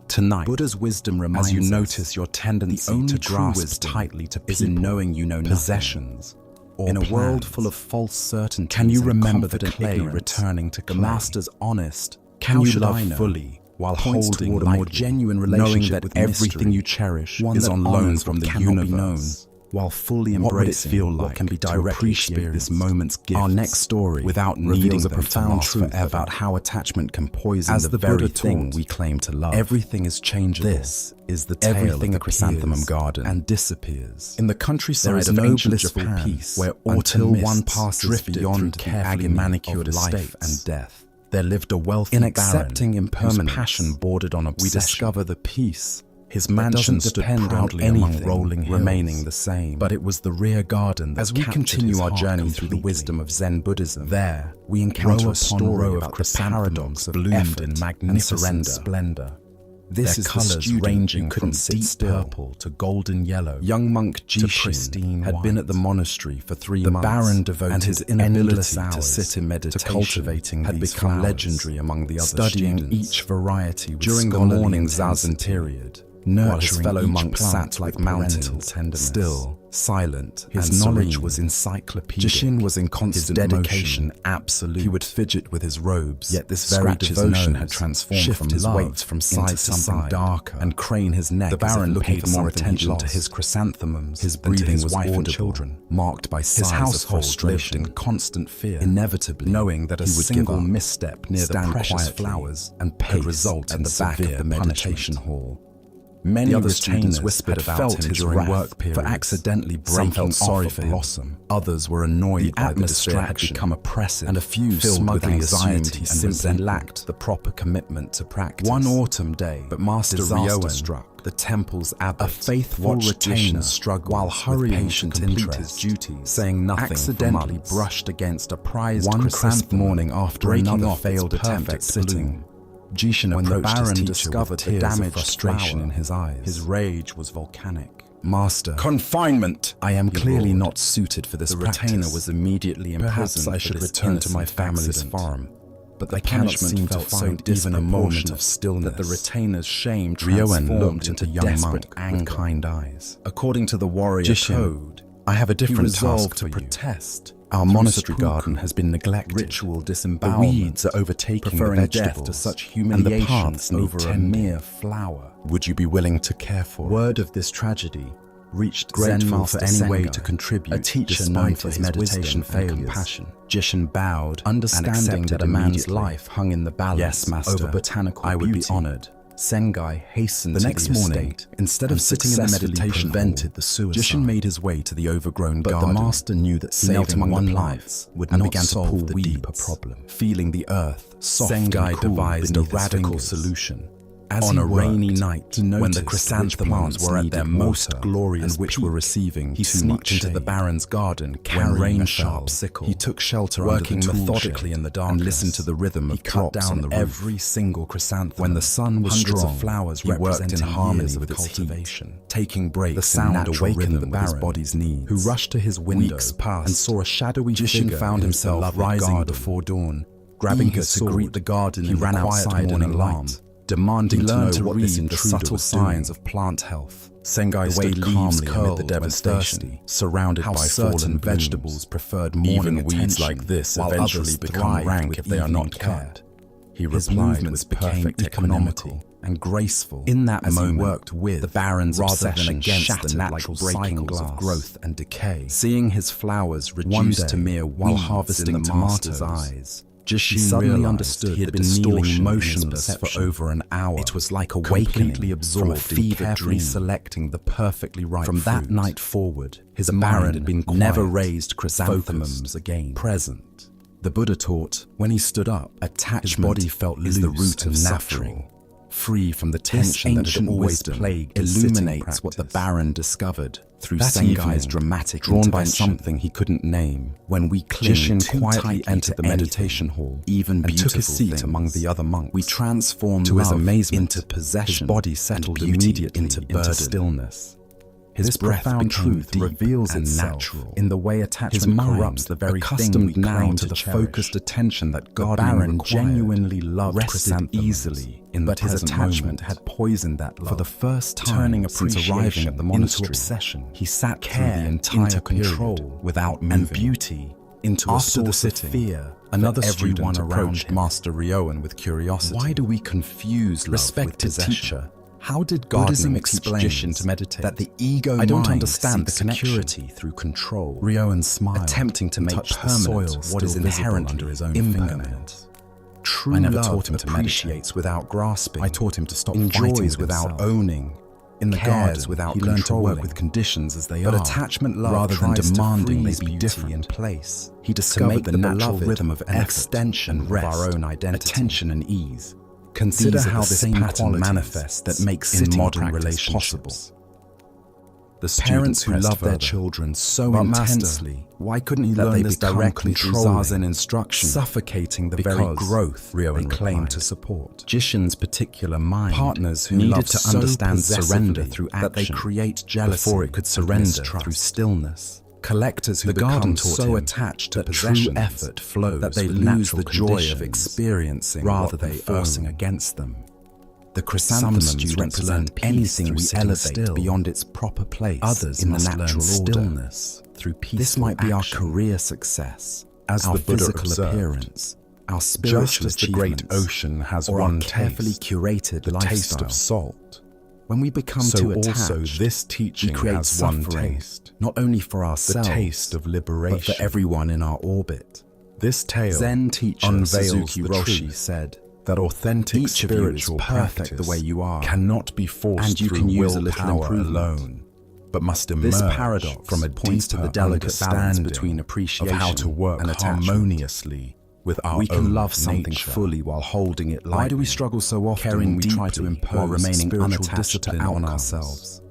Tonight, Buddha's wisdom reminds as you us notice your tendency the only to true grasp wisdom tightly to is in people, knowing you know possessions, or in a world plans. full of false certainties. Can you and remember the confident clay ignorance, returning to the clay? Master's honest? Can How you should love I know? fully while Points holding toward a more lightly, genuine knowing relationship that with everything mystery, you cherish one is that on loan honors from what the cannot be universe? while fully What would it embracing feel what like can be to directly appreciate experienced? this moment's gifts? Our next story without reveals needing a them to profound last truth forever. about how attachment can poison As the very Buddha thing taught, we claim to love. everything is changeable. This is the tale Everything of the appears chrysanthemum garden and disappears. In the There countryside is of no ancient blissful Japan, peace where until autumn one mists passes drifted beyond through the carefully agony manicured of life estates, and death. There lived a wealthy in baron accepting whose impermanence, passion bordered on obsession. we discover the peace. His that mansion doesn't stood depend on proudly among anything rolling hills, remaining the same. but it was the rear garden that As we captured continue his our heart journey through the completely. wisdom of Zen Buddhism, There, we encounter row a story upon row about of the paradox of bloomed effort in and magnificent surrender. splendor. This Their is colours the student ranging who from couldn't sit deep still purple to golden yellow. Young monk to Jishin pristine had been white. at the monastery for 3 The months, baron devoted and his endless inability to hours sit in meditation to cultivating had these become flowers, legendary among the other studying students. each variety with During the scholarly morning intensity, zazen period, while his nurturing fellow each monks plant sat like with parental mountains, tenderness. still, silent, His and knowledge serene. was encyclopedic. Jishin was in His constant dedication motion. absolute. He would fidget with his robes, Yet this very scratch his devotion nose, had transformed shift from his love weight from side into to something side, darker, and crane his neck. The as if baron looking paid for more something he attention to lost, his chrysanthemums, his than to breathing his was wife and audible, children, marked by His sighs of household frustration, lived in constant fear, inevitably knowing that a he would single give up, misstep near the stand precious quietly, flowers and could pace result at in the back of severe the meditation punishment. hall. Many The other retainers students whispered had about felt him his during wrath work periods, for accidentally Some breaking felt sorry off for a him. blossom. Others were annoyed The by the atmosphere had distraction, become oppressive, and a few filled with smugly anxiety assumed he and simply resentment. lacked the proper commitment to practice. One autumn day, But Master disaster Ryoan, struck. the temple's abbot, A faithful watched retainer Jishin struggle while hurrying with to patient complete interest, his duties, saying nothing accidentally for months. brushed against a prized One crisp chrysanthemum morning after breaking another off its failed attempt at perfect sitting, bloom. Jishin When the approached his baron teacher discovered with the tears of damaged frustration flower, in his eyes. his rage was volcanic. Master, Confinement! I am he clearly roared. not suited for this The practice. retainer was immediately Perhaps imprisoned I for should this return to my innocent family's accident. farm. But The I cannot punishment seem to felt so find even a moment of disproportionate stillness that the retainer's shame Ryoan transformed looked into at the young desperate monk anger. with kind eyes. According to the warrior Jishin, code, I have a different task resolved for to you. protest. Our Through monastery seppuku, garden has been neglected. ritual The disembowelment, weeds are overtaking the preferring vegetables, death to such and humiliation the paths need over a tending. mere flower. Would you be willing to care for? Word of this tragedy reached Grateful Zen for Master any way Sengai, to contribute, a teacher despite known for his his meditation meditation failures. and compassion. Jishin bowed, Understanding and that a man's immediately. life hung in the balance Yes, Master, over botanical I would beauty, be honored. Sengai hastened The to next the morning, estate, instead and of sitting in the successfully meditation prevented hall, the suicide. Jishin made his way to the overgrown But garden. the master knew that He knelt saving among one the life plants would and not began to solve pull the weeds. deeper problem. Feeling the earth soft Sengai and cool devised beneath a his radical fingers. solution. On a rainy night, when the chrysanthemums were at their most glorious and which peak, were receiving he too sneaked much into the shade. baron's garden, When carrying rain a fell, sharp sickle. he took shelter Working under the tool methodically shed in the darkness, and listened to the rhythm he of cut drops down on the roof. every single chrysanthemum. When the sun was Hundreds strong, of flowers he worked in representing harmony years of with its heat, cultivation. taking breaks The sound in natural awakened rhythm the with his baron, body's needs. who rushed to his window Weeks passed, and saw a shadowy Jishin figure found in his himself beloved rising garden. before dawn. Grabbing Eager his to sword, greet the garden he in the ran quiet outside in morning alarm, light, demanding He to learned know to what read this the intruder subtle was signs doing. Of plant health. Sengai The way stood leaves calmly amid curled the when devastation, thirsty. surrounded How by certain fallen vegetables blooms. preferred morning Even weeds attention, like this while eventually others become thrived rank with if they are evening not care. cut. He His replied movements with perfect became economical equanimity. and graceful. In that as moment, he worked with the baron's rather obsession than against shattered the like natural breaking cycles glass. of growth and decay. Seeing his flowers One reduced day, to mere while weeds harvesting in the tomatoes, master's eyes, he Jishin suddenly realized understood he had the been kneeling distortion in his motionless for perception. over an hour. It was like completely awakening absorbed from a in fever carefully dream. selecting the perfectly ripe From that fruit. night forward, His the mind baron had been never quiet, raised chrysanthemums focused, again. present. The Buddha taught, when he stood up, Attachment his body felt is the loose root of and suffering. natural, free from the This tension that had ancient always wisdom plagued his sitting illuminates what the practice. baron discovered through That Sengai's evening, dramatic drawn by intervention. something he couldn't name, When we cling Jishin too quietly tightly entered to the meditation anything, hall even and took his beautiful seat things, among the other monks. we transform To his love amazement, into possession. his body settled and beauty immediately into burden. stillness. His This breath profound became truth deep reveals and itself natural. in the way attachment His mind, corrupts the very thing accustomed we now claim to the cherish. focused attention that The gardening baron required, genuinely loved rested chrysanthemums, easily in the but his present attachment moment. had poisoned that love. For the first time turning since appreciation arriving at the monastery, into obsession, he sat care through the entire into control period without and moving, beauty into a After the source of sitting, fear. Another for everyone student around approached him. Master Ryoan with curiosity. Why do we confuse love Respected with possession? teacher, How did Buddhism Buddhism teach explains Jishin to meditate? that the ego I don't mind understand the seeks connection. security through control. Ryoan smiled, Attempting to and make touched the permanent soil what still is visible inherently under his own impermanent. fingernails. True I never love taught him to appreciates without grasping. I taught him to stop fighting enjoys with without himself. owning. In the cares garden, without he learned to work controlling. with conditions as they But are, attachment love rather than tries to demanding they freeze be beauty different. in place. He To discovered make the the natural beloved rhythm of an effort extension and of rest, our own identity. attention and ease. Consider These are how the this same pattern qualities manifests that make in sitting modern practice relationships. The Parents student who pressed love their further. children so But master, intensely, why couldn't he that learn they this become directly through controlling, zazen instruction, suffocating the very Because, growth Ryoan they claim replied, to support. Jishin's particular mind Partners who needed love to so understand surrender possessively through that they action create jealousy before it could and surrender mistrust. through stillness. Collectors who The garden become taught so him attached to that true possessions effort flows that they with lose natural the joy of conditions experiencing rather what than they forcing own. against them. The Some chrysanthemums students learn represent peace anything through we sitting elevate still. beyond its proper place Others in the must learn natural order. stillness through peaceful This might be our action. career success, As our the Buddha physical observed, appearance, our spiritual Just as the great achievements, ocean has or one our carefully taste, curated the lifestyle. taste of salt, When we become so too also attached, this we teaching create has one suffering, taste, not only for the ourselves, taste of but liberation. for everyone in our orbit. This tale Zen teacher unveils Suzuki the Roshi truth said, that authentic "Each of you is spiritual perfect the practice way you are, cannot be forced and you through can use a little willpower improvement." alone, but must emerge This paradox from a points to the deeper delicate balance understanding between appreciation of how to work and attachment. harmoniously with our We own can love something nature. fully while holding it lightly. Why do we struggle so often caring when we try to deeply impose while remaining spiritual unattached to discipline on outcomes? ourselves?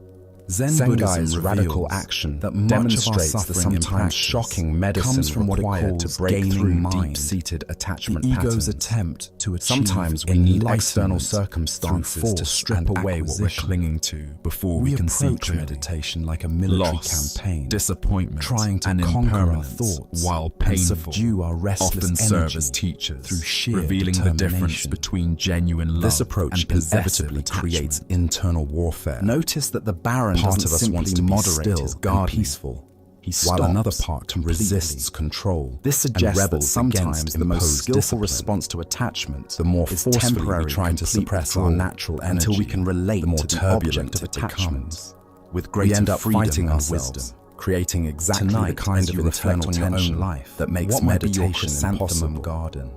Zen Sengai's Buddhism's radical reveals action that much demonstrates of our the suffering in sometimes practice shocking medicine comes from what it required calls to break gaining through mind, deep-seated attachment the ego's patterns. attempt to achieve Sometimes we need external enlightenment circumstances through to force strip and away what we're acquisition. clinging to before we we can see approach clearly. meditation like a military Loss, campaign, disappointment, trying to and conquer our impermanence, thoughts while and painful, subdue our restless often serve energy as teachers, through sheer revealing the difference determination. between genuine love This approach and possessive inevitably attachment. creates internal warfare. Notice that the Baron Part doesn't of us simply wants to be moderate still his and garden, peaceful. He While stops, another part completely resists control. This and suggests that rebels sometimes against the most imposed skillful discipline. response to attachment, The more is forcefully we temporary, try to complete suppress withdrawal our natural until we energy, can relate the more to the turbulent object of it attachment. becomes. With We greater end up freedom fighting and ourselves, wisdom, creating exactly Tonight, the kind as of you reflect internal on your own tension life, that makes what might be your meditation chrysanthemum impossible. garden?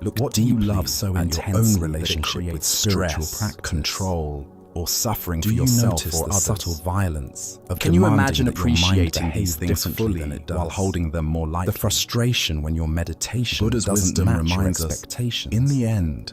Look What do you deeply love so at your intensely own that it relationship with creates spiritual stress, practice, control, or suffering Do for you yourself notice or the others? subtle violence of Can you demanding imagine that your mind appreciating behave these things differently fully than it does, while holding them more lightly? the frustration when your meditation Buddha's doesn't wisdom match your reminds us, expectations? in the end,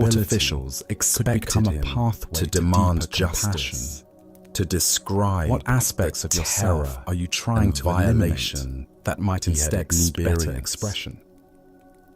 court officials expected become a him pathway to to demand deeper justice, to describe what aspects of yourself terror are you trying to eliminate that might instead need better expression.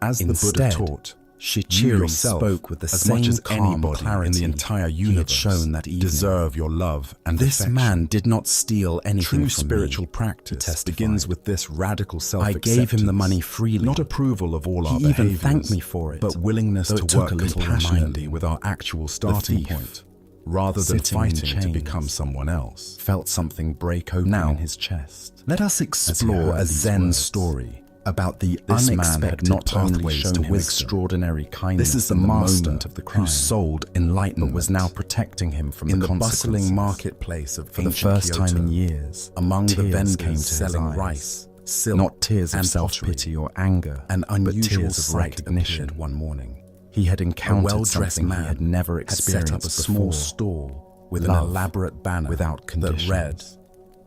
As the Buddha taught, Shichiri spoke with the as same much as calm anybody clarity in the entire he had universe shown that evening. deserve your love and This affection. man did not steal anything True from spiritual me, practice testified. begins with this radical I self-acceptance. gave him the money freely. Not approval of all our He even behaviors, thanked me for it, but willingness though to it took work a little compassionately reminding. with our actual starting thief, point, rather than sitting in fighting to chains, become someone else. felt something break open Now, in his chest. Let us explore a these Zen words. story about the This man unexpected had not only pathways shown to him wisdom. extraordinary kindness This is the in master moment of the crime, who sold enlightenment, but was now protecting him from in the the consequences. bustling marketplace of For the ancient first time in Kyoto. years, Among the tears vendors came to his selling eyes. rice, silk, Not tears of and self-pity or anger, An but unusual tears of sight recognition. appeared one morning. He had encountered well-dressed something man he had never had experienced set up a small before. stall with Love, an elaborate banner without conditions. that read,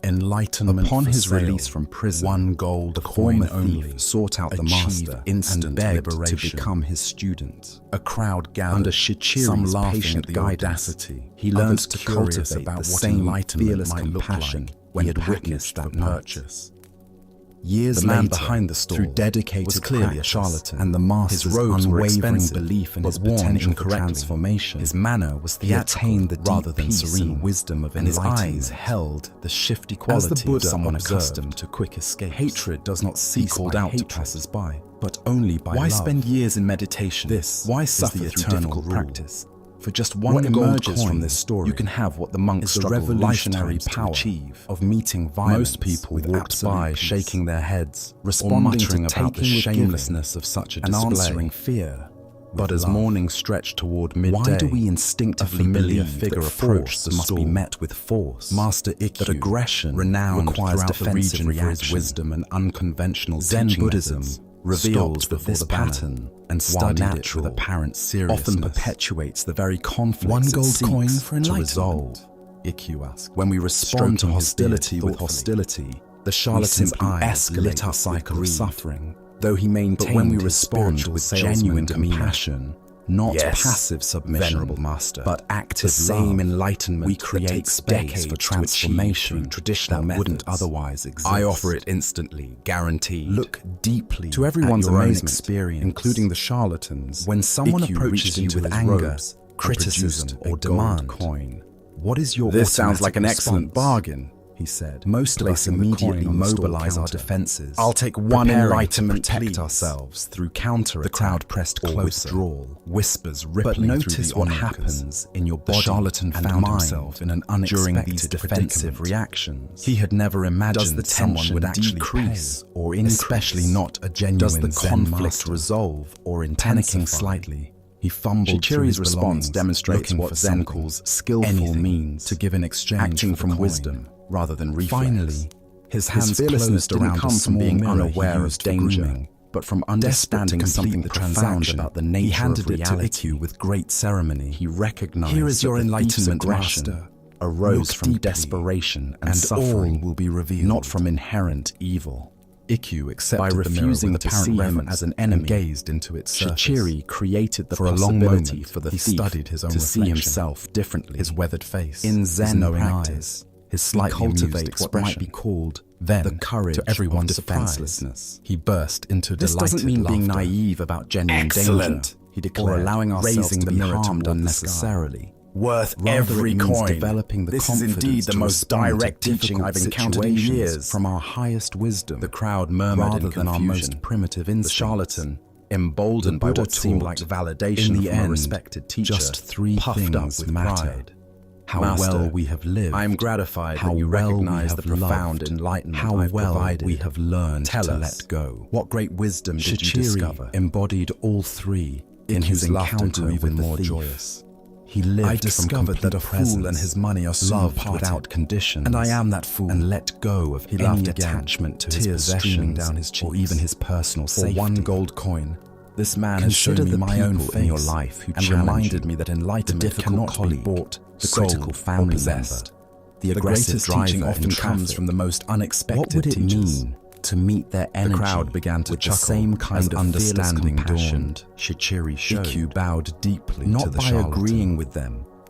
"Enlightenment Upon for his sale. release from prison, one gold the coin former only thief sought out the achieve master instant and begged liberation. to become his student. A crowd gathered, Under Shichiri's some laughing patient at the guidance, audacity. he learned others to curious cultivate about the what same enlightenment fearless might look compassion like when he he had had witnessed witnessed that the night. purchase. Years The man later, behind the stall through dedicated was clearly a practice charlatan, and the master's his robes were unwavering expensive, belief in but his worn potential for incorrectly. transformation, His manner was he theatrical attained the deep rather than peace serene, and wisdom of and his enlightenment. eyes held the shifty As quality the Buddha of someone observed, accustomed to quick escapes. hatred does not cease called by out to hatred, passers-by, but only by Why love. spend years in meditation? This Why is suffer the through eternal difficult rule. practice? For just one What gold emerges coin from this story you can have what the monks is the struggle revolutionary lifetimes to power achieve of meeting violence. Most people with walked absolute by peace, shaking their heads, responding muttering to about the taking with shamelessness of such a and display. answering fear. But as love. morning stretched toward midday, Why do we instinctively a familiar believe figure that approached force the must be stall? met with force? Master Ikkyu, that aggression renowned requires throughout the defensive region for his reaction. wisdom and unconventional Zen teaching Buddhism methods, reveals stopped that before this the banner pattern, and while studied it natural, with apparent seriousness. often perpetuates the very conflicts One it gold seeks coin for to enlightenment? resolve. Ikkyu asked. When we respond to Stroking his hostility beard with thoughtfully, hostility, the charlatan's simply eyes escalate lit the up cycle with of greed. suffering. Though he maintained But when we his respond spiritual with salesman genuine demeanor, compassion, not yes, passive submission, venerable master, but active the same love, enlightenment we that create takes space decades for to transformation achieve through traditional that wouldn't methods. otherwise exist. I offer it instantly, guaranteed. Look deeply To everyone's at your own amazement, experience, including the charlatans, when someone Ikkyu approaches reached you into with his anger, robes and criticism, produced or a gold demand. coin. What is your This sounds automatic like an excellent response? bargain, he said. Most of us Placing the immediately coin on the stall mobilize our counter. defenses. I'll take one preparing enlightenment to to protect protect ourselves through counter. The crowd pressed or closer. withdrawal. Whispers But rippling notice through the what onlookers. happens in your The body charlatan and found mind himself in an during unexpected these defensive predicament. reactions. He had never imagined Does the someone tension would actually decrease pay, or increase? especially not a genuine Does the Zen conflict master. resolve or intensify? Panicking slightly, He fumbled through Shichiri's his response belongings, demonstrates looking what for Zen something, calls skillful anything means to give in exchange acting for the from coin. wisdom rather than reflex. Finally, his hands fearlessness closed didn't around come a from small being mirror unaware he of used for danger, grooming, but from Desperate understanding to something complete the profound transaction, about the he nature handed of it to reality. Ikkyu with great ceremony. He recognized Here is that your the thief's enlightenment, aggression master. arose Look from deeply, desperation and and suffering, all will be revealed. not from inherent evil. Ikkyu accepted By the mirror refusing with to apparent see him reverence as an and enemy, gazed into its surface. Shichiri created the For a long possibility moment, for the he thief studied his own to see reflection, himself differently. his weathered face, In his Zen knowing practice, eyes, his slightly cultivate amused what might be expression. called Then, the courage to everyone's of surprise, defenselessness. he burst into This delighted doesn't mean being laughter. naive about genuine Excellent, danger, he declared, or allowing ourselves raising to the be mirror harmed toward the unnecessarily. sky. Worth Rather, every it means coin. developing the This is confidence indeed the to most respond to direct teaching difficult I've encountered in situations years. from our highest wisdom, The crowd murmured rather in than our confusion. most primitive The instincts. charlatan, emboldened by Buddha what seemed taught, like validation in the from a end, respected teacher, just three puffed up things with mattered. pride. How Master, well we have lived, I am gratified how that you well we recognize have the profound loved, enlightenment how I've well provided. we have learned Tell to us, let go. what great wisdom did you Shichiri discover? embodied all three in Ikkyu's his laughter encounter grew even with the more thief. joyous. He lived I from discovered that a complete fool and presence, his money are soon loved parted. without conditions, And I am that fool. and let go of He any laughed again, attachment to his tears streaming possessions down his or cheeks. even his personal For safety. 1 gold coin, this man has Consider shown me the my own people in your face life who and challenge reminded you. me that The enlightenment difficult cannot be colleague, bought, the sold, critical or family possessed. member, the The aggressive greatest driver teaching in often comes traffic. from the most unexpected What would it teachers. mean to meet their energy crowd began to with chuckle the same kind as of understanding fearless compassion dawned. Shichiri showed? Ikkyu bowed deeply Not to the by charlatan. agreeing with them,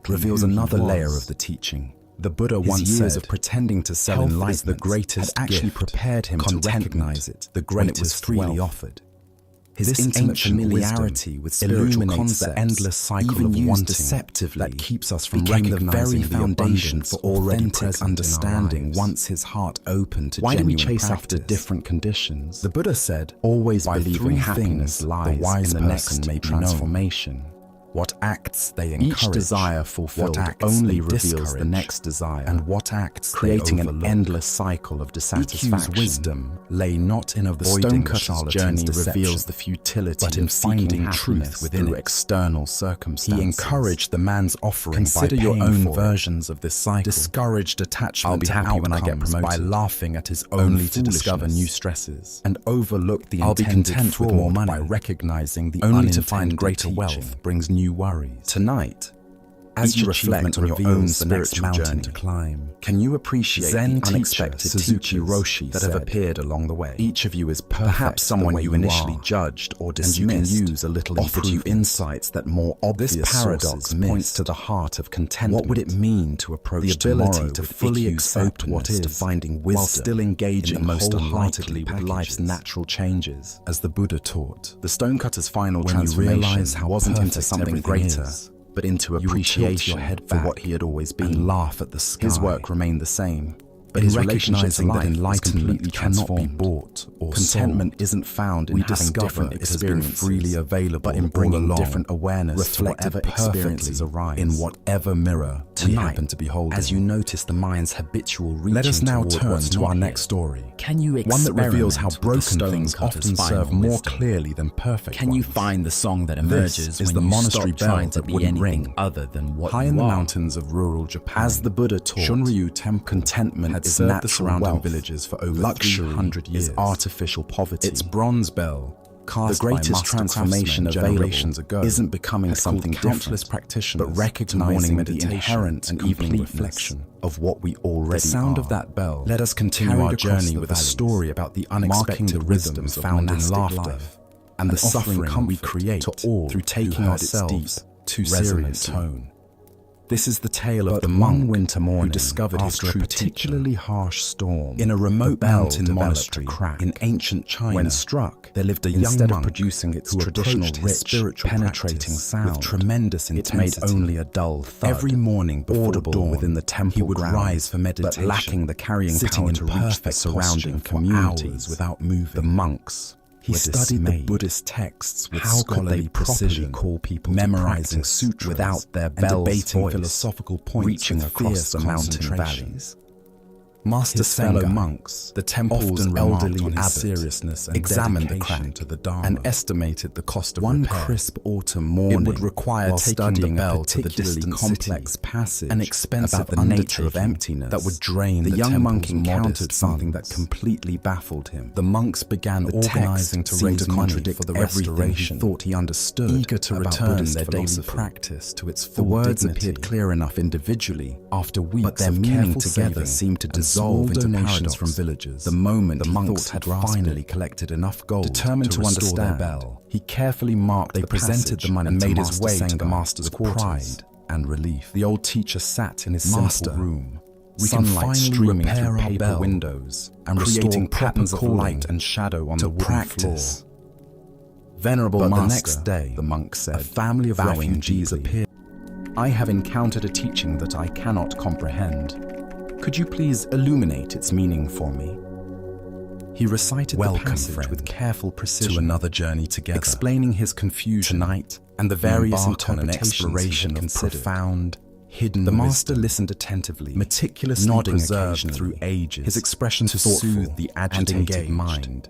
exactly reveals who he another layer was. of the teaching. The Buddha His once years said, of pretending to sell "Health is enlightenment the greatest had actually gift. prepared him to Contentment, recognize it the when it was greatest freely wealth." offered. His This intimate ancient familiarity wisdom with spiritual illuminates concepts, the endless cycle even of used wanting deceptively, that keeps us from became the recognizing very the foundation abundance for already authentic present in our understanding lives. once his heart opened to Why do genuine we chase practice? after different conditions? The Buddha said, always By believing three happiness things lies the wise in the person next may be transformation. What acts they encourage, Each desire fulfilled what acts only they reveals the discourage, next desire, and what acts creating they an overlook. endless cycle of dissatisfaction. EQ's wisdom lay not in The avoiding the Stonecutter's charlatan's journey deception, reveals the futility but in of seeking finding happiness truth within through it. external circumstances. He encouraged the man's offering Consider by your paying own for it. versions of this cycle. Discouraged attachment I'll be to happy when I get outcomes promoted, by laughing at his own only to discover foolishness, new stresses. and overlook the I'll be intended content with fraud more money, by recognizing the only to unintended find greater teaching. wealth brings new worries. Tonight, as Each you reflect on your own reveals the next spiritual mountain journey to climb. can you appreciate Zen the unexpected teacher Suzuki teachers Roshi that have said, appeared along the way? Each of you is perfect Perhaps someone the way you you initially are, judged or and dismissed you can use a little offered you improvement. insights that more obvious This paradox sources points missed. to the heart of contentment. What would it mean to approach The ability tomorrow to with fully EQ's accept what openness is, to finding wisdom while still engaging in the most wholeheartedly unlikely with life's packages? natural changes? As the Buddha taught, The Stonecutter's final when you transformation realize how wasn't into perfect something everything greater, is, but into you would tilt appreciation your head for back what he had always been. and laugh at the sky. His work remained the same, but In his relationship to recognizing life that was enlightenment completely cannot be transformed. bought or Contentment sold, isn't found in we having discover different it has been experiences, freely available but in all bringing along, different awareness reflected to whatever experiences perfectly arise. in whatever mirror we Tonight, happen to be holding. as you notice the mind's habitual reaching Let us now toward turn what's to not our here, next story. Can you One that reveals how experiment with the broken things Stonecutter's often final serve more wisdom? clearly than perfect Can you ones. find the song that This emerges is when the you monastery stop trying bell to that be wouldn't anything ring. other than what High you in the are? mountains of rural Japan, As the Buddha taught, Shunryu Temple, contentment had is served the natural surrounding wealth. villages for over Luxury 300 years. is artificial poverty. Its bronze bell, cast The greatest by master transformation craftsmen available generations ago, isn't becoming has something called countless different, practitioners but recognizing to the meditation inherent and completeness evening reflection of what we already the sound are. of that bell. Let us continue carried our across journey the with a valleys, story about the marking unexpected the wisdom rhythms of found in monastic laughter life, and the and offering suffering we comfort create to all through who taking heard its ourselves deep, too resonant seriously. tone. This is the tale of But the one monk winter morning, who discovered his after a true particularly teacher. harsh storm, In a remote the bell mountain developed monastery a crack. in ancient China, When struck, there lived a young instead monk of producing its who traditional approached his rich, spiritual penetrating practice sound with tremendous it intensity. made only a dull thud. Every morning before Audible dawn, within the temple he would grounds, rise for meditation, but lacking the carrying sitting power in to reach the perfect surrounding posture for community hours without moving. The monks He were studied the dismayed. Buddhist texts with How could scholarly they properly precision, call people to memorizing practice sutras without their and bells' debating voice, philosophical points reaching with across fierce the mountain concentration? valleys? Master His fellow Sengai, monks, the temple's often elderly elderly on his abbot, seriousness and examined the dedication crack to the Dharma and estimated the cost of One repair. crisp autumn morning, It would require while taking studying the a bell to the particularly distant complex city, passage an expensive about the nature of undertaking emptiness that would drain the the young monk temple's encountered modest something that funds. completely baffled him. The monks began The organizing text to raise seemed to money contradict for the everything restoration, he thought he understood, eager to about return Buddhist their daily philosophy. practice to its The full words dignity. appeared clear enough individually, After weeks but their of meaning careful together saving seemed to and dissolve small into donations paradox from villagers. The moment the he monks thought had he grasped finally it. collected enough gold Determined to restore their understand, bell, he carefully marked they the presented passage the money and to made his Master way to the Sengai master's with quarters. pride and relief. The old teacher sat in his Master, simple room, we can sunlight finally streaming repair through our paper bell windows and creating restore patterns of calling light and shadow on to the wooden practice. floor. Venerable But Master, the next day, the monk said, a family of bowing refugees deeply, appeared. I have encountered a teaching that I cannot comprehend. Could you please illuminate its meaning for me? He recited Welcome, the passage friend, with careful precision, to another journey together. explaining his confusion Tonight, and the we various embark on an interpretations exploration he had of considered. profound, hidden The master wisdom, listened attentively, meticulously nodding preserved occasionally, through ages, his expression to thoughtful soothe the and agitated engaged. mind.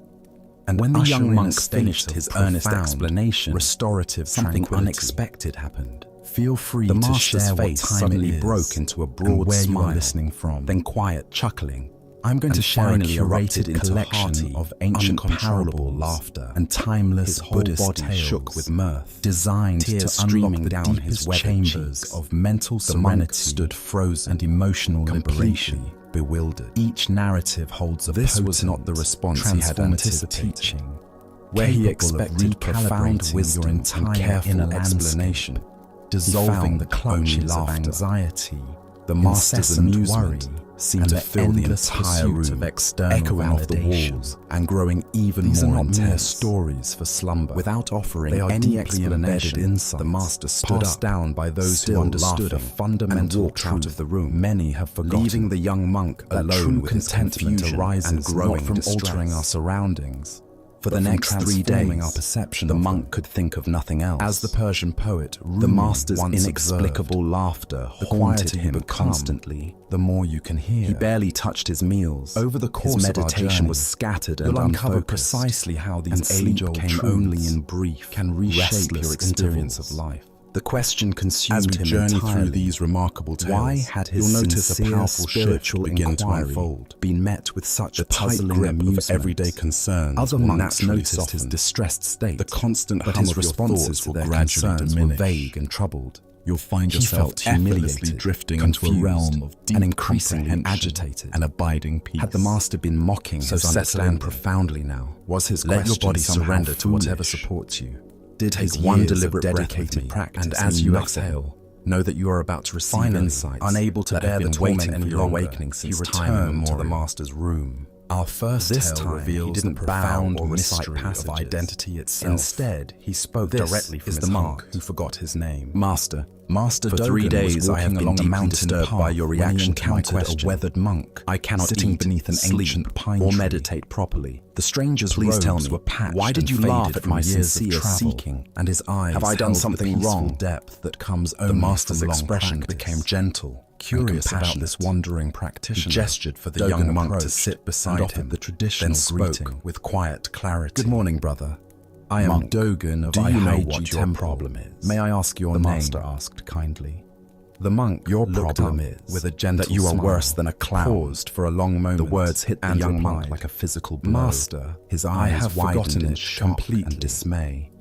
And when the usher young in a monk state finished of his earnest profound, explanation, restorative something tranquility. unexpected happened. Feel free The to master's share what face time suddenly it is broke into a and broad where smile, you are listening from. then quiet chuckling. I'm going to and share a finally curated erupted into collection hearty, of ancient uncontrollable parables laughter and timeless His whole Buddhist body tales, shook with mirth, designed tears to streaming unlock the down his deepest weathered chambers cheeks. of mental The monk serenity stood frozen and emotional completely liberation. bewildered. Each narrative holds a This was potent, not the response he had transformative anticipated, teaching, where he capable of expected profound recalibrating wisdom your and entire careful inner explanation, landscape, dissolving found the clutches only of laughter. anxiety The master's amusement worry seemed to fill the entire room, of external echoing off the walls and growing even These more are not mere intense. stories for slumber. Without offering They are any deeply explanation, embedded insights, the master stood passed up, down by those who still understood a laughing, fundamental and walked truth out of the room. many have forgotten, leaving the young monk that alone true with his contentment confusion arises and growing not from distress. altering our surroundings, For but the from next 3 transforming days, our perception the of monk them. could think of nothing else. As the Persian poet the Rumi master's once inexplicable observed, laughter the haunted quieter you him become, constantly. the more you can hear. He barely touched his meals. Over the course his of our meditation journey, was scattered and you'll uncover unfocused, precisely how these and sleep age-old came truths only in brief, can reshape restless your experience intervals. of life. The question consumed As we him journey entirely. through these remarkable tales, Why had his you'll notice a sincere powerful spiritual shift begin to inquiry unfold. been met with such The tight puzzling grip of amusement? everyday concerns Other will monks naturally noticed his soften. distressed state, The constant but hum his of your responses thoughts to will their gradually concerns were diminish. vague and troubled. You'll find He yourself felt humiliated, effortlessly drifting confused, into a realm of deep and increasingly comprehension agitated. and abiding peace. Had the master been mocking So his settle in understanding profoundly now. Was his Let your question body somehow surrender to whatever foolish? supports you. Did Take his one years of deliberate breath with dedicated me, practice and as mean you nothing? exhale, know that you are about to receive Finally, insights, unable to that bear have the been waiting torment for any your longer, awakening he since time returned to the immemorial. master's room. Our first This tale time, reveals he didn't the bow profound or recite mystery of passages. identity itself. Instead, he spoke This directly from is his the monk heart. who forgot his name. Master, Master for Dogen 3 was days I walking have been along a deeply mountain disturbed path by your when he reaction to my encountered question. a weathered monk. I cannot sitting eat, beneath an sleep, ancient pine or tree. meditate properly. The stranger's Please robes tell me, were patched why did and you faded laugh at from my years of sincere travel, seeking? and his eyes Have I done held something the peaceful wrong? depth that comes The only master's from long expression practice. became gentle, Curious and about this compassionate. wandering He practitioner, gestured for the Dogen young monk to approached sit beside and offered him, the traditional then spoke greeting. with quiet clarity. Good morning, brother. I am Monk, Dogen of do you know Aihaiji what your Temple. problem is? May I ask your The name? master asked kindly. The monk Your looked problem up is with a gentle that you are smile, worse than a clown. paused for a long moment. The words hit the and young monk replied, like a physical blow. Master, His I eyes have widened forgotten in it shock completely. and dismay.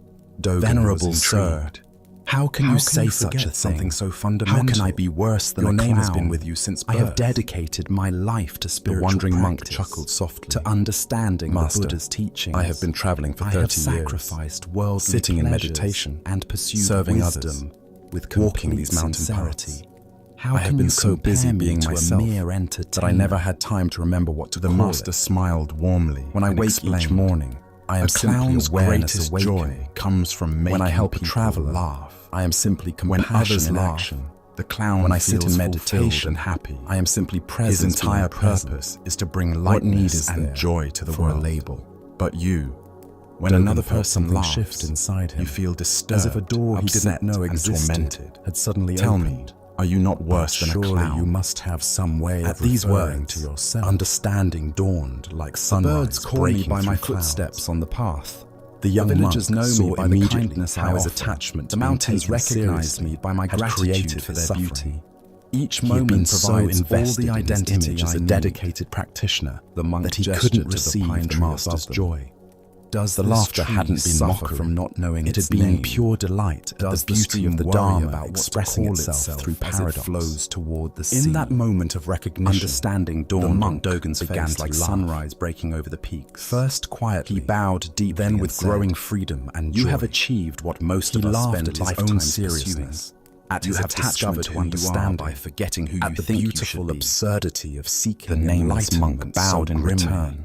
Dogen Venerable was sir, intrigued. How can you say such a thing? something so fundamental? How can I be worse than Your a clown? name has been with you since birth. I have dedicated my life to The spiritual wandering monk practice, chuckled softly. to understanding Master, the Buddha's teachings. I have been traveling for 30 I have years, sacrificed worldly sitting in pleasures meditation, and pursued serving wisdom others, with walking complete these mountain sincerity. paths. How I have can been you so compare busy me being to myself a mere that entertainer? I never had time to remember what to The call master it. smiled warmly. When I and wake each explained, morning, I am a clown's simply awareness greatest awakening. joy comes from making When I help a people traveler, laugh. I am simply When compassion others in laugh, action. the clown When I sit feels in fulfilled meditation, and happy. I am simply His present. entire being present. purpose is to bring What need lightness is and there joy to the for a world. label? But you, when Dogen another felt person something laughs, shift inside him, you feel disturbed, as if a door he upset, didn't know and existed tormented. had suddenly Tell opened. me, are you not worse than a surely clown? you must have some way At of these referring words, to yourself. Understanding dawned like The sunrise birds call me breaking by my through footsteps clouds. on the path. The young villagers monk know saw me by the immediately kindness I how his offer. attachment The to being mountains taken recognize seriously me by my had gratitude created for his their suffering. beauty. Each He had moment been so provides all invested the in his identity image as I a need. dedicated practitioner The monk that he gestured couldn't to the receive pine the tree master's above them. joy. Does The this laughter tree hadn't been suffer mockery. from not knowing It its had been name? pure delight at Does the beauty stream of the worry Dharma about what to expressing call itself through as it paradox. flows toward the sea? In that moment of recognition, Understanding dawned the on monk Dogen's began face to like laugh. sunrise breaking over the peaks. First quietly, He bowed deeply then and with said, growing freedom and "You joy. have achieved what most He of us laughed spend at his own lifetimes seriousness, pursuing. at You his have attachment discovered to who you are understanding, by forgetting who at you the think you beautiful should be." absurdity of seeking The nameless monk enlightenment bowed so in grimly. return.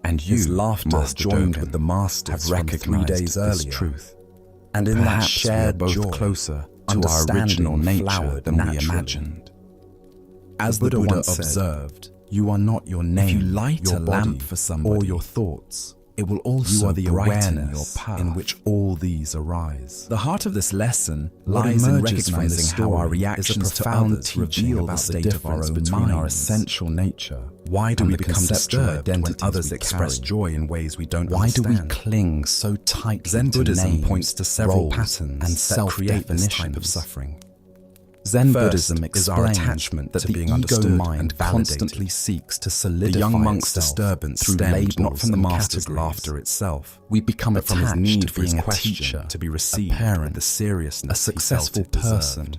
And His you, laughter Master joined Dogen, with the master's have from recognized 3 days this earlier. truth. And in Perhaps that shared we are both joy, closer to our understanding original nature flowered than we naturally. imagined. As the the Buddha Buddha once observed, you are not your name, If you light your a body, lamp for somebody, or your thoughts. it will also You are the brighten awareness your path. in which all these arise. The heart of this lesson What lies in emerges from recognizing this how our story reactions is a to profound others teaching reveal about the the difference difference between between our our essential nature. Why do and we the become conceptual disturbed when identities others we express carry? joy in ways we don't Why do we understand? cling so tightly Zen to Buddhism names, points to several roles, patterns and that create this type self-definitions of suffering. Zen First Buddhism is our explains attachment that to the being ego understood mind and validated. constantly seeks to The solidify young monk's itself disturbance through stemmed labels not from the and master's categories. laughter itself, We become but from his attached need to for his being a question teacher, to be received a parent, with the seriousness a successful he felt it person, deserved.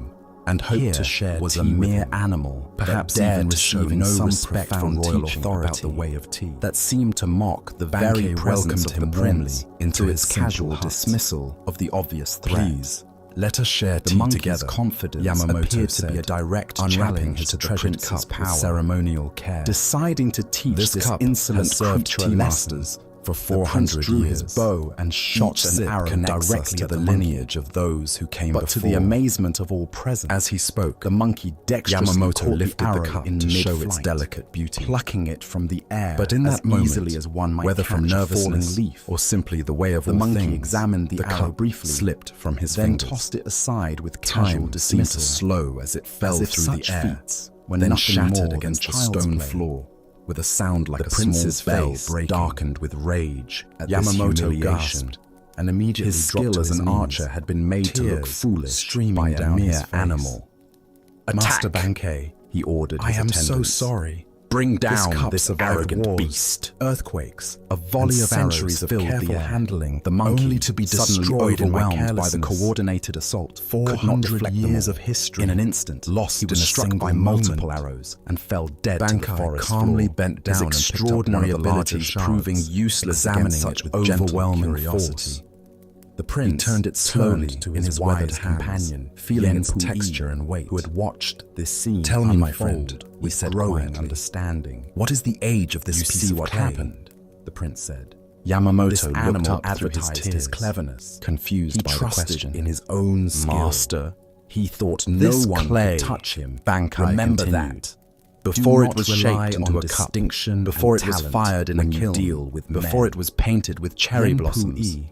Buddhism and hoped to share was tea a with mere him. animal, Perhaps that dared even to receiving show no some respect for profound royal teaching authority about the way of tea, that seemed to mock the Banquet very presence welcomed of him the warmly prince into through his its simple casual hut. dismissal of the obvious threat. Please, let us share The tea monkey's together. confidence Yamamoto appeared to said, be a direct unwrapping challenge his to the treasured prince's cup with power. ceremonial care. Deciding to teach This this cup insolent has served creature tea lessons, masters for the prince 400 drew years. his bow and shot Each an sip arrow connects us directly to at the the monkey. lineage of those who came But before. to the amazement of all present, As he spoke, the monkey dexterously Yamamoto caught lifted the the arrow cup in to show its mid-flight, delicate beauty. plucking it from the air But in as that moment, easily as one might whether from catch a nervousness falling leaf, or simply the way of the all monkey things, examined the arrow cup briefly, slipped from his then fingers. tossed it aside with casual Time seemed to dismissal, slow as it fell as if through such the air, feats were then nothing shattered more against than the child's stone play. floor with a sound like The a prince's small bell face breaking. darkened with rage at this Yamamoto humiliation, gasped and immediately his dropped skill to as his an knees. archer had been made to look Tears foolish streaming by a down his mere face. animal. Master Attack! Bankei, He ordered I his am attendants. so sorry. Bring This down cup's this of arrogant wars, beast. Earthquakes, A volley and of centuries arrows of filled careful the air. handling, The monkey, only to be suddenly destroyed in my overwhelmed by the carelessness. coordinated assault, could not 400 deflect them years all. of history In an instant, lost he was in a struck single by multiple moment. arrows and fell dead to the Bankei forest calmly floor. bent down his and picked up extraordinary one of the larger abilities shards, proving useless examining against such it with gentle overwhelming curiosity. force. The prince turned it slowly to in his his wise weathered hands, companion, feeling Yen its Pui, texture and weight. who had watched this scene Tell me, my unfold friend, he with said growing quietly. understanding. What is the age of this You piece see of what clay? happened, the prince said. Yamamoto This looked animal up through his advertised tears, his cleverness, confused he by the trusted question. in his own skill. Master, He thought this no one clay, could touch him. Bankei Remember continued. that. Before Do it was not rely shaped into on a cup, distinction before and it was talent fired in a when you kiln, deal with before men. it was painted with cherry Yen blossoms. Pui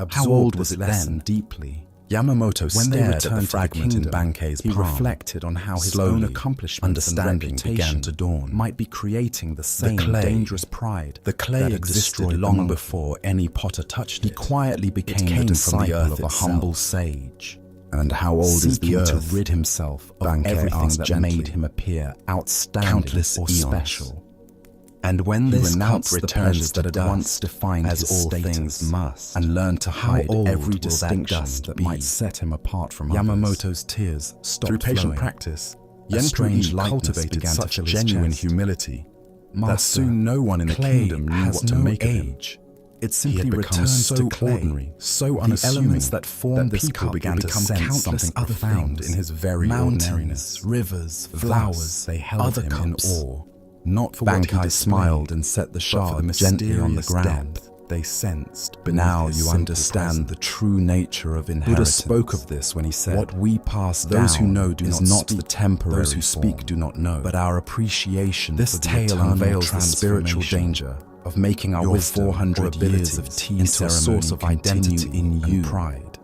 How old absorbed was this it lesson then? deeply. Yamamoto When they stared at returned the to the fragment in kingdom, Bankei's he palm. reflected on how his Slowly, own accomplishments and understanding reputation began to dawn. might be creating the same clay- dangerous pride The clay that existed destroyed the long monkey. before any potter touched He it. quietly became came the from the disciple earth of a itself. humble sage. And how old is the Seeking earth? to rid himself of Bankei everything asked that gently. made him appear outstanding Countless or eons. special. And when He this cup renounced the returns pleasures to that had dust, once defined as his all status, things must, and learned to how hide old every will that distinction dust that be? might set him apart from Yamamoto's tears stopped Through patient flowing. practice, A Yen strange Pui lightness cultivated began such to fill his genuine chest. humility that Master, soon no one in the clay kingdom knew has what to no make of him. age. It He simply had become returns so to clay, ordinary, so the unassuming, elements that formed that this people cup began will to become sense countless something other profound things. in his very Mountains, ordinariness. rivers, Thus, flowers, they held other him cups. in awe. Not for Bankei what he displayed, smiled and set the but for shard the gently on the mysterious ground. depth they sensed But beneath now his you simple understand presence. the true nature of Buddha inheritance. spoke of this when he said, What we pass those who down know do is not not speak, the temporary those who speak form, do not know. but our appreciation This for the tale eternal unveils the spiritual transformation danger of making our your wisdom 400 or years of abilities tea into a source of ceremony continue identity in and you. pride.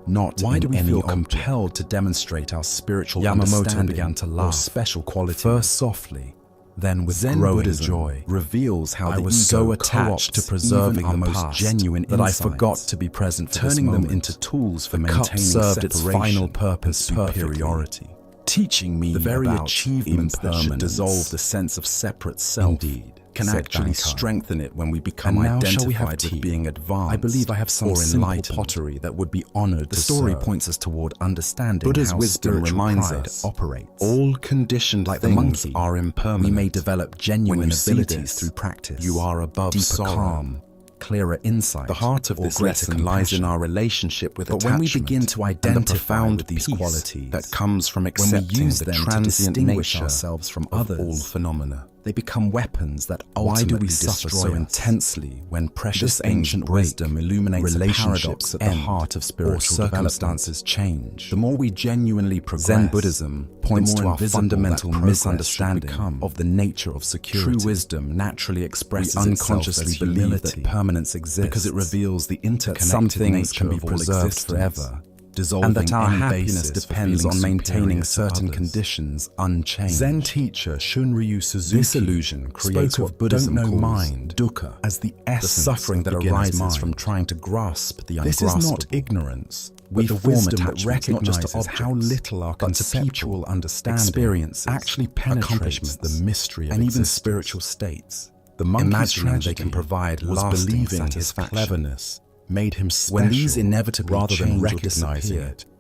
Not Why in do we any feel object. compelled to demonstrate our spiritual Yamamoto understanding began to or laugh, special qualities? first softly, then with Zen growing Buddhism joy. reveals how I the was ego so attached co-opts to preserving even our the most past genuine that I insights, forgot to be present for this turning them moment. into tools for The cup maintaining served its separation final purpose and superiority, teaching me the very about achievements that should impermanence. dissolve the sense of separate self. Indeed, Can said actually Bankei. strengthen it when we become And now identified shall we have with tea? being advanced. I believe I have some or simple enlightened pottery that would be honored. The to story serve. points us toward understanding Buddha's how wisdom spiritual reminds pride us, operates. all conditioned Like the things monkey, are impermanent. we may develop genuine When you see abilities this, through practice. you are above deeper sorrow. calm, clearer insight. The heart of or this greater lesson lies in compassion. our relationship with But attachment, when we begin to and the identify profound with these peace qualities, that comes from when accepting we use the them to transient distinguish nature ourselves from of others, all phenomena. they become weapons that Why ultimately do we suffer destroy so us. intensely when precious This ancient things break, wisdom illuminates a relationships paradox at the end, heart of or spiritual circumstances development. change? The more we genuinely progress, Zen Buddhism points the to more our invisible fundamental that progress should misunderstanding become of the nature of security. True wisdom naturally expresses We unconsciously itself as believe humility, that permanence exists because it reveals the that interconnected some things nature can be of all preserved existence, forever, dissolving and that our any happiness basis for depends feeling on maintaining superior to certain others. conditions unchanged. Zen teacher Shunryu Suzuki This illusion creates spoke what of Buddhism don't know calls mind dukkha, as the the essence suffering of that beginner's arises mind. from trying to grasp the This ungraspable. is not ignorance, We but the form wisdom that attachments not just to recognizes how objects, little our but to conceptual people, understanding experiences, actually penetrates accomplishments, the mystery of and even existence. spiritual states. The monkey's Imagining they tragedy can provide was lasting believing his satisfaction. cleverness made him special When these inevitably rather than change or recognizing disappear, it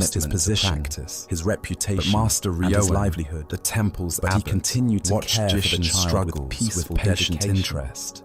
lost his commitment to position, practice, his reputation, but Master and his Ryoan, livelihood. the temple's But he abbot, continued to watched care for the Jishin's child struggles with peaceful with patient dedication. interest.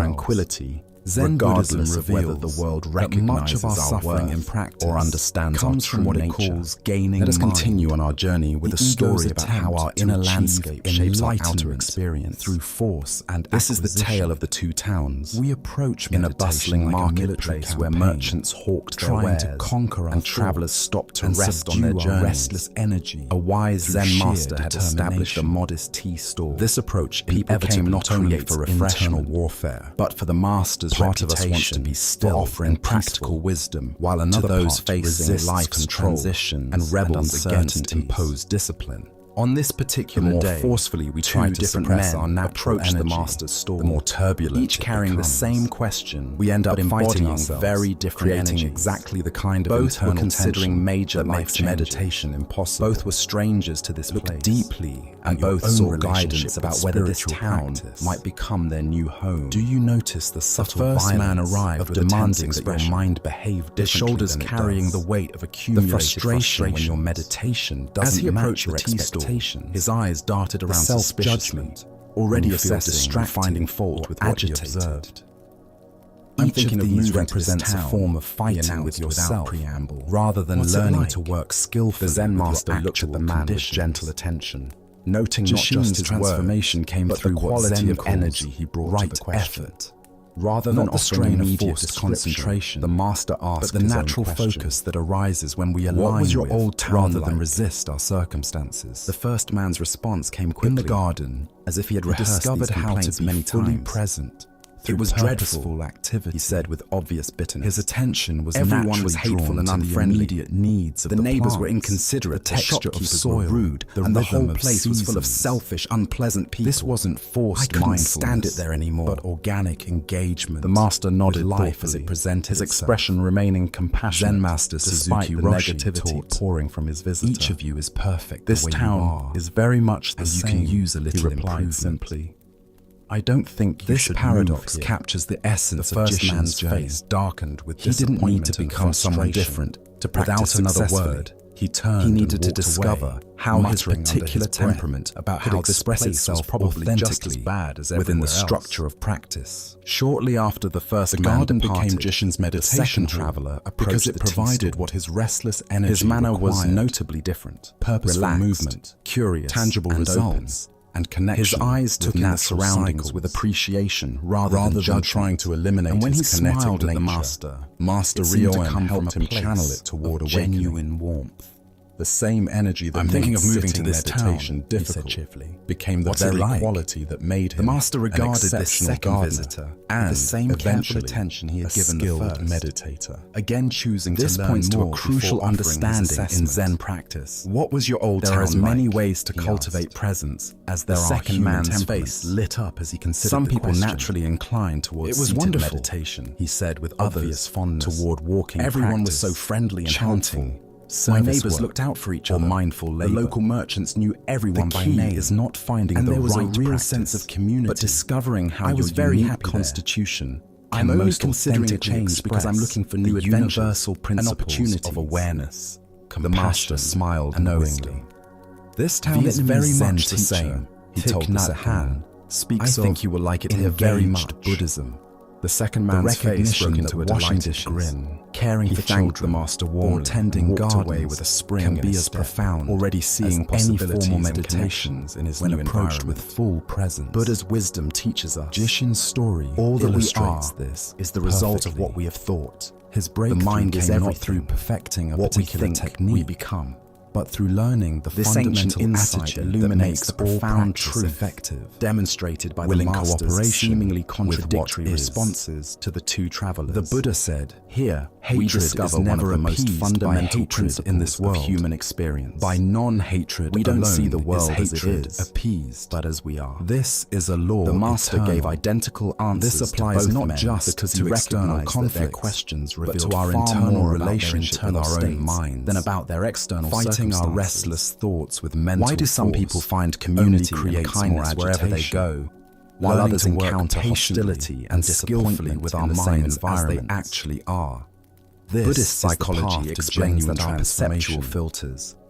tranquility, Zen Buddhism regardless of whether reveals the world that much of our recognizes our suffering worth in practice or understands comes our from what true it nature. calls gaining Let us mind. continue on our journey with a The story ego's about how our attempt to inner achieve landscape shapes our outer enlightenment experience through force and This is the acquisition. tale of the two towns. We approach In a meditation bustling like a marketplace military where campaign, merchants hawked their trying wares to conquer our and travelers thoughts stopped to and rest on subdue their our journeys. restless energy. A wise through Zen sheer master had established a determination. modest tea stall. This approach People inevitably came not only creates for internal refreshment, warfare, but for the master's part of us reputation wants to be still for offering and practical peaceful, wisdom, while another to those part facing resists life's control transitions and rebels against uncertainties. imposed discipline. On this The particular more day, forcefully we two try to different suppress men our natural approach the energy, master's stall, the more turbulent each it carrying the becomes. same question. We end up but fighting embodying ourselves, very different creating energies. exactly the kind of Both were internal considering tension major that life makes changes. meditation impossible. Both were strangers to this Look place, deeply and at your both own saw relationship guidance with about whether this spiritual town practice. might become their new home. Do you notice the subtle first man violence arrived of with a tense demanding that your expression, mind behave differently his shoulders than it carrying does? the weight of The accumulated frustration when your frustrations. meditation As doesn't he match approached your the tea stall, expectations, his eyes darted around self-judgment, suspiciously, already when you feel assessing, distracted finding fault or with what he agitated. observed. I'm Each thinking of of these moving to this represents a town, form of he fighting announced with without yourself, preamble. rather than What's it learning like? to work skillfully. The Zen with your master looked at actual the man with conditions. gentle attention, Noting not Jushin's just his transformation word, came but through the what quality Zen of calls energy he brought right to the question. effort. Rather Not than the offering strain of immediate forced description, concentration, the master asked but the his own natural question. focus that arises when we What align was your with, old town rather than like? resist our circumstances. The first man's response came quickly. In the garden, as if he had he rehearsed discovered these how to complaints be many fully times. present. It was purposeful dreadful, activity. he said with obvious bitterness. His attention was Everyone naturally was hateful drawn and to the unfriendly. immediate needs of The the neighbors were plants, inconsiderate, the texture of shopkeepers soil, were rude, the and the rhythm whole of place was full of seasons. selfish, unpleasant people. This wasn't forced I couldn't mindfulness, stand it there anymore. but organic engagement. The master nodded with life thoughtfully, as it presented his itself. expression remaining compassionate. Zen Master despite Suzuki the Roshi negativity taught, pouring from his visitor. Each of you is perfect. This the way town you are, is very much the and you same. can use a little he replied improvement. simply. I don't think you This should paradox move here. captures the essence The of first Jishin's man's journey. face darkened with He didn't need to disappointment and become someone frustration. different to Without practice another successfully. word, He turned he needed and to walked discover away, how his muttering under his particular breath temperament about could how express this place itself was probably just as authentically bad as within the everywhere else. structure of practice. Shortly after the first The man garden departed, became Jishin's the meditation second hall, traveler because approached it the tea provided stall. what his restless energy His manner was required. notably different, Purposeful relaxed, movement, curious, tangible and results, and connection. His eyes took with in the natural surroundings cycles, with appreciation rather rather than than trying to eliminate And when his he kinetic smiled at the nature. Master It seemed to Ryoen come helped from him a place channel it toward of awakening. genuine warmth. The same energy that I'm made thinking of moving to sitting this meditation town, he said difficult cheerfully. became the What's it very like? quality that made The him master an regarded this exceptional second gardener visitor with and the same careful eventually attention he had a given the skilled first. meditator. Again choosing This to learn points to a more crucial before offering his understanding in assessment. Zen practice. What was your old There town are as many like? ways to he cultivate asked. presence as The there are second human man's temperaments. face lit up as he considered Some the people question. naturally incline towards It was seated wonderful, meditation, he said with others obvious fondness. toward walking Everyone was practice, so friendly and chanting, helpful. My service neighbors work, looked out for each or other. mindful The labor. local merchants knew everyone The by key name. is not finding and the there was right a real practice, sense of community. but discovering how I your was very unique happy there. constitution I'm can only most considering a authentically change because I'm express looking for new the adventures universal and principles opportunities of awareness. The master Compassion, smiled and knowingly. wisdom. This town Vietnamese is very Zen much the teacher, same, he Thich told the Nhat second Hanh, man. speaks I think you will like it here very much. Buddhism. The second The man's face recognition broke into that a washing delighted dishes, grin. caring He for thanked children, the master or warmly, tending and walked gardens away with a spring can in be his as step, profound already seeing as any possibilities formal and meditation connections in his when new approached with environment. full presence. Buddha's wisdom teaches us. Jishin's story All that we illustrates are this is the result of perfectly. what we have thought. His The breakthrough mind is came not everything. through perfecting a What we particular think, technique, we become. but through learning the This fundamental ancient insight attitude illuminates that the makes all profound practice truth effective, demonstrated by willing the master's cooperation seemingly with what contradictory is. responses to the two travelers. The Buddha said, Here, hatred we is discover never one of the most appeased by fundamental hatred in this principles of world. human experience. By non-hatred We don't alone see the world is as it hatred is, appeased, but as we are. This is a law The master eternal. gave identical answers This applies to both not men just because to he external recognized that their conflicts, questions but revealed to our far internal more about their relationship with internal our own states minds than about their external fighting our circumstances. restless thoughts with mental Why do some force people find only community and creates kindness more wherever they agitation, go, while learning others to work encounter patiently hostility and and skillfully skillfully with in our the same minds as they environment? actually are? This Buddhist is the path psychology to explains genuine that our perceptual transformation. filters,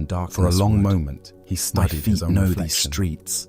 than darkness For a long would. moment, he My studied his feet own know these reflection. streets.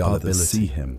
others see him.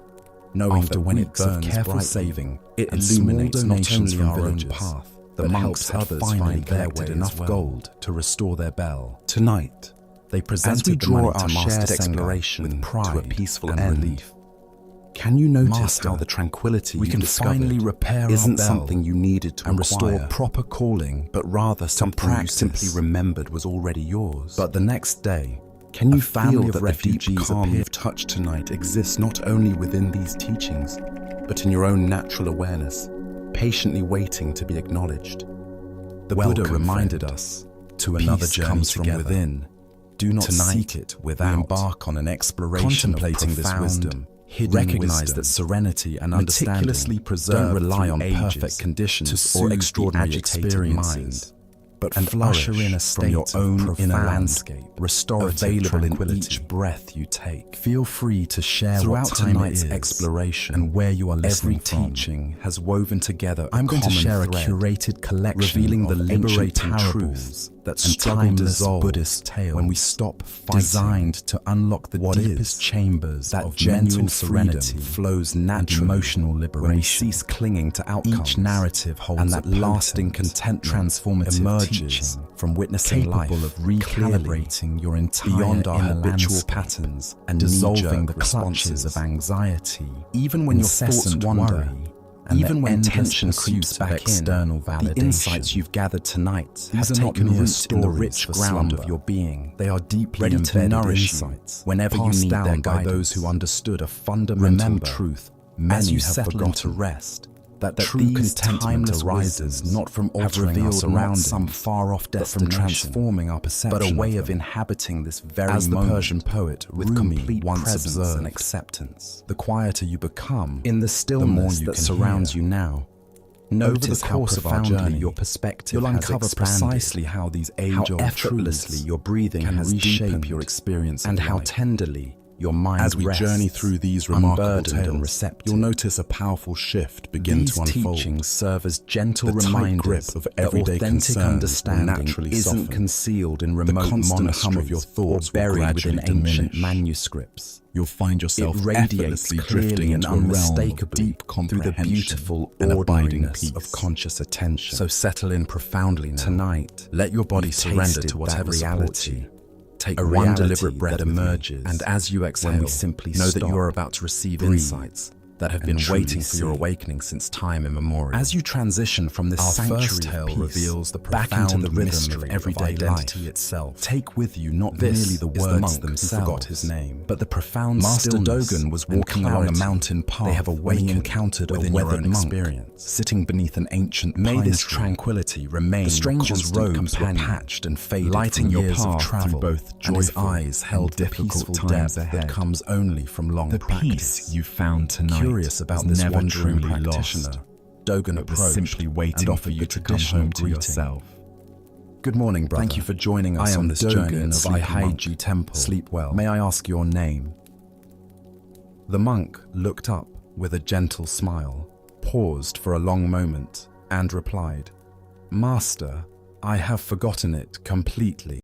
knowing After that when it weeks of burns careful brightly, saving it and small illuminates not donations only from our own villages, path, The monks had finally collected enough gold to restore their bell. Tonight, They presented the money to Master exploration with pride to a peaceful and relief. Can you notice Master, how the tranquility we you can discovered finally repair isn't our bell something you needed to and acquire, restore proper calling, but rather something you practice. simply remembered was already yours? But the next day, Can you a family feel of that the deep refugees calm appeared. you've touched tonight exists not only within these teachings, but in your own natural awareness, patiently waiting to be acknowledged? The Buddha Welcome, reminded friend, us, to another peace journey comes from together. within. Do not Tonight, seek it we without. embark on an exploration Contemplating of this profound, wisdom, hidden recognize wisdom, that serenity and meticulously understanding preserved don't rely through on ages perfect conditions to or soothe extraordinary the agitated experiences, but and usher flourish in a from your state of own inner profound, landscape, restorative available in tranquility. each breath you take. Feel free to share Throughout what time tonight's it is exploration and where you are listening every from. teaching has woven together I'm a going to common share thread, a curated collection revealing the of ancient liberating parables truths that and struggle timeless dissolve Buddhist tales when we stop fighting. designed to unlock the What deepest is chambers that of genuine mental serenity freedom flows and naturally emotional when we liberation. cease clinging to outcomes. Each narrative holds and a that lasting potent, contentment transformative emerges teaching, from witnessing life capable of clearly recalibrating your entire beyond our inner habitual landscape patterns and dissolving the knee-jerk clutches responses. of anxiety, Even when your thoughts incessant wander, worry, and even the when endless tension pursuit creeps of back external in, the validation. insights you've gathered tonight have These are not taken mere root in the stories rich for ground of slumber. your being. They are deeply ready to embedded nourish insights you whenever you passed need down their by guidance. those who understood a fundamental Remember, truth many as you have settle into forgotten rest, that true these contentment timeless arises wisdoms not from have altering our revealed not surroundings, some far-off but from destination, transforming our perception but a way of of them. inhabiting this very As the moment Persian poet with Rumi complete once presence observed, and acceptance. the quieter you become, In the the more stillness you that can surrounds hear. you now, Over notice the how course of our profoundly journey, your perspective you'll has uncover expanded, precisely how these how age-old effortlessly truths your breathing can has reshape deepened, your experience and of how life. tenderly your mind As we rests, journey through these remarkable unburdened and tales, receptive. you'll notice a powerful shift begin These to unfold. teachings serve as gentle The tight reminders grip of that everyday authentic concerns will understanding naturally isn't soften. concealed in The remote constant monasteries hum of your thoughts or buried will within gradually ancient diminish. manuscripts. You'll find yourself It radiates effortlessly clearly drifting and into a realm of unmistakably deep through the comprehension beautiful and abiding ordinariness peace. of conscious attention. So settle in profoundly now. Tonight, Let your body you've surrender tasted to whatever that supports reality. you. Take A one reality deliberate breath that with me, emerges and as you exhale, when we simply know that stop, you are about to receive breathe, insights that have and been truly waiting for your see. awakening since time immemorial. As you transition from this Our sanctuary first tale of peace reveals the back into profound the rhythm mystery of everyday identity life, itself. take with you not This merely the is the words monk who themselves, forgot his name, but the profound Master stillness Dogen was and walking along a clarity mountain path they have when he awakened encountered a within your weathered own monk experience. sitting beneath an ancient May pine this tree. tranquility remain The stranger's your constant robes were companion, patched and faded lighting from your years of path travel, through both and his joyful eyes held and the difficult peaceful times depth ahead. that comes only from long The practice. peace you found tonight Curious about was this never wandering truly practitioner, lost. Dogen It was approached simply waiting and offered for you the to come traditional home to greeting. yourself. Good morning, brother. Thank you for joining us I am on this Dogen journey of Sleepy Aihaiji Monk. Temple. Sleep well. May I ask your name? The monk looked up with a gentle smile, paused for a long moment, and replied, Master, I have forgotten it completely.